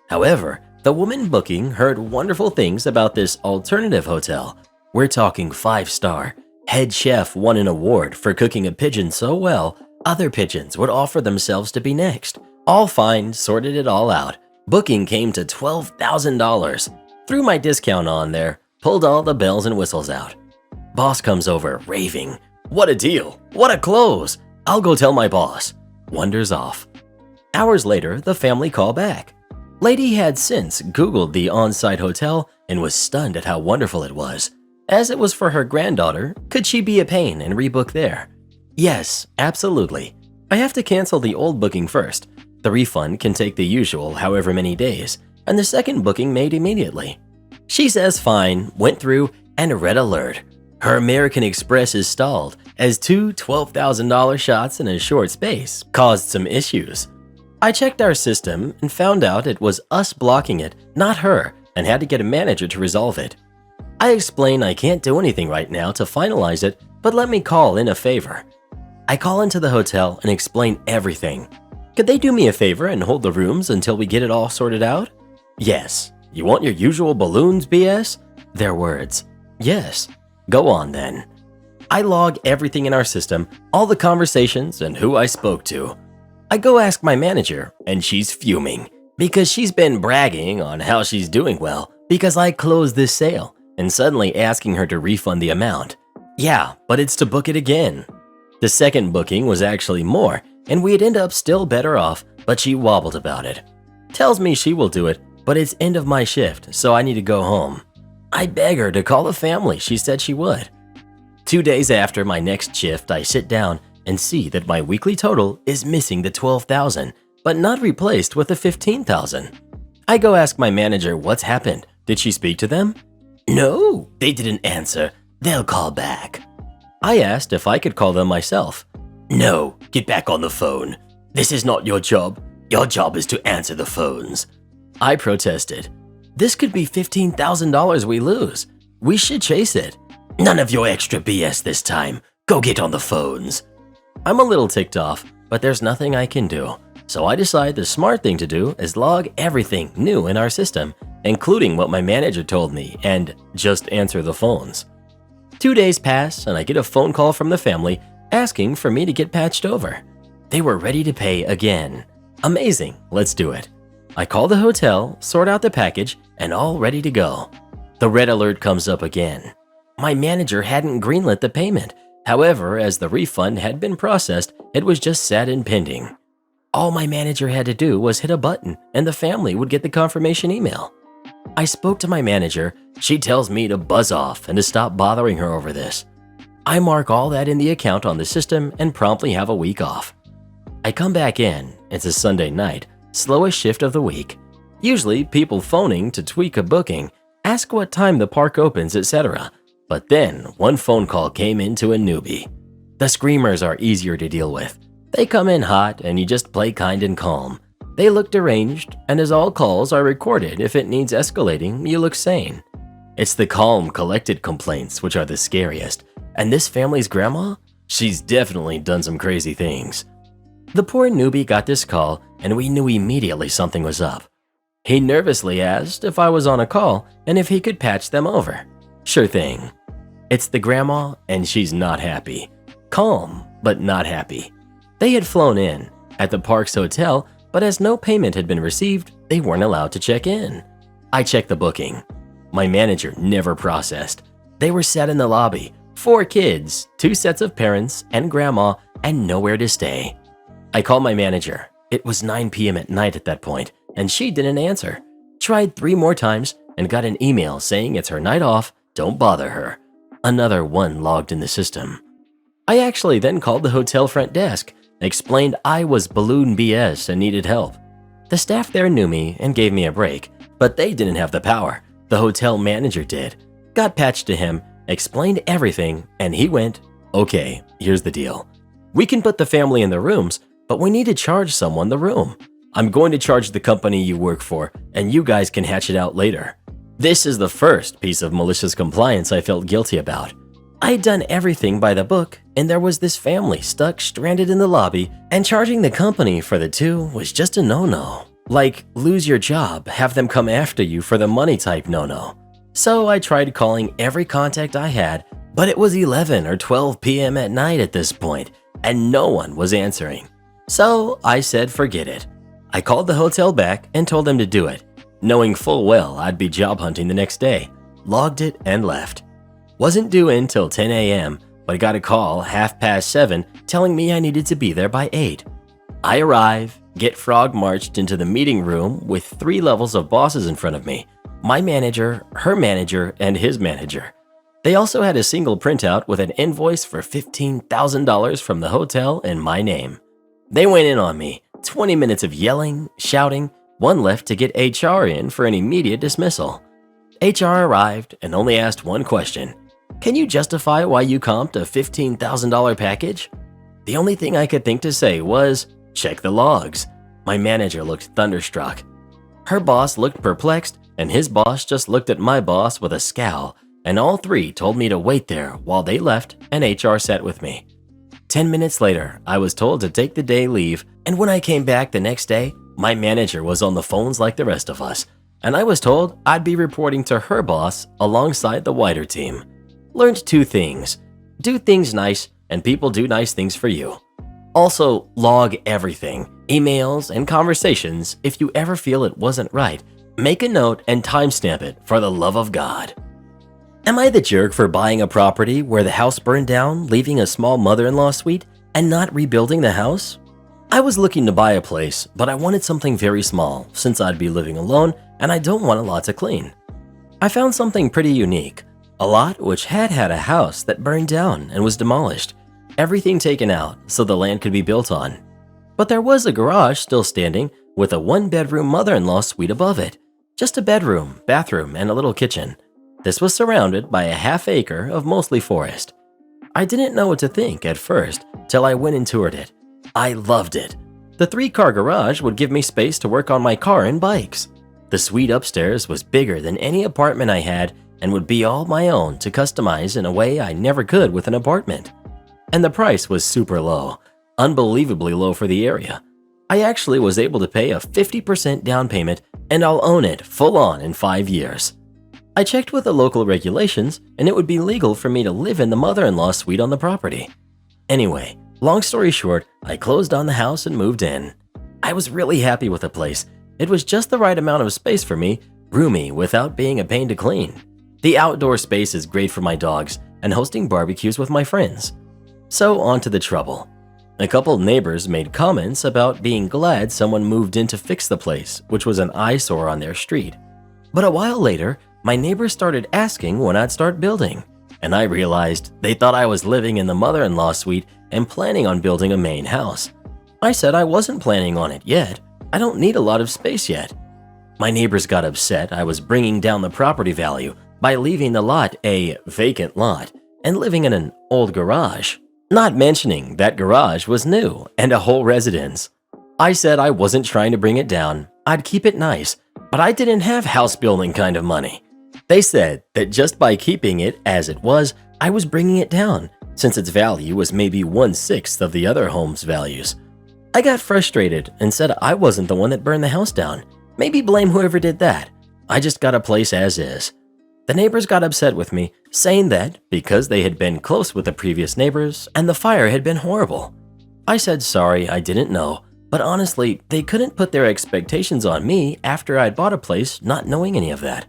B: However, the woman booking heard wonderful things about this alternative hotel. We're talking 5-star. Head chef won an award for cooking a pigeon so well, other pigeons would offer themselves to be next. All fine, sorted it all out. Booking came to $12,000. Threw my discount on there, pulled all the bells and whistles out. Boss comes over, raving. What a deal! What a close! I'll go tell my boss. Wonders off. Hours later, the family called back. Lady had since Googled the on-site hotel and was stunned at how wonderful it was. As it was for her granddaughter, could she be a pain and rebook there? Yes, absolutely. I have to cancel the old booking first. The refund can take the usual however many days, and the second booking made immediately. She says fine, went through, and red alert. Her American Express is stalled as two $12,000 shots in a short space caused some issues. I checked our system and found out it was us blocking it, not her, and had to get a manager to resolve it. I explain I can't do anything right now to finalize it, but let me call in a favor. I call into the hotel and explain everything. Could they do me a favor and hold the rooms until we get it all sorted out? Yes. You want your usual balloons, BS? Their words. Yes. Go on then. I log everything in our system, all the conversations and who I spoke to. I go ask my manager, and she's fuming because she's been bragging on how she's doing well because I closed this sale and suddenly asking her to refund the amount. Yeah, but it's to book it again. The second booking was actually more, and we'd end up still better off, but she wobbled about it. Tells me she will do it, but it's end of my shift, so I need to go home. I beg her to call the family she said she would. 2 days after my next shift, I sit down and see that my weekly total is missing the $12,000, but not replaced with the $15,000. I go ask my manager what's happened. Did she speak to them? No, they didn't answer. They'll call back. I asked if I could call them myself. No, get back on the phone. This is not your job. Your job is to answer the phones. I protested. This could be $15,000 we lose. We should chase it. None of your extra BS this time. Go get on the phones. I'm a little ticked off, but there's nothing I can do. So I decide the smart thing to do is log everything new in our system, including what my manager told me, and just answer the phones. 2 days pass and I get a phone call from the family asking for me to get patched over. They were ready to pay again. Amazing, let's do it. I call the hotel, sort out the package, and all ready to go. The red alert comes up again. My manager hadn't greenlit the payment. However, as the refund had been processed, it was just sat in pending. All my manager had to do was hit a button and the family would get the confirmation email. I spoke to my manager. She tells me to buzz off and to stop bothering her over this. I mark all that in the account on the system and promptly have a week off. I come back in. It's a Sunday night, slowest shift of the week. Usually people phoning to tweak a booking, ask what time the park opens, etc. But then one phone call came in to a newbie. The screamers are easier to deal with. They come in hot and you just play kind and calm. They look deranged, and as all calls are recorded, if it needs escalating, you look sane. It's the calm, collected complaints which are the scariest. And this family's grandma? She's definitely done some crazy things. The poor newbie got this call, and we knew immediately something was up. He nervously asked if I was on a call and if he could patch them over. Sure thing. It's the grandma, and she's not happy. Calm, but not happy. They had flown in at the park's hotel, but as no payment had been received, they weren't allowed to check in. I checked the booking. My manager never processed. They were sat in the lobby, 4 kids, 2 sets of parents, and grandma, and nowhere to stay. I called my manager. It was 9 p.m. at night at that point, and she didn't answer. Tried 3 more times and got an email saying it's her night off, don't bother her. Another one logged in the system. I actually then called the hotel front desk, explained I was balloon BS and needed help. The staff there knew me and gave me a break, but they didn't have the power. The hotel manager did. Got patched to him, explained everything, and he went, "Okay, here's the deal. We can put the family in the rooms, but we need to charge someone the room. I'm going to charge the company you work for, and you guys can hatch it out later." This is the first piece of malicious compliance I felt guilty about. I'd done everything by the book, and there was this family stuck stranded in the lobby, and charging the company for the two was just a no-no. Like, lose your job, have them come after you for the money type no-no. So I tried calling every contact I had, but it was 11 or 12 p.m. at night at this point, and no one was answering. So I said forget it. I called the hotel back and told them to do it, knowing full well I'd be job hunting the next day. Logged it and left. Wasn't due in till 10 a.m., but got a call 7:30 telling me I needed to be there by 8. I arrive, get frog marched into the meeting room with 3 levels of bosses in front of me. My manager, her manager, and his manager. They also had a single printout with an invoice for $15,000 from the hotel in my name. They went in on me, 20 minutes of yelling, shouting, one left to get HR in for an immediate dismissal. HR arrived and only asked one question. "Can you justify why you comped a $15,000 package?" The only thing I could think to say was, "Check the logs." My manager looked thunderstruck. Her boss looked perplexed, and his boss just looked at my boss with a scowl, and all 3 told me to wait there while they left and HR sat with me. 10 minutes later, I was told to take the day leave, and when I came back the next day, my manager was on the phones like the rest of us, and I was told I'd be reporting to her boss alongside the wider team. Learned 2 things. Do things nice, and people do nice things for you. Also, log everything, emails and conversations if you ever feel it wasn't right. Make a note and timestamp it for the love of God. Am I the jerk for buying a property where the house burned down, leaving a small mother-in-law suite, and not rebuilding the house? I was looking to buy a place, but I wanted something very small since I'd be living alone and I don't want a lot to clean. I found something pretty unique, a lot which had a house that burned down and was demolished, everything taken out so the land could be built on. But there was a garage still standing with a 1-bedroom mother-in-law suite above it, just a bedroom, bathroom, and a little kitchen. This was surrounded by a half-acre of mostly forest. I didn't know what to think at first till I went and toured it. I loved it. The 3-car garage would give me space to work on my car and bikes. The suite upstairs was bigger than any apartment I had and would be all my own to customize in a way I never could with an apartment. And the price was super low, unbelievably low for the area. I actually was able to pay a 50% down payment and I'll own it full on in 5 years. I checked with the local regulations and it would be legal for me to live in the mother-in-law suite on the property. Anyway, long story short, I closed on the house and moved in. I was really happy with the place. It was just the right amount of space for me, roomy without being a pain to clean. The outdoor space is great for my dogs and hosting barbecues with my friends. So on to the trouble. A couple neighbors made comments about being glad someone moved in to fix the place, which was an eyesore on their street. But a while later, my neighbors started asking when I'd start building, and I realized they thought I was living in the mother-in-law suite and planning on building a main house. I said I wasn't planning on it yet. I don't need a lot of space yet. My neighbors got upset I was bringing down the property value by leaving the lot a vacant lot and living in an old garage, not mentioning that garage was new and a whole residence. I said I wasn't trying to bring it down, I'd keep it nice, but I didn't have house building kind of money. They said that just by keeping it as it was, I was bringing it down, since its value was maybe 1/6 of the other home's values. I got frustrated and said I wasn't the one that burned the house down. Maybe blame whoever did that. I just got a place as is. The neighbors got upset with me, saying that because they had been close with the previous neighbors and the fire had been horrible. I said sorry, I didn't know, but honestly, they couldn't put their expectations on me after I'd bought a place not knowing any of that.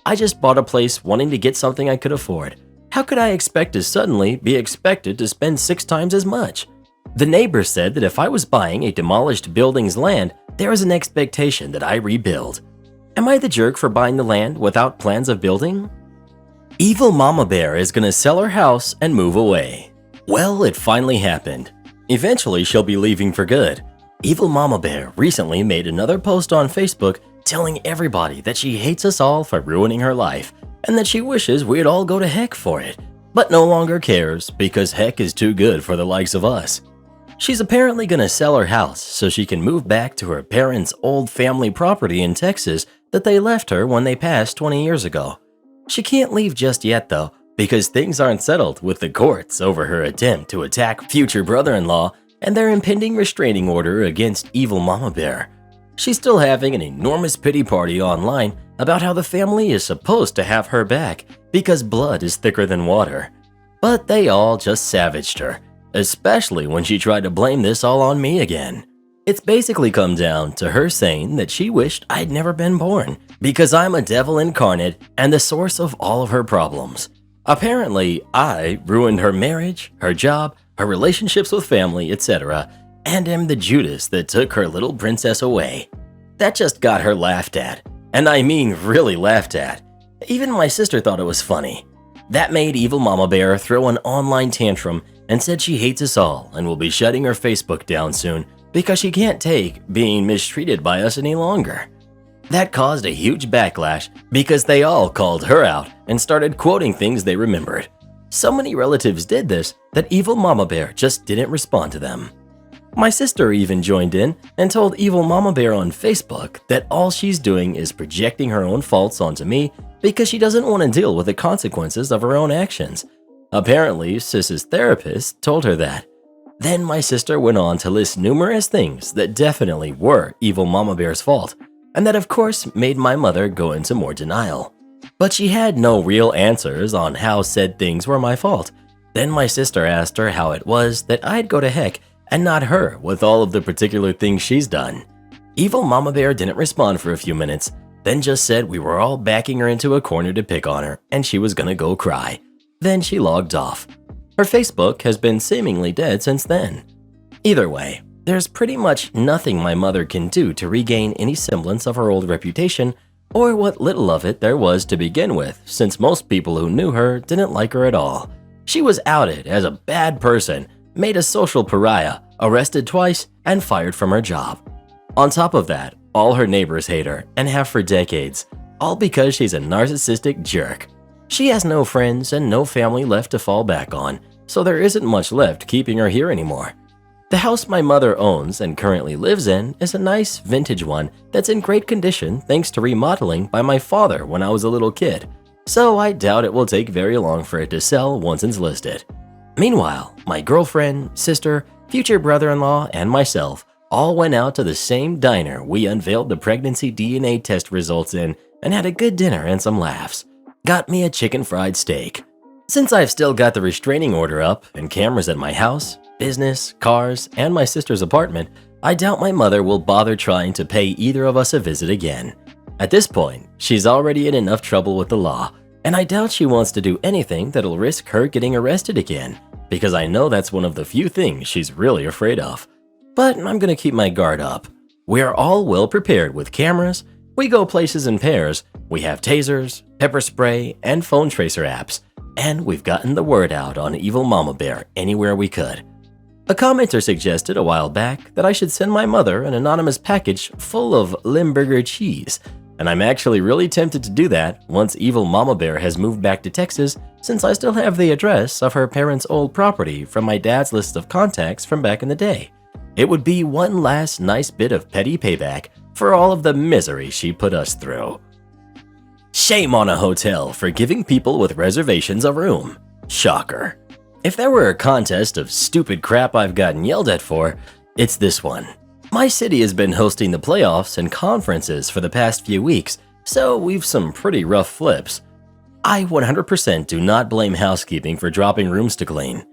B: I just bought a place wanting to get something I could afford. How could I expect to suddenly be expected to spend 6 times as much? The neighbors said that if I was buying a demolished building's land, there was an expectation that I rebuild. Am I the jerk for buying the land without plans of building? Evil Mama Bear is gonna sell her house and move away. Well, it finally happened. Eventually, she'll be leaving for good. Evil Mama Bear recently made another post on Facebook telling everybody that she hates us all for ruining her life and that she wishes we'd all go to heck for it, but no longer cares because heck is too good for the likes of us. She's apparently gonna sell her house so she can move back to her parents' old family property in Texas that they left her when they passed 20 years ago. She can't leave just yet though, because things aren't settled with the courts over her attempt to attack future brother-in-law and their impending restraining order against Evil Mama Bear. She's still having an enormous pity party online about how the family is supposed to have her back because blood is thicker than water. But they all just savaged her, especially when she tried to blame this all on me again. It's basically come down to her saying that she wished I'd never been born because I'm a devil incarnate and the source of all of her problems. Apparently, I ruined her marriage, her job, her relationships with family, etc., and am the Judas that took her little princess away. That just got her laughed at, and I mean really laughed at. Even my sister thought it was funny. That made Evil Mama Bear throw an online tantrum and said she hates us all and will be shutting her Facebook down soon because she can't take being mistreated by us any longer. That caused a huge backlash because they all called her out and started quoting things they remembered. So many relatives did this that Evil Mama Bear just didn't respond to them. My sister even joined in and told Evil Mama Bear on Facebook that all she's doing is projecting her own faults onto me because she doesn't want to deal with the consequences of her own actions. Apparently, Sis's therapist told her that. Then my sister went on to list numerous things that definitely were Evil Mama Bear's fault, and that of course made my mother go into more denial. But she had no real answers on how said things were my fault. Then my sister asked her how it was that I'd go to heck and not her with all of the particular things she's done. Evil Mama Bear didn't respond for a few minutes, then just said we were all backing her into a corner to pick on her and she was gonna go cry. Then she logged off. Her Facebook has been seemingly dead since then. Either way, there's pretty much nothing my mother can do to regain any semblance of her old reputation or what little of it there was to begin with, since most people who knew her didn't like her at all. She was outed as a bad person, made a social pariah, arrested twice, and fired from her job. On top of that, all her neighbors hate her and have for decades, all because she's a narcissistic jerk. She has no friends and no family left to fall back on, so there isn't much left keeping her here anymore. The house my mother owns and currently lives in is a nice vintage one that's in great condition thanks to remodeling by my father when I was a little kid, so I doubt it will take very long for it to sell once it's listed. Meanwhile, my girlfriend, sister, future brother-in-law, and myself all went out to the same diner we unveiled the pregnancy DNA test results in and had a good dinner and some laughs. Got me a chicken fried steak. Since I've still got the restraining order up and cameras at my house, business, cars, and my sister's apartment, I doubt my mother will bother trying to pay either of us a visit again. At this point, she's already in enough trouble with the law, and I doubt she wants to do anything that'll risk her getting arrested again, because I know that's one of the few things she's really afraid of. But I'm gonna keep my guard up. We are all well prepared with cameras, we go places in pairs, we have tasers, pepper spray, and phone tracer apps, and we've gotten the word out on Evil Mama Bear anywhere we could. A commenter suggested a while back that I should send my mother an anonymous package full of Limburger cheese, and I'm actually really tempted to do that once Evil Mama Bear has moved back to Texas, since I still have the address of her parents' old property from my dad's list of contacts from back in the day. It would be one last nice bit of petty payback for all of the misery she put us through. Shame on a hotel for giving people with reservations a room. Shocker. If there were a contest of stupid crap I've gotten yelled at for, it's this one. My city has been hosting the playoffs and conferences for the past few weeks, so we've some pretty rough flips. I 100% do not blame housekeeping for dropping rooms to clean.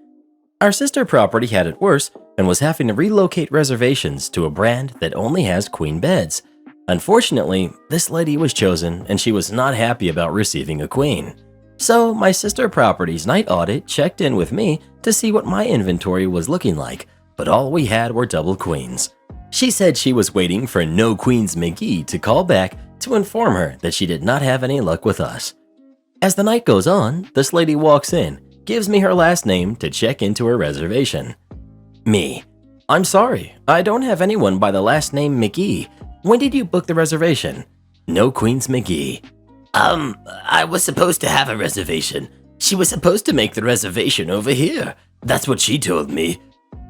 B: Our sister property had it worse and was having to relocate reservations to a brand that only has queen beds. Unfortunately, this lady was chosen and she was not happy about receiving a queen. So my sister property's night audit checked in with me to see what my inventory was looking like, but all we had were double queens. She said she was waiting for No Queens McGee to call back to inform her that she did not have any luck with us. As the night goes on, this lady walks in, gives me her last name to check into her reservation. Me. I'm sorry, I don't have anyone by the last name McGee. When did you book the reservation? No Queens McGee. I was supposed to have a reservation. She was supposed to make the reservation over here. That's what she told me.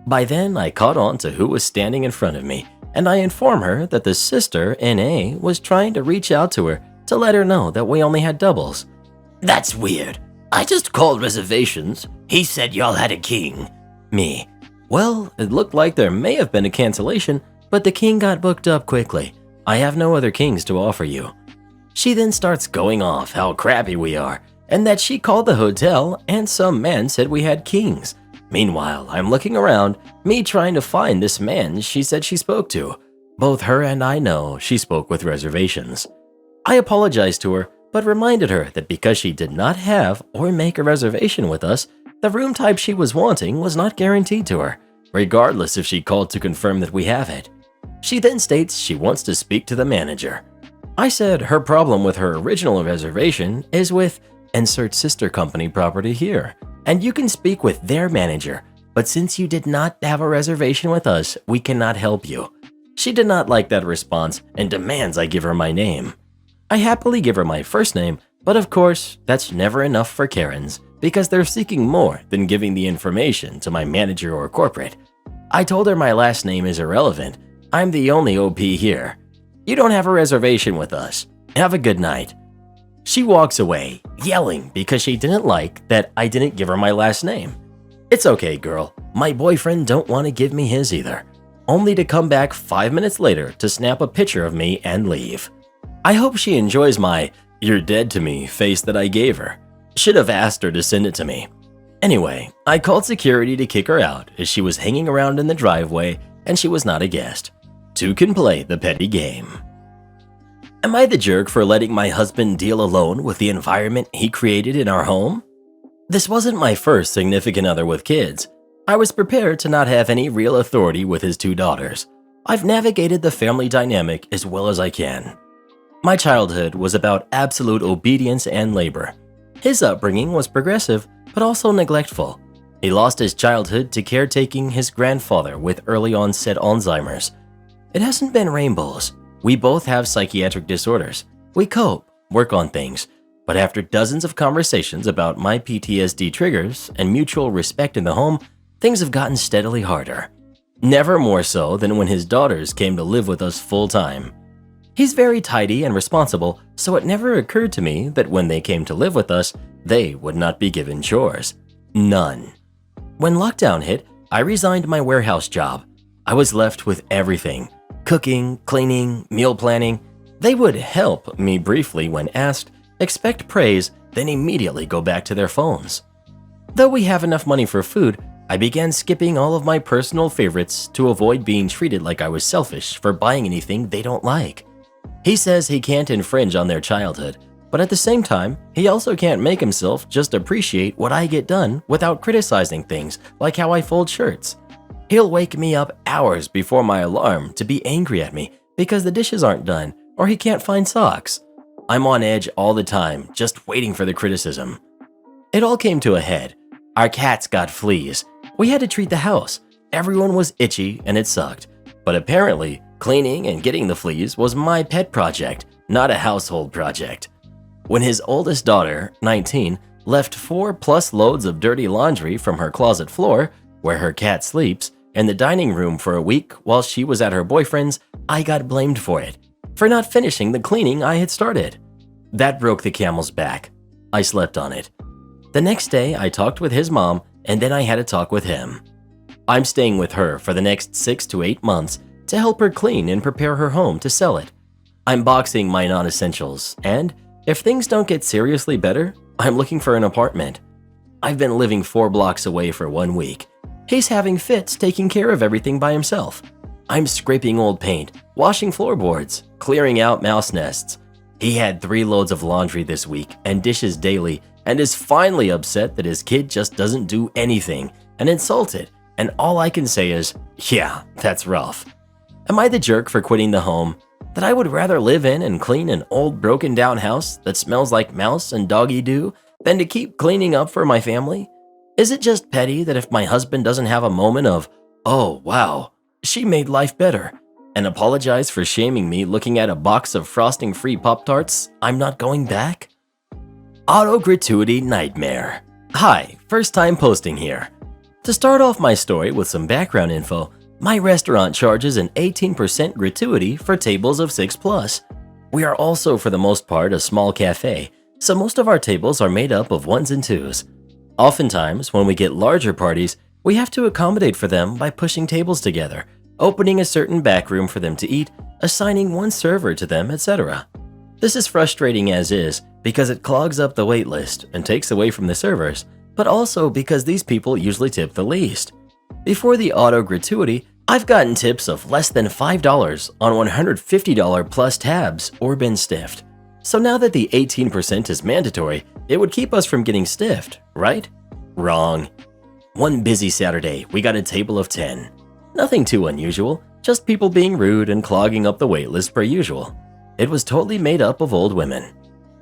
B: By then, I caught on to who was standing in front of me, and I informed her that the sister, N.A., was trying to reach out to her to let her know that we only had doubles. That's weird. I just called reservations. He said y'all had a king. Me. Well, it looked like there may have been a cancellation, but the king got booked up quickly. I have no other kings to offer you. She then starts going off how crappy we are, and that she called the hotel and some man said we had kings. Meanwhile, I'm looking around, me trying to find this man she said she spoke to. Both her and I know she spoke with reservations. I apologized to her, but reminded her that because she did not have or make a reservation with us, the room type she was wanting was not guaranteed to her, regardless if she called to confirm that we have it. She then states she wants to speak to the manager. I said her problem with her original reservation is with insert sister company property here, and you can speak with their manager, but since you did not have a reservation with us, we cannot help you. She did not like that response and demands I give her my name. I happily give her my first name, but of course, that's never enough for Karens, because they're seeking more than giving the information to my manager or corporate. I told her my last name is irrelevant. I'm the only OP here. You don't have a reservation with us. Have a good night. She walks away, yelling because she didn't like that I didn't give her my last name. It's okay, girl. My boyfriend don't want to give me his either, only to come back 5 minutes later to snap a picture of me and leave. I hope she enjoys my "you're dead to me" face that I gave her. Should have asked her to send it to me. Anyway, I called security to kick her out as she was hanging around in the driveway and she was not a guest. Two can play the petty game. Am I the jerk for letting my husband deal alone with the environment he created in our home? This wasn't my first significant other with kids. I was prepared to not have any real authority with his two daughters. I've navigated the family dynamic as well as I can. My childhood was about absolute obedience and labor. His upbringing was progressive, but also neglectful. He lost his childhood to caretaking his grandfather with early onset Alzheimer's. It hasn't been rainbows. We both have psychiatric disorders. We cope, work on things, but after dozens of conversations about my PTSD triggers and mutual respect in the home, things have gotten steadily harder. Never more so than when his daughters came to live with us full time. He's very tidy and responsible, so it never occurred to me that when they came to live with us, they would not be given chores. None. When lockdown hit, I resigned my warehouse job. I was left with everything. Cooking, cleaning, meal planning. They would help me briefly when asked, expect praise, then immediately go back to their phones. Though we have enough money for food, I began skipping all of my personal favorites to avoid being treated like I was selfish for buying anything they don't like. He says he can't infringe on their childhood, but at the same time, he also can't make himself just appreciate what I get done without criticizing things like how I fold shirts. He'll wake me up hours before my alarm to be angry at me because the dishes aren't done or he can't find socks. I'm on edge all the time, just waiting for the criticism. It all came to a head. Our cats got fleas. We had to treat the house. Everyone was itchy and it sucked. But apparently, cleaning and getting the fleas was my pet project, not a household project. When his oldest daughter, 19, left 4+ loads of dirty laundry from her closet floor, where her cat sleeps, in the dining room for a week while she was at her boyfriend's, I got blamed for it, for not finishing the cleaning I had started. That broke the camel's back. I slept on it. The next day, I talked with his mom, and then I had a talk with him. I'm staying with her for the next 6 to 8 months to help her clean and prepare her home to sell it. I'm boxing my non-essentials, and if things don't get seriously better, I'm looking for an apartment. I've been living 4 blocks away for 1 week. He's having fits taking care of everything by himself. I'm scraping old paint, washing floorboards, clearing out mouse nests. He had 3 loads of laundry this week and dishes daily and is finally upset that his kid just doesn't do anything and insulted, and all I can say is, yeah, that's rough. Am I the jerk for quitting the home that I would rather live in and clean an old broken down house that smells like mouse and doggy doo than to keep cleaning up for my family? Is it just petty that if my husband doesn't have a moment of Oh, wow. She made life better and apologized for shaming me looking at a box of frosting-free Pop-Tarts. I'm not going back? Auto-gratuity nightmare. Hi, first time posting here. To start off my story with some background info, my restaurant charges an 18% gratuity for tables of 6+. We are also for the most part a small cafe, so most of our tables are made up of 1s and 2s. Oftentimes, when we get larger parties, we have to accommodate for them by pushing tables together, opening a certain back room for them to eat, assigning one server to them, etc. This is frustrating as is because it clogs up the wait list and takes away from the servers, but also because these people usually tip the least. Before the auto gratuity, I've gotten tips of less than $5 on $150 plus tabs or been stiffed. So now that the 18% is mandatory, it would keep us from getting stiffed, right? Wrong. One busy Saturday, we got a table of 10. Nothing too unusual, just people being rude and clogging up the waitlist per usual. It was totally made up of old women.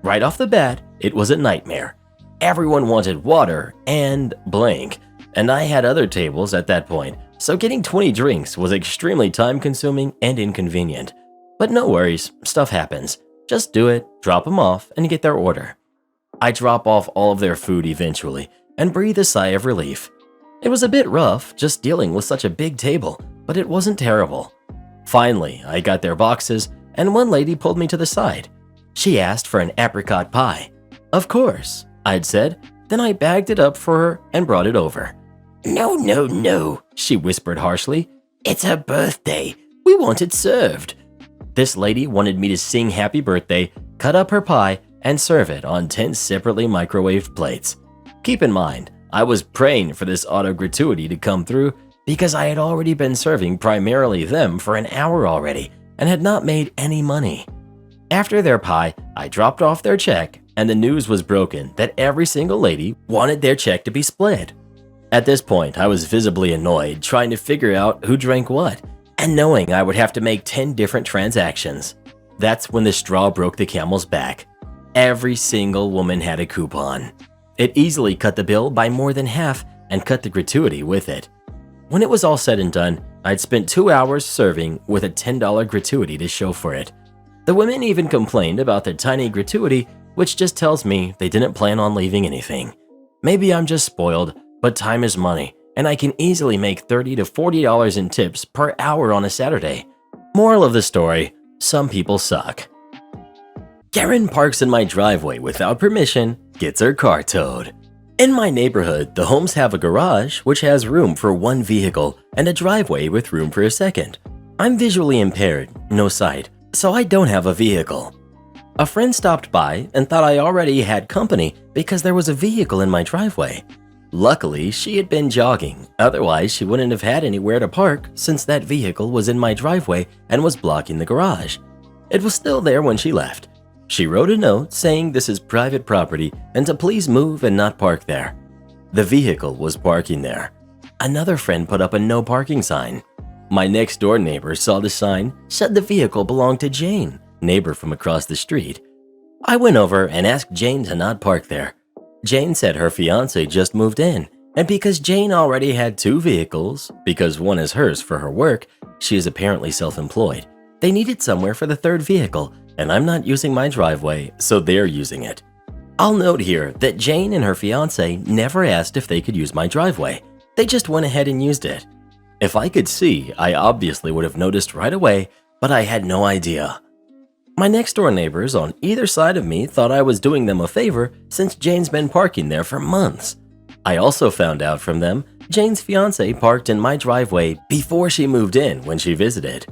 B: Right off the bat, it was a nightmare. Everyone wanted water and blank, and I had other tables at that point, so getting 20 drinks was extremely time-consuming and inconvenient. But no worries, stuff happens. Just do it, drop them off, and get their order. I drop off all of their food eventually and breathe a sigh of relief. It was a bit rough just dealing with such a big table, but it wasn't terrible. Finally, I got their boxes, and one lady pulled me to the side. She asked for an apricot pie. Of course, I'd said. Then I bagged it up for her and brought it over. No, she whispered harshly. It's her birthday. We want it served. This lady wanted me to sing happy birthday, cut up her pie, and serve it on 10 separately microwaved plates. Keep in mind, I was praying for this auto gratuity to come through because I had already been serving primarily them for an hour already and had not made any money. After their pie, I dropped off their check, and the news was broken that every single lady wanted their check to be split. At this point, I was visibly annoyed trying to figure out who drank what, and knowing I would have to make 10 different transactions. That's when the straw broke the camel's back. Every single woman had a coupon. It easily cut the bill by more than half and cut the gratuity with it. When it was all said and done, I'd spent 2 hours serving with a $10 gratuity to show for it. The women even complained about their tiny gratuity, which just tells me they didn't plan on leaving anything. Maybe I'm just spoiled, but time is money, and I can easily make $30 to $40 in tips per hour on a Saturday. Moral of the story, some people suck. Karen parks in my driveway without permission, gets her car towed. In my neighborhood, the homes have a garage which has room for one vehicle and a driveway with room for a second. I'm visually impaired, no sight, so I don't have a vehicle. A friend stopped by and thought I already had company because there was a vehicle in my driveway. Luckily, she had been jogging, otherwise she wouldn't have had anywhere to park since that vehicle was in my driveway and was blocking the garage. It was still there when she left. She wrote a note saying this is private property and to please move and not park there. The vehicle was parking there. Another friend put up a no parking sign. My next door neighbor saw the sign, said the vehicle belonged to Jane, neighbor from across the street. I went over and asked Jane to not park there. Jane said her fiance just moved in, and because Jane already had 2 vehicles, because one is hers for her work, she is apparently self-employed, they needed somewhere for the 3rd vehicle, and I'm not using my driveway, so they're using it. I'll note here that Jane and her fiance never asked if they could use my driveway. They just went ahead and used it. If I could see, I obviously would have noticed right away, but I had no idea. My next door neighbors on either side of me thought I was doing them a favor since Jane's been parking there for months. I also found out from them Jane's fiance parked in my driveway before she moved in when she visited.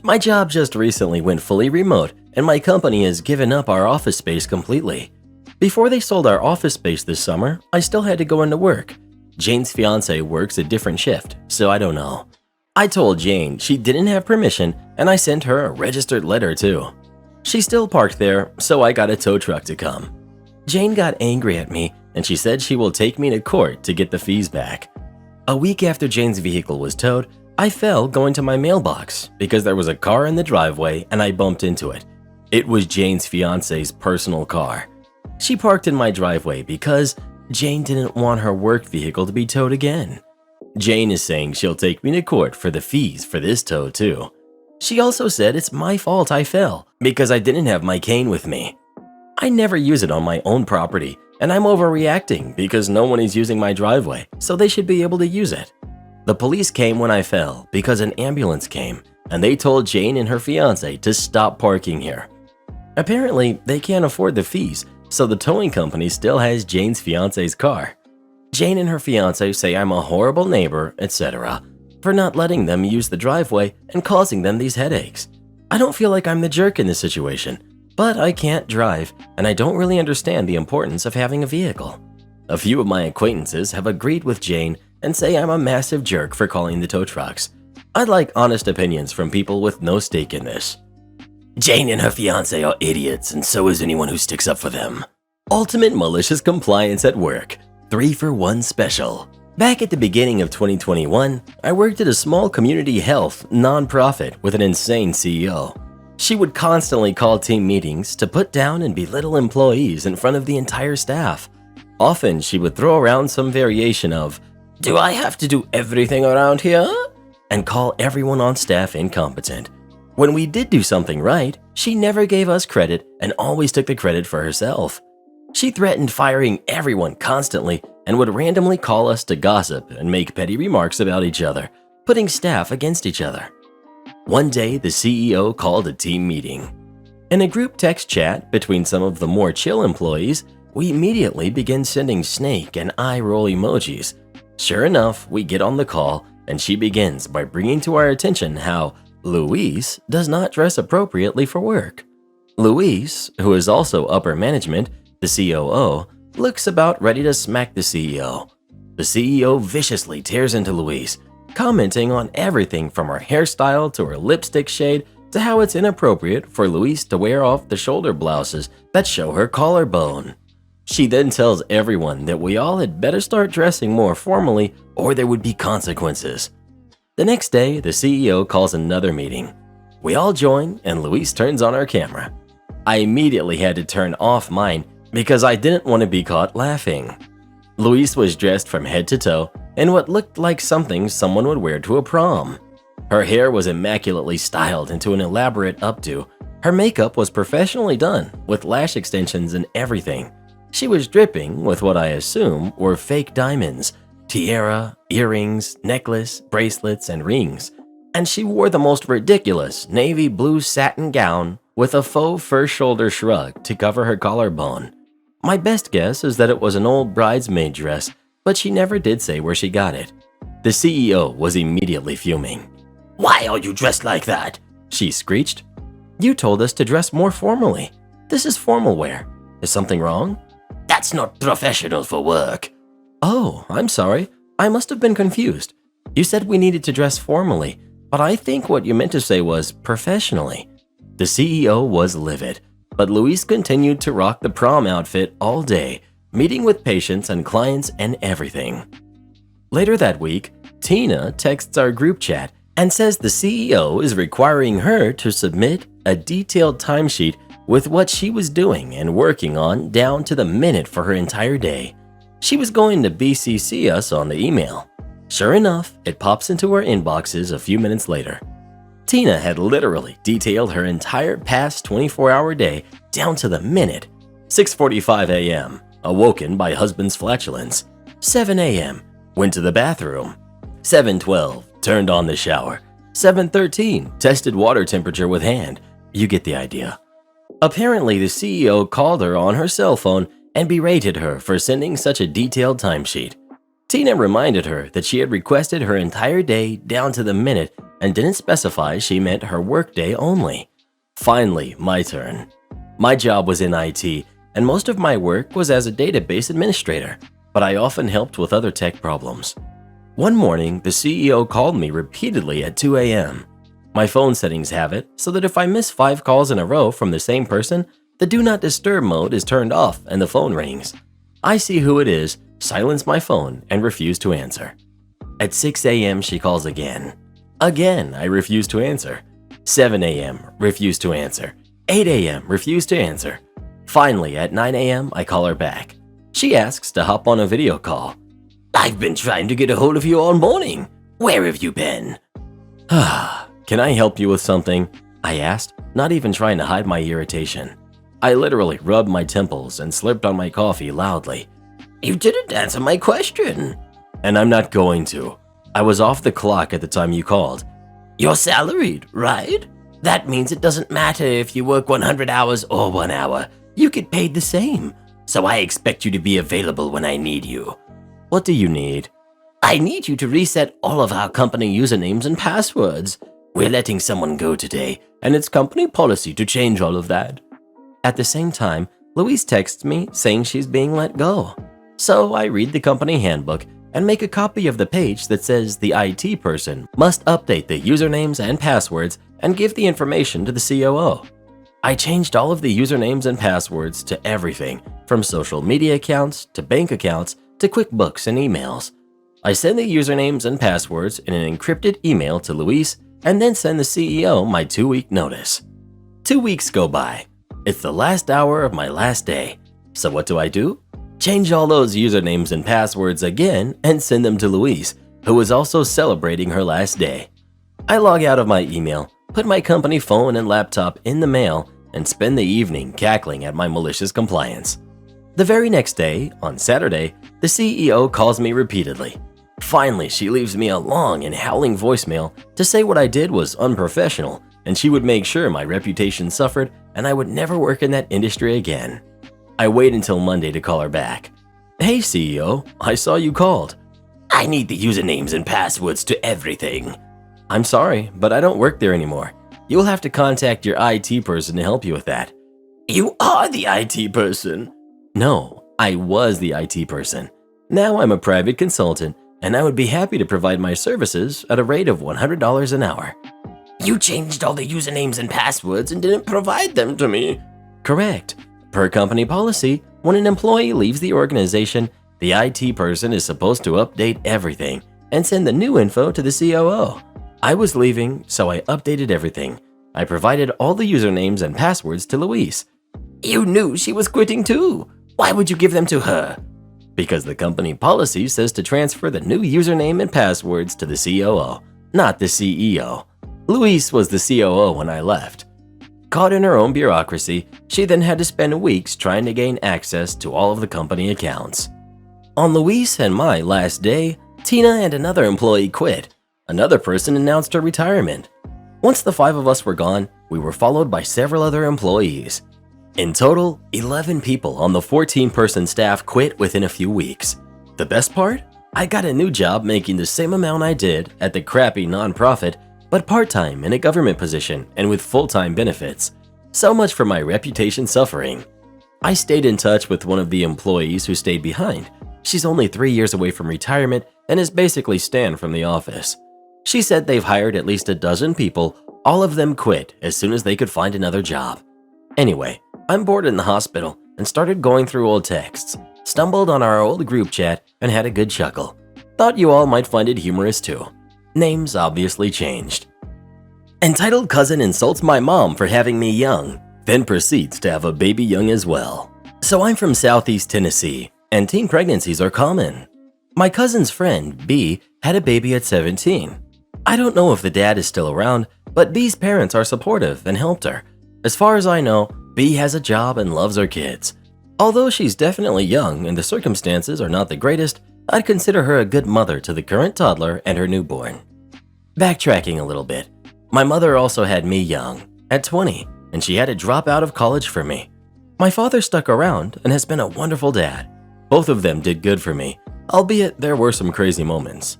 B: My job just recently went fully remote and my company has given up our office space completely. Before they sold our office space this summer, I still had to go into work. Jane's fiance works a different shift, so I don't know. I told Jane she didn't have permission and I sent her a registered letter too. She still parked there, so I got a tow truck to come. Jane got angry at me and she said she will take me to court to get the fees back. A week after Jane's vehicle was towed, I fell going to my mailbox because there was a car in the driveway and I bumped into it. It was Jane's fiance's personal car. She parked in my driveway because Jane didn't want her work vehicle to be towed again. Jane is saying she'll take me to court for the fees for this tow too. She also said it's my fault I fell because I didn't have my cane with me. I never use it on my own property, and I'm overreacting because no one is using my driveway, so they should be able to use it. The police came when I fell because an ambulance came, and they told Jane and her fiance to stop parking here. Apparently, they can't afford the fees, so the towing company still has Jane's fiance's car. Jane and her fiance say I'm a horrible neighbor, etc., for not letting them use the driveway and causing them these headaches. I don't feel like I'm the jerk in this situation, but I can't drive, and I don't really understand the importance of having a vehicle. A few of my acquaintances have agreed with Jane and say I'm a massive jerk for calling the tow trucks. I'd like honest opinions from people with no stake in this. Jane and her fiance are idiots, and so is anyone who sticks up for them. Ultimate malicious compliance at work. 3-for-1 special. Back at the beginning of 2021, I worked at a small community health nonprofit with an insane CEO. She would constantly call team meetings to put down and belittle employees in front of the entire staff. Often she would throw around some variation of, "Do I have to do everything around here?" and call everyone on staff incompetent. When we did do something right, she never gave us credit and always took the credit for herself. She threatened firing everyone constantly and would randomly call us to gossip and make petty remarks about each other, putting staff against each other. One day, the CEO called a team meeting. In a group text chat between some of the more chill employees, we immediately begin sending snake and eye roll emojis. Sure enough, we get on the call and she begins by bringing to our attention how Luis does not dress appropriately for work. Luis, who is also upper management, the COO, looks about ready to smack the CEO. The CEO viciously tears into Luis, commenting on everything from her hairstyle to her lipstick shade to how it's inappropriate for Luis to wear off the shoulder blouses that show her collarbone. She then tells everyone that we all had better start dressing more formally or there would be consequences. The next day, the CEO calls another meeting. We all join and Luis turns on her camera. I immediately had to turn off mine because I didn't want to be caught laughing. Luis was dressed from head to toe in what looked like something someone would wear to a prom. Her hair was immaculately styled into an elaborate updo. Her makeup was professionally done with lash extensions and everything. She was dripping with what I assume were fake diamonds, tiara, earrings, necklace, bracelets, and rings. And she wore the most ridiculous navy blue satin gown with a faux fur shoulder shrug to cover her collarbone. My best guess is that it was an old bridesmaid dress, but she never did say where she got it. The CEO was immediately fuming. "Why are you dressed like that?" she screeched. "You told us to dress more formally. This is formal wear. Is something wrong?" "That's not professional for work." "Oh, I'm sorry. I must have been confused. You said we needed to dress formally, but I think what you meant to say was professionally." The CEO was livid, but Luis continued to rock the prom outfit all day, meeting with patients and clients and everything. Later that week, Tina texts our group chat and says the CEO is requiring her to submit a detailed timesheet with what she was doing and working on down to the minute for her entire day. She was going to BCC us on the email. Sure enough, it pops into our inboxes a few minutes later. Tina had literally detailed her entire past 24-hour day down to the minute. 6:45 a.m., awoken by husband's flatulence. 7 a.m., went to the bathroom. 7:12, turned on the shower. 7:13, tested water temperature with hand. You get the idea. Apparently, the CEO called her on her cell phone and berated her for sending such a detailed timesheet. Tina reminded her that she had requested her entire day down to the minute and didn't specify she meant her workday only. Finally, my turn. My job was in IT, and most of my work was as a database administrator, but I often helped with other tech problems. One morning, the CEO called me repeatedly at 2 a.m. My phone settings have it so that if I miss 5 calls in a row from the same person, the Do Not Disturb mode is turned off and the phone rings. I see who it is, silence my phone, and refuse to answer. At 6 a.m., she calls again. Again, I refuse to answer. 7 a.m., refuse to answer. 8 a.m., refuse to answer. Finally, at 9 a.m., I call her back. She asks to hop on a video call. I've been trying to get a hold of you all morning. Where have you been? Can I help you with something? I asked, not even trying to hide my irritation. I literally rubbed my temples and slurped on my coffee loudly. You didn't answer my question. And I'm not going to. I was off the clock at the time you called. You're salaried, right? That means it doesn't matter if you work 100 hours or 1 hour. You get paid the same. So I expect you to be available when I need you. What do you need? I need you to reset all of our company usernames and passwords. We're letting someone go today, and it's company policy to change all of that. At the same time, Louise texts me saying she's being let go. So I read the company handbook and make a copy of the page that says the IT person must update the usernames and passwords and give the information to the COO. I changed all of the usernames and passwords to everything, from social media accounts to bank accounts to QuickBooks and emails. I send the usernames and passwords in an encrypted email to Luis and then send the CEO my 2-week notice. 2 weeks go by. It's the last hour of my last day. So what do? Change all those usernames and passwords again and send them to Louise, who is also celebrating her last day. I log out of my email, put my company phone and laptop in the mail, and spend the evening cackling at my malicious compliance. The very next day, on Saturday, the CEO calls me repeatedly. Finally, she leaves me a long and howling voicemail to say what I did was unprofessional and she would make sure my reputation suffered and I would never work in that industry again. I wait until Monday to call her back. Hey CEO, I saw you called. I need the usernames and passwords to everything. I'm sorry, but I don't work there anymore. You'll have to contact your IT person to help you with that. You are the IT person. No, I was the IT person. Now I'm a private consultant, and I would be happy to provide my services at a rate of $100 an hour. You changed all the usernames and passwords and didn't provide them to me. Correct. Per company policy, when an employee leaves the organization, the IT person is supposed to update everything and send the new info to the COO. I was leaving, so I updated everything. I provided all the usernames and passwords to Louise. You knew she was quitting too. Why would you give them to her? Because the company policy says to transfer the new username and passwords to the COO, not the CEO. Louise was the COO when I left. Caught in her own bureaucracy, she then had to spend weeks trying to gain access to all of the company accounts. On Louise and my last day, Tina and another employee quit. Another person announced her retirement. Once the 5 of us were gone, we were followed by several other employees. In total, 11 people on the 14-person staff quit within a few weeks. The best part? I got a new job making the same amount I did at the crappy nonprofit, but part-time in a government position and with full-time benefits. So much for my reputation suffering. I stayed in touch with one of the employees who stayed behind. She's only 3 years away from retirement and is basically Stan from the office. She said they've hired at least a dozen people, all of them quit as soon as they could find another job. Anyway, I'm bored in the hospital and started going through old texts, stumbled on our old group chat and had a good chuckle. Thought you all might find it humorous too. Names obviously changed. Entitled cousin insults my mom for having me young, then proceeds to have a baby young as well. So I'm from Southeast Tennessee, and teen pregnancies are common. My cousin's friend, B, had a baby at 17. I don't know if the dad is still around, but B's parents are supportive and helped her. As far as I know, B has a job and loves her kids. Although she's definitely young and the circumstances are not the greatest, I'd consider her a good mother to the current toddler and her newborn. Backtracking a little bit, my mother also had me young, at 20, and she had to drop out of college for me. My father stuck around and has been a wonderful dad. Both of them did good for me, albeit there were some crazy moments.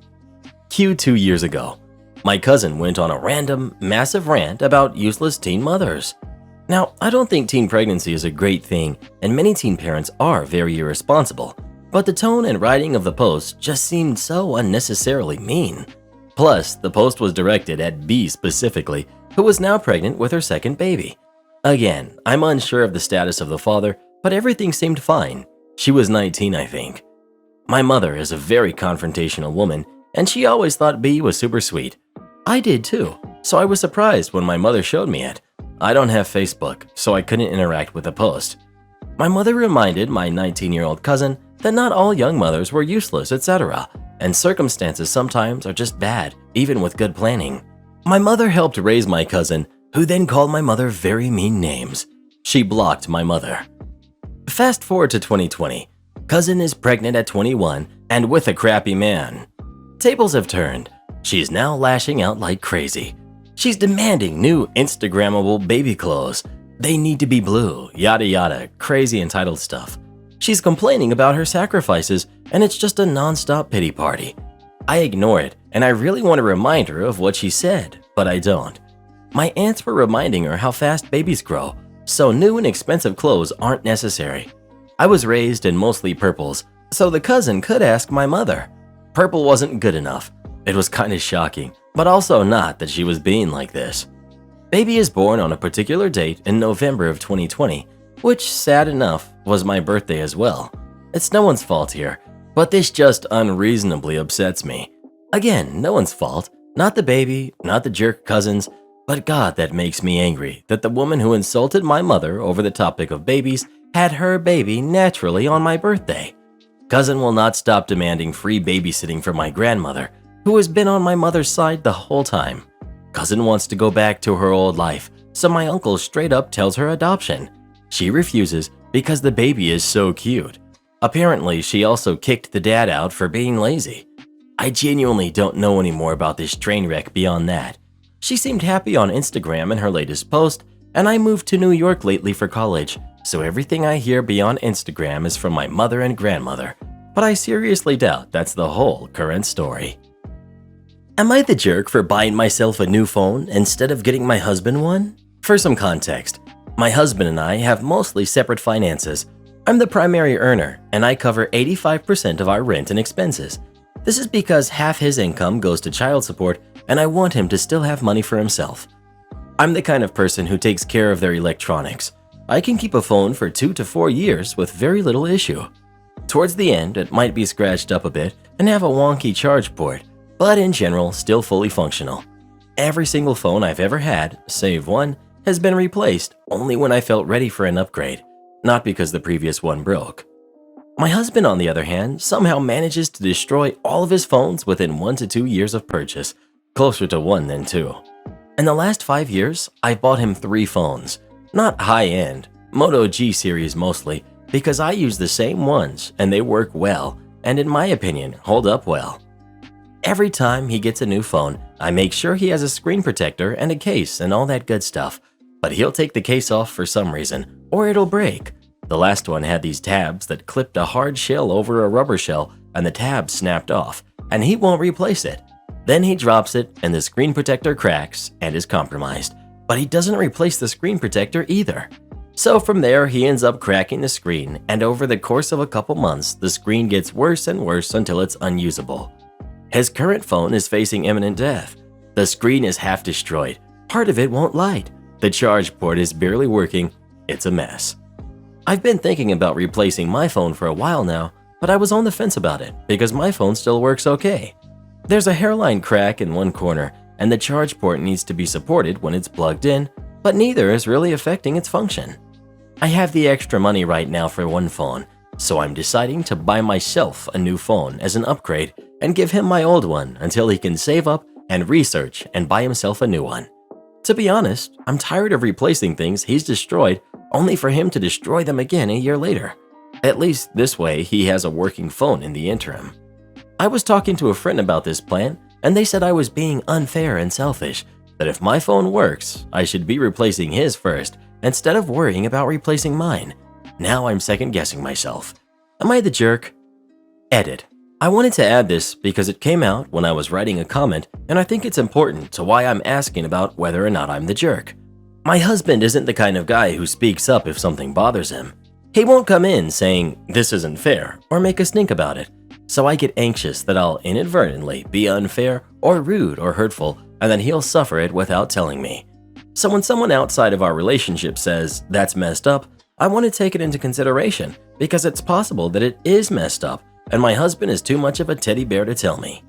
B: Cue 2 years ago. My cousin went on a random, massive rant about useless teen mothers. Now, I don't think teen pregnancy is a great thing, and many teen parents are very irresponsible, but the tone and writing of the post just seemed so unnecessarily mean. Plus, the post was directed at B specifically, who was now pregnant with her second baby. Again, I'm unsure of the status of the father, but everything seemed fine. She was 19, I think. My mother is a very confrontational woman, and she always thought B was super sweet. I did too, so I was surprised when my mother showed me it. I don't have Facebook, so I couldn't interact with the post. My mother reminded my 19-year-old cousin that not all young mothers were useless, etc., and circumstances sometimes are just bad, even with good planning. My mother helped raise my cousin, who then called my mother very mean names. She blocked my mother. Fast forward to 2020. Cousin is pregnant at 21 and with a crappy man. Tables have turned. She's now lashing out like crazy. She's demanding new Instagrammable baby clothes. They need to be blue, yada yada, crazy entitled stuff. She's complaining about her sacrifices, and it's just a non-stop pity party. I ignore it, and I really want to remind her of what she said, but I don't. My aunts were reminding her how fast babies grow, so new and expensive clothes aren't necessary. I was raised in mostly purples, so the cousin could ask my mother. Purple wasn't good enough. It was kind of shocking, but also not that she was being like this. Baby is born on a particular date in November of 2020, which, sad enough, was my birthday as well. It's no one's fault here, but this just unreasonably upsets me. Again, no one's fault, not the baby, not the jerk cousins, but God, that makes me angry that the woman who insulted my mother over the topic of babies had her baby naturally on my birthday. Cousin will not stop demanding free babysitting for my grandmother, who has been on my mother's side the whole time. Cousin wants to go back to her old life, so my uncle straight up tells her adoption. She refuses because the baby is so cute. Apparently, she also kicked the dad out for being lazy. I genuinely don't know any more about this train wreck beyond that. She seemed happy on Instagram in her latest post, and I moved to New York lately for college, so everything I hear beyond Instagram is from my mother and grandmother, but I seriously doubt that's the whole current story. Am I the jerk for buying myself a new phone instead of getting my husband one? For some context, my husband and I have mostly separate finances. I'm the primary earner, and I cover 85% of our rent and expenses. This is because half his income goes to child support, and I want him to still have money for himself. I'm the kind of person who takes care of their electronics. I can keep a phone for 2 to 4 years with very little issue. Towards the end, it might be scratched up a bit and have a wonky charge port, but in general, still fully functional. Every single phone I've ever had, save one, has been replaced only when I felt ready for an upgrade, not because the previous one broke. My husband, on the other hand, somehow manages to destroy all of his phones within 1 to 2 years of purchase, closer to 1 than 2. In the last 5 years, I bought him 3 phones, not high-end, Moto G series mostly, because I use the same ones and they work well and, in my opinion, hold up well. Every time he gets a new phone, I make sure he has a screen protector and a case and all that good stuff, but he'll take the case off for some reason, or it'll break. The last one had these tabs that clipped a hard shell over a rubber shell and the tab snapped off, and he won't replace it. Then he drops it and the screen protector cracks and is compromised, but he doesn't replace the screen protector either. So from there, he ends up cracking the screen, and over the course of a couple months, the screen gets worse and worse until it's unusable. His current phone is facing imminent death. The screen is half destroyed, part of it won't light, the charge port is barely working, it's a mess. I've been thinking about replacing my phone for a while now, but I was on the fence about it because my phone still works okay. There's a hairline crack in one corner, and the charge port needs to be supported when it's plugged in, but neither is really affecting its function. I have the extra money right now for one phone, so I'm deciding to buy myself a new phone as an upgrade and give him my old one until he can save up and research and buy himself a new one. To be honest, I'm tired of replacing things he's destroyed only for him to destroy them again a year later. At least this way he has a working phone in the interim. I was talking to a friend about this plan, and they said I was being unfair and selfish, that if my phone works, I should be replacing his first instead of worrying about replacing mine. Now I'm second guessing myself. Am I the jerk? Edit. I wanted to add this because it came out when I was writing a comment, and I think it's important to why I'm asking about whether or not I'm the jerk. My husband isn't the kind of guy who speaks up if something bothers him. He won't come in saying, "This isn't fair," or make a stink about it. So I get anxious that I'll inadvertently be unfair or rude or hurtful, and then he'll suffer it without telling me. So when someone outside of our relationship says, "That's messed up," I want to take it into consideration because it's possible that it is messed up, and my husband is too much of a teddy bear to tell me.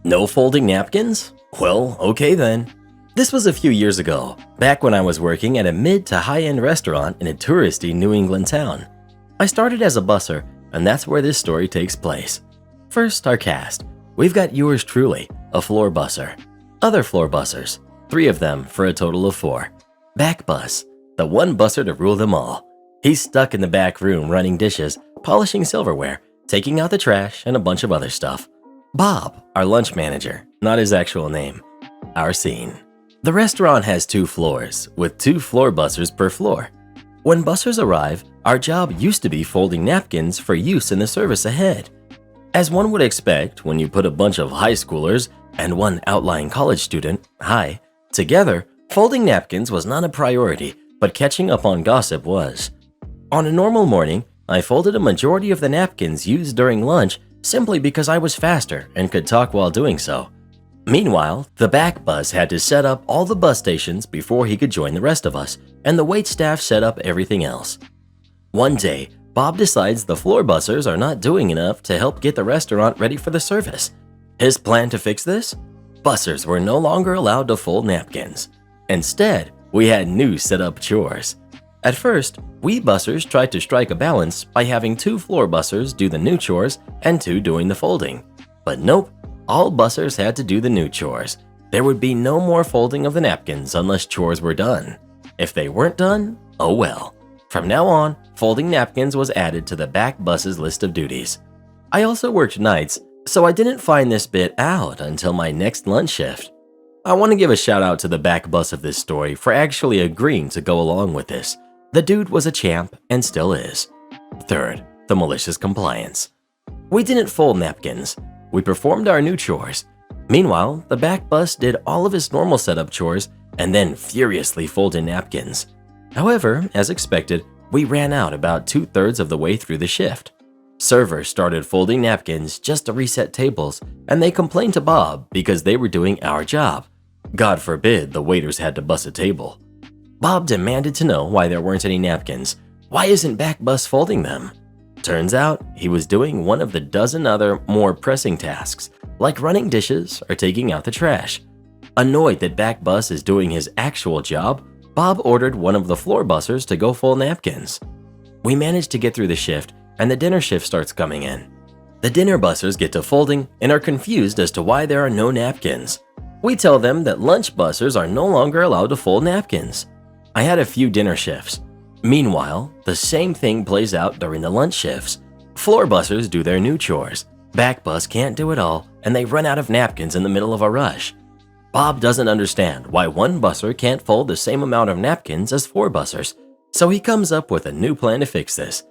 B: No folding napkins? Well, okay then. This was a few years ago, back when I was working at a mid to high-end restaurant in a touristy New England town. I started as a busser, and that's where this story takes place. First, our cast. We've got yours truly, a floor busser. Other floor bussers, 3 of them for a total of 4. Back bus, the one busser to rule them all. He's stuck in the back room running dishes, polishing silverware, taking out the trash, and a bunch of other stuff. Bob, our lunch manager, not his actual name. Our scene. The restaurant has 2 floors, with 2 floor bussers per floor. When bussers arrive, our job used to be folding napkins for use in the service ahead. As one would expect when you put a bunch of high schoolers and one outlying college student, together, folding napkins was not a priority, but catching up on gossip was. On a normal morning, I folded a majority of the napkins used during lunch simply because I was faster and could talk while doing so. Meanwhile, the back bus had to set up all the bus stations before he could join the rest of us, and the wait staff set up everything else. One day, Bob decides the floor bussers are not doing enough to help get the restaurant ready for the service. His plan to fix this? Bussers were no longer allowed to fold napkins. Instead, we had new set-up chores. At first, we bussers tried to strike a balance by having 2 floor bussers do the new chores and 2 doing the folding. But nope, all bussers had to do the new chores. There would be no more folding of the napkins unless chores were done. If they weren't done, oh well. From now on, folding napkins was added to the back bus's list of duties. I also worked nights, so I didn't find this bit out until my next lunch shift. I want to give a shout out to the back bus of this story for actually agreeing to go along with this. The dude was a champ and still is. Third, the malicious compliance. We didn't fold napkins. We performed our new chores. Meanwhile, the back bus did all of his normal setup chores and then furiously folded napkins. However, as expected, we ran out about 2/3 of the way through the shift. Servers started folding napkins just to reset tables, and they complained to Bob because they were doing our job. God forbid the waiters had to bus a table. Bob demanded to know why there weren't any napkins. Why isn't back bus folding them? Turns out he was doing one of the dozen other more pressing tasks, like running dishes or taking out the trash. Annoyed that back bus is doing his actual job, Bob ordered one of the floor bussers to go fold napkins. We managed to get through the shift, and the dinner shift starts coming in. The dinner bussers get to folding and are confused as to why there are no napkins. We tell them that lunch bussers are no longer allowed to fold napkins. I had a few dinner shifts. Meanwhile, the same thing plays out during the lunch shifts. Floor bussers do their new chores. Back bus can't do it all, and they run out of napkins in the middle of a rush. Bob doesn't understand why one busser can't fold the same amount of napkins as 4 bussers, so he comes up with a new plan to fix this.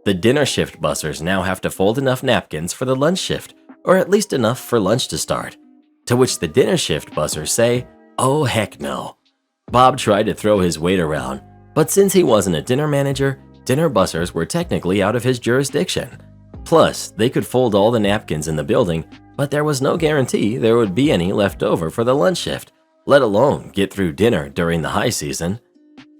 B: The dinner shift bussers now have to fold enough napkins for the lunch shift, or at least enough for lunch to start. To which the dinner shift bussers say, "Oh heck no." Bob tried to throw his weight around, but since he wasn't a dinner manager, dinner bussers were technically out of his jurisdiction. Plus, they could fold all the napkins in the building, but there was no guarantee there would be any left over for the lunch shift, let alone get through dinner during the high season.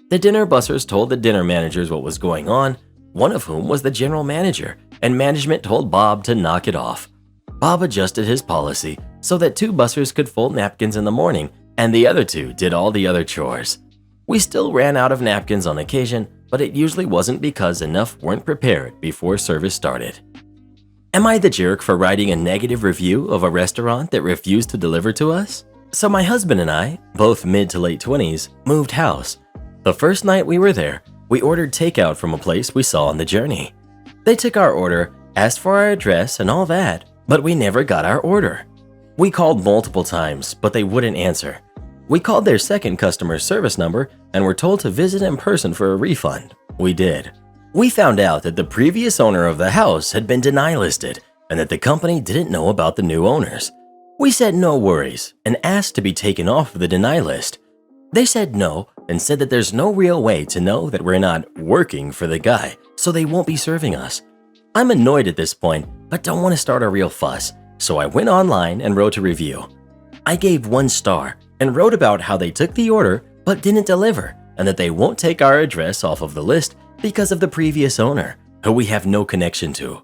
B: The dinner bussers told the dinner managers what was going on, one of whom was the general manager, and management told Bob to knock it off. Bob adjusted his policy so that 2 bussers could fold napkins in the morning and the other 2 did all the other chores. We still ran out of napkins on occasion, but it usually wasn't because enough weren't prepared before service started. Am I the jerk for writing a negative review of a restaurant that refused to deliver to us? So my husband and I, both mid to late 20s, moved house. The first night we were there, we ordered takeout from a place we saw on the journey. They took our order, asked for our address and all that, but we never got our order. We called multiple times, but they wouldn't answer. We called their second customer service number and were told to visit in person for a refund. We did. We found out that the previous owner of the house had been deny listed and that the company didn't know about the new owners. We said no worries and asked to be taken off the deny list. They said no and said that there's no real way to know that we're not working for the guy, so they won't be serving us. I'm annoyed at this point, but don't want to start a real fuss, so I went online and wrote a review. I gave 1 star and wrote about how they took the order but didn't deliver and that they won't take our address off of the list because of the previous owner, who we have no connection to.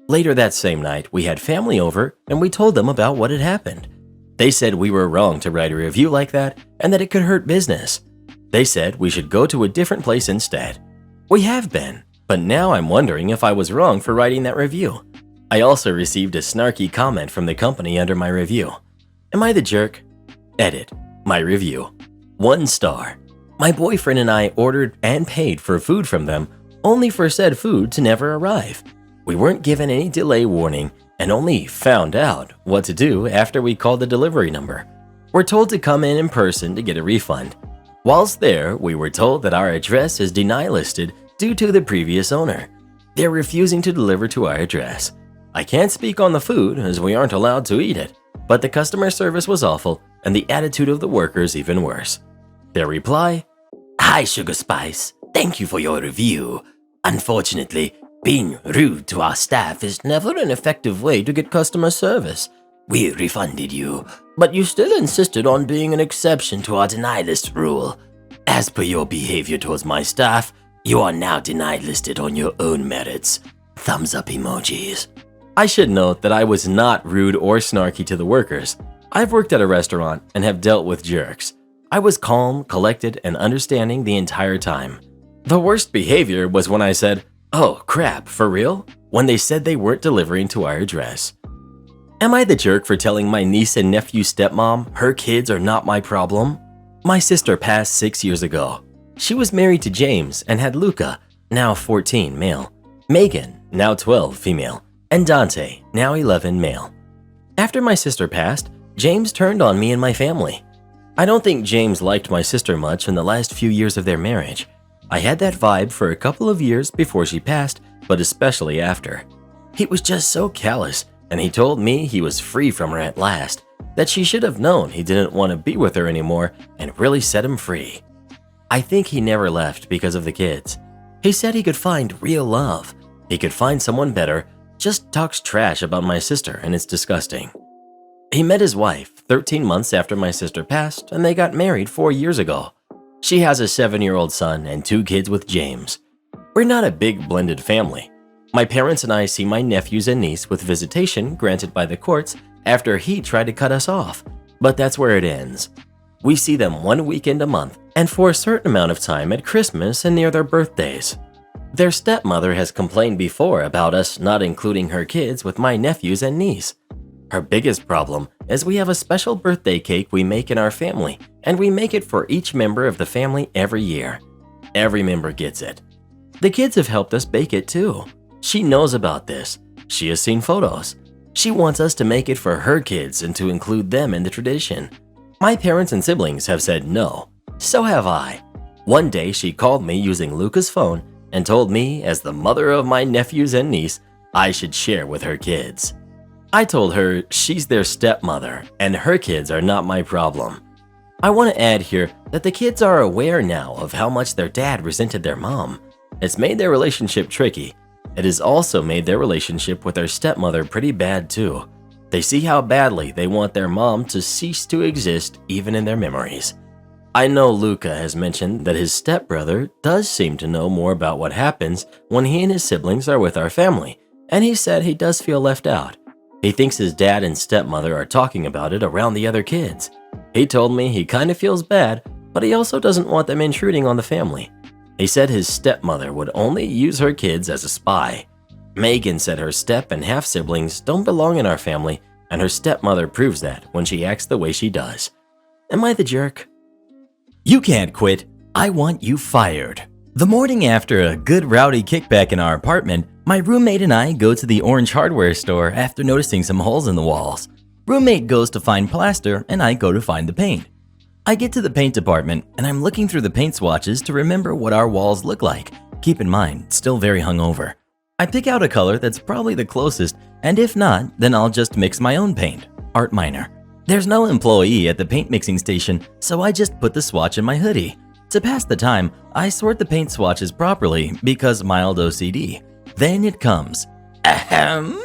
B: Later that same night, we had family over and we told them about what had happened. They said we were wrong to write a review like that and that it could hurt business. They said we should go to a different place instead. We have been. But now I'm wondering if I was wrong for writing that review. I also received a snarky comment from the company under my review. Am I the jerk? Edit. My review. 1 star. My boyfriend and I ordered and paid for food from them, only for said food to never arrive. We weren't given any delay warning and only found out what to do after we called the delivery number. We're told to come in person to get a refund. Whilst there, we were told that our address is deny listed due to the previous owner. They're refusing to deliver to our address. I can't speak on the food as we aren't allowed to eat it, but the customer service was awful and the attitude of the workers even worse. Their reply, "Hi Sugar Spice, thank you for your review. Unfortunately, being rude to our staff is never an effective way to get customer service. We refunded you, but you still insisted on being an exception to our deny list rule. As per your behavior towards my staff, you are now denied listed on your own merits. Thumbs up emojis." I should note that I was not rude or snarky to the workers. I've worked at a restaurant and have dealt with jerks. I was calm, collected, and understanding the entire time. The worst behavior was when I said, "Oh crap, for real?" when they said they weren't delivering to our address. Am I the jerk for telling my niece and nephew stepmom her kids are not my problem? My sister passed 6 years ago. She was married to James and had Luca, now 14, male, Megan, now 12, female, and Dante, now 11, male. After my sister passed, James turned on me and my family. I don't think James liked my sister much in the last few years of their marriage. I had that vibe for a couple of years before she passed, but especially after. He was just so callous, and he told me he was free from her at last, that she should have known he didn't want to be with her anymore and really set him free. I think he never left because of the kids. He said he could find real love. He could find someone better, just talks trash about my sister and it's disgusting. He met his wife 13 months after my sister passed and they got married 4 years ago. She has a 7-year-old son and 2 kids with James. We're not a big blended family. My parents and I see my nephews and niece with visitation granted by the courts after he tried to cut us off, but that's where it ends. We see them 1 weekend a month and for a certain amount of time at Christmas and near their birthdays. Their stepmother has complained before about us not including her kids with my nephews and niece. Her biggest problem is we have a special birthday cake we make in our family, and we make it for each member of the family every year. Every member gets it. The kids have helped us bake it too. She knows about this. She has seen photos. She wants us to make it for her kids and to include them in the tradition. My parents and siblings have said no. So have I. One day she called me using Luca's phone and told me, as the mother of my nephews and niece, I should share with her kids. I told her she's their stepmother and her kids are not my problem. I want to add here that the kids are aware now of how much their dad resented their mom. It's made their relationship tricky. It has also made their relationship with their stepmother pretty bad too. They see how badly they want their mom to cease to exist even in their memories. I know Luca has mentioned that his stepbrother does seem to know more about what happens when he and his siblings are with our family, and he said he does feel left out. He thinks his dad and stepmother are talking about it around the other kids. He told me he kind of feels bad, but he also doesn't want them intruding on the family. He said his stepmother would only use her kids as a spy. Megan said her step and half-siblings don't belong in our family, and her stepmother proves that when she acts the way she does. Am I the jerk?
A: You can't quit. I want you fired. The morning after a good rowdy kickback in our apartment, my roommate and I go to the orange hardware store after noticing some holes in the walls. Roommate goes to find plaster and I go to find the paint. I get to the paint department and I'm looking through the paint swatches to remember what our walls look like. Keep in mind, still very hungover. I pick out a color that's probably the closest, and if not, then I'll just mix my own paint. Art minor. There's no employee at the paint mixing station, so I just put the swatch in my hoodie. To pass the time, I sort the paint swatches properly because mild OCD. Then it comes. Ahem.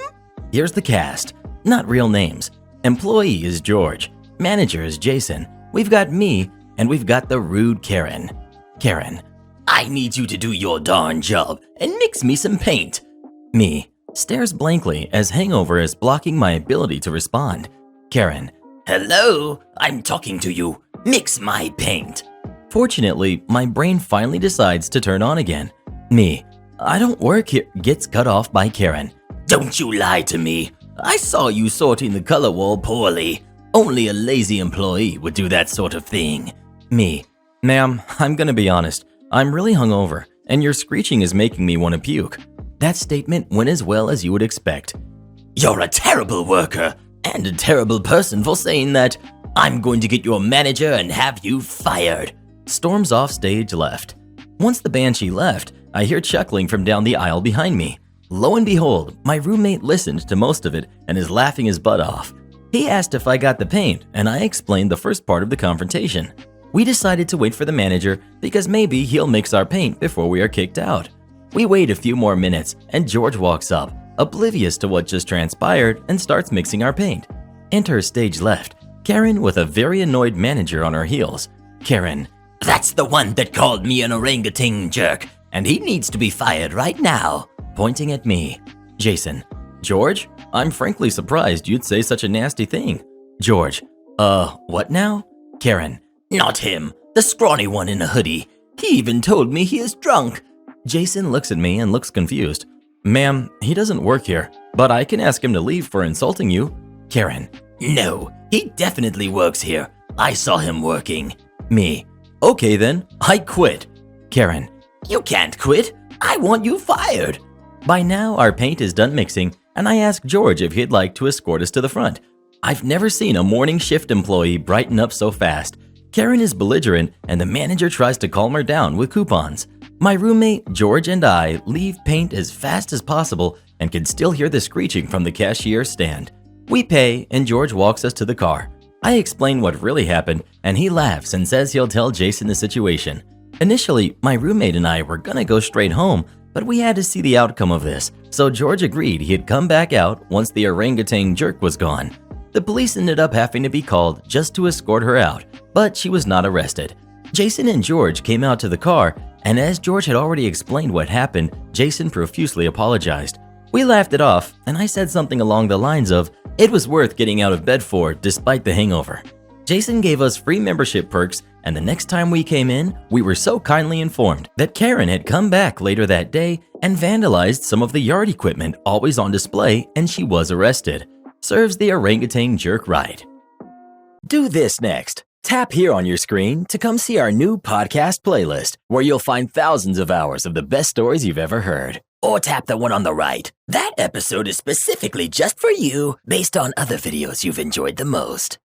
A: Here's the cast. Not real names. Employee is George. Manager is Jason. We've got me, and we've got the rude Karen. Karen. I need you to do your darn job and mix me some paint. Me. Stares blankly as hangover is blocking my ability to respond. Karen. Hello, I'm talking to you. Mix my paint. Fortunately, my brain finally decides to turn on again. Me. I don't work here, gets cut off by Karen. Don't you lie to me. I saw you sorting the color wall poorly. Only a lazy employee would do that sort of thing. Me. Ma'am, I'm gonna be honest. I'm really hungover, and your screeching is making me want to puke. That statement went as well as you would expect. You're a terrible worker, and a terrible person for saying that. I'm going to get your manager and have you fired. Storms off stage left. Once the banshee left, I hear chuckling from down the aisle behind me. Lo and behold, my roommate listened to most of it and is laughing his butt off. He asked if I got the paint, and I explained the first part of the confrontation. We decided to wait for the manager because maybe he'll mix our paint before we are kicked out. We wait a few more minutes and George walks up, oblivious to what just transpired, and starts mixing our paint. Enter stage left, Karen with a very annoyed manager on her heels. Karen, that's the one that called me an orangutan jerk, and he needs to be fired right now. Pointing at me. Jason, George, I'm frankly surprised you'd say such a nasty thing. George, what now? Karen, not him, the scrawny one in a hoodie. He even told me he is drunk. Jason looks at me and looks confused. Ma'am, he doesn't work here, but I can ask him to leave for insulting you. Karen, no, he definitely works here. I saw him working. Me, okay then, I quit. Karen, you can't quit. I want you fired. By now, our paint is done mixing, and I ask George if he'd like to escort us to the front. I've never seen a morning shift employee brighten up so fast. Karen is belligerent, and the manager tries to calm her down with coupons. My roommate, George, and I leave paint as fast as possible and can still hear the screeching from the cashier's stand. We pay, and George walks us to the car. I explain what really happened, and he laughs and says he'll tell Jason the situation. Initially, my roommate and I were gonna go straight home, but we had to see the outcome of this, so George agreed he'd come back out once the orangutan jerk was gone. The police ended up having to be called just to escort her out, but she was not arrested. Jason and George came out to the car, and as George had already explained what happened, Jason profusely apologized. We laughed it off, and I said something along the lines of, it was worth getting out of bed for despite the hangover. Jason gave us free membership perks, and the next time we came in, we were so kindly informed that Karen had come back later that day and vandalized some of the yard equipment always on display, and she was arrested. Serves the orangutan jerk right. Do this next. Tap here on your screen to come see our new podcast playlist, where you'll find thousands of hours of the best stories you've ever heard. Or tap the one on the right. That episode is specifically just for you, based on other videos you've enjoyed the most.